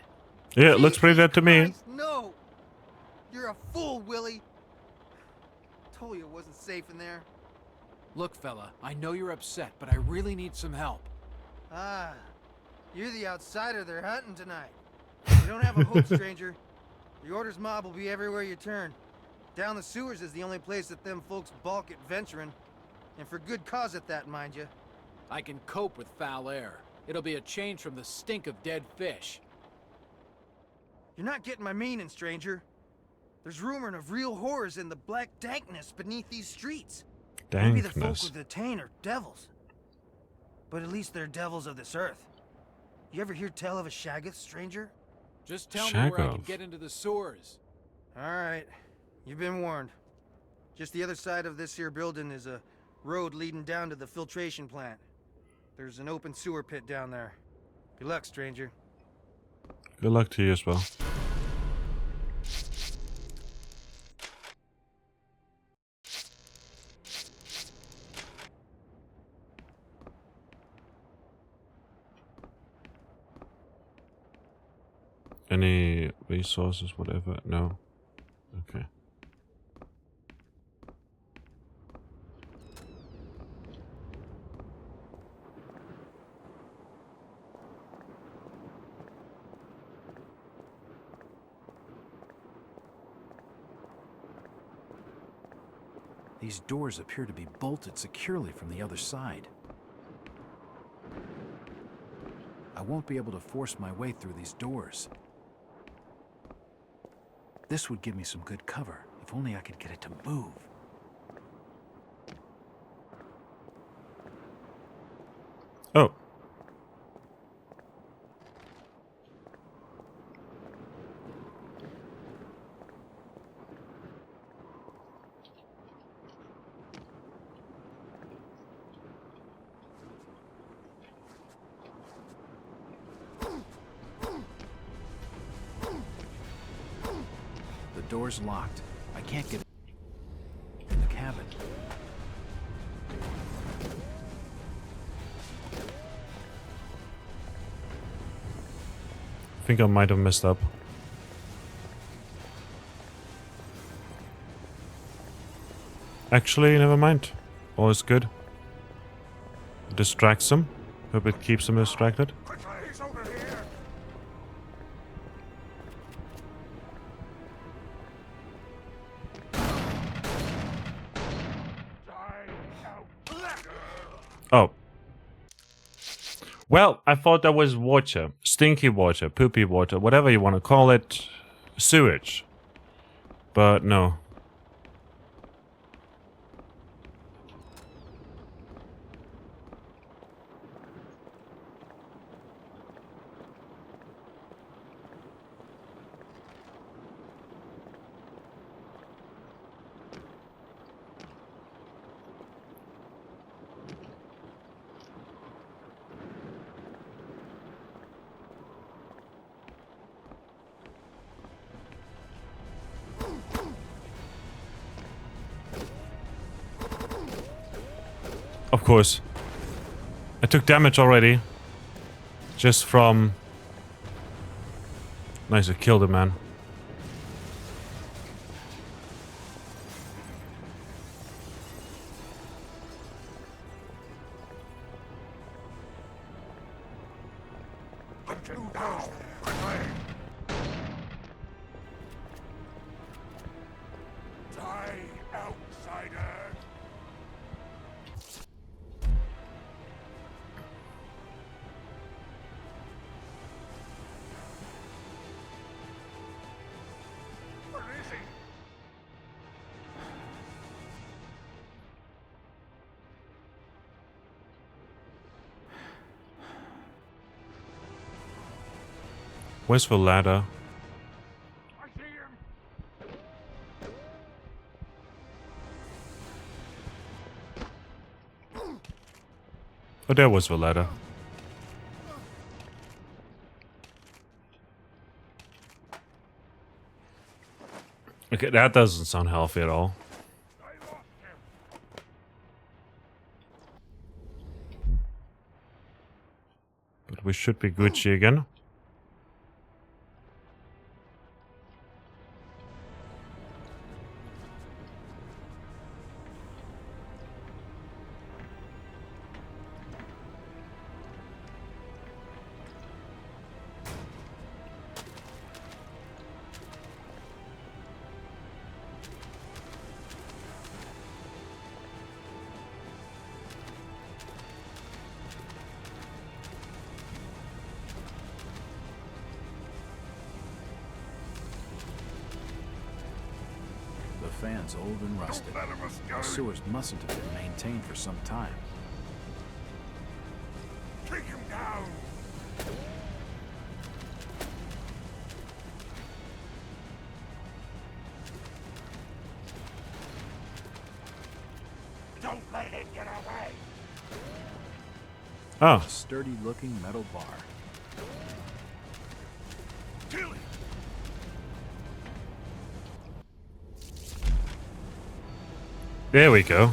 Yeah, it looks pretty dead to me. Christ, no! You're a fool, Willie. Told you it wasn't safe in there. Look, fella, I know you're upset, but I really need some help. Ah, you're the outsider they're hunting tonight. You don't have a hope, stranger. The Order's mob will be everywhere you turn. Down the sewers is the only place that them folks balk at venturing. And for good cause at that, mind you. I can cope with foul air. It'll be a change from the stink of dead fish. You're not getting my meaning, stranger. There's rumoring of real horrors in the black dankness beneath these streets. Maybe the folk with the Tain are devils. But at least they're devils of this earth. You ever hear tell of a Shaggoth, stranger? Just tell me where I can get into the sewers. Alright, you've been warned. Just the other side of this here building is a road leading down to the filtration plant. There's an open sewer pit down there. Good luck, stranger. Good luck to you as well. Any resources, whatever? No. Okay. These doors appear to be bolted securely from the other side. I won't be able to force my way through these doors. This would give me some good cover, if only I could get it to move. Oh. The door's locked. I can't get in the cabin. I think I might have messed up. Actually, never mind. All is good. It distracts them. Hope it keeps them distracted. Oh. Well, I thought that was water. Stinky water, poopy water, whatever you want to call it. Sewage. But no. Of course. I took damage already. Just from... Nice, I killed a man. Where's the ladder? Oh, there was the ladder. Okay, that doesn't sound healthy at all. But we should be Gucci again. The fan's old and rusted. The sewers mustn't have been maintained for some time. Take him down! Don't let it get away! Oh. A sturdy-looking metal bar. There we go.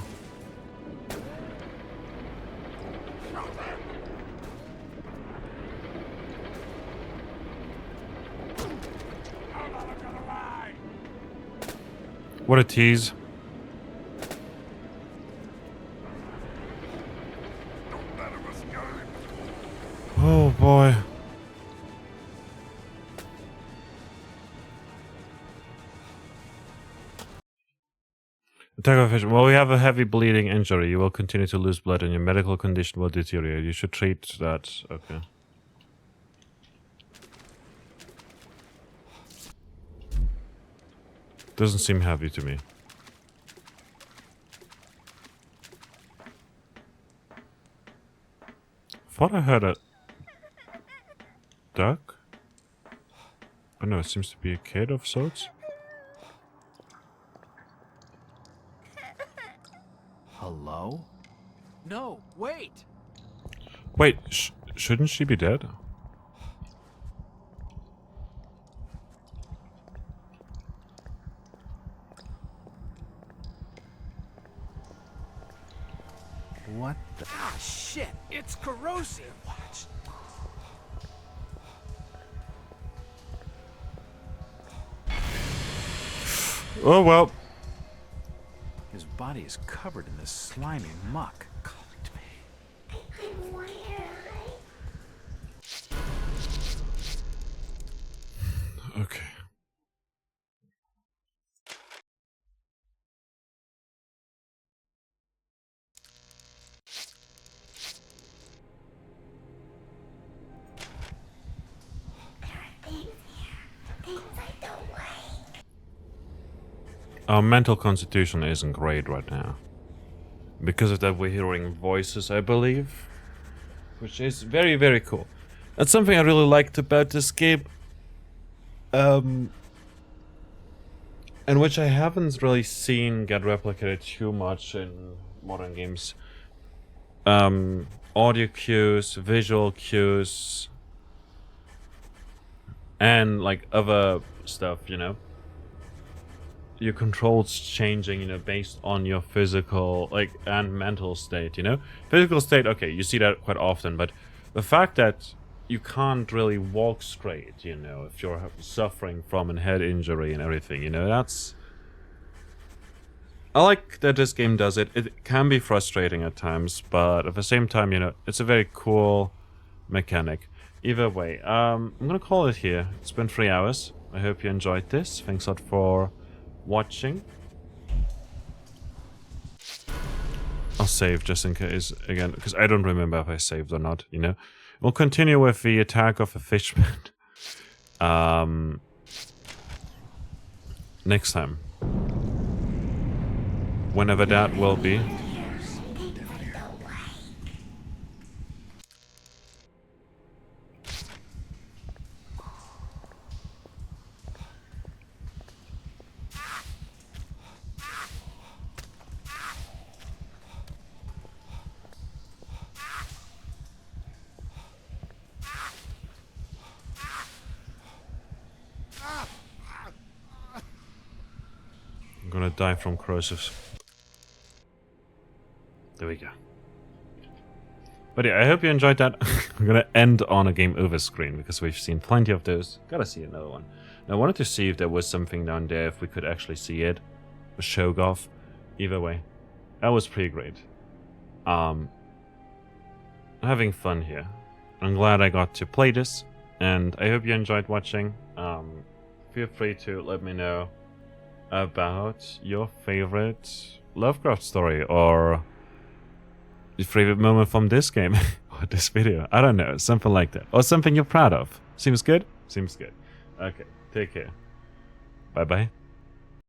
What a tease. Oh boy. Attack of fish. Well, we have a heavy bleeding injury. You will continue to lose blood and your medical condition will deteriorate. You should treat that. Okay. Doesn't seem heavy to me. Thought I heard a duck? Oh no, it seems to be a kid of sorts. Hello? No, wait! Wait, shouldn't she be dead? What the? Ah, shit! It's corrosive! Watch. Oh well. His body is covered in this slimy muck. I'm wired. Okay. Our mental constitution isn't great right now. Because of that, we're hearing voices, I believe. Which is very, very cool. That's something I really liked about this game. And which I haven't really seen get replicated too much in modern games. Audio cues, visual cues, and like other stuff, you know. Your controls changing, you know, based on your physical, like, and mental state, you know? Physical state, okay, you see that quite often, but the fact that you can't really walk straight, you know, if you're suffering from a head injury and everything, you know, that's... I like that this game does it. It can be frustrating at times, but at the same time, you know, it's a very cool mechanic. Either way, I'm gonna call it here. It's been 3 hours. I hope you enjoyed this. Thanks a lot for watching. I'll save just in case again, because I don't remember if I saved or not, you know. We'll continue with the attack of a fishman next time, whenever that will be. I'm gonna die from corrosives. There we go. But yeah, I hope you enjoyed that. I'm gonna end on a game over screen because we've seen plenty of those. Gotta see another one. Now, I wanted to see if there was something down there, if we could actually see it. A Shogoff. Either way, that was pretty great. Having fun here. I'm glad I got to play this, and I hope you enjoyed watching. Feel free to let me know about your favorite Lovecraft story or your favorite moment from this game or this video. I don't know, something like that, or something you're proud of. Seems good? Seems good. Okay, take care. Bye bye.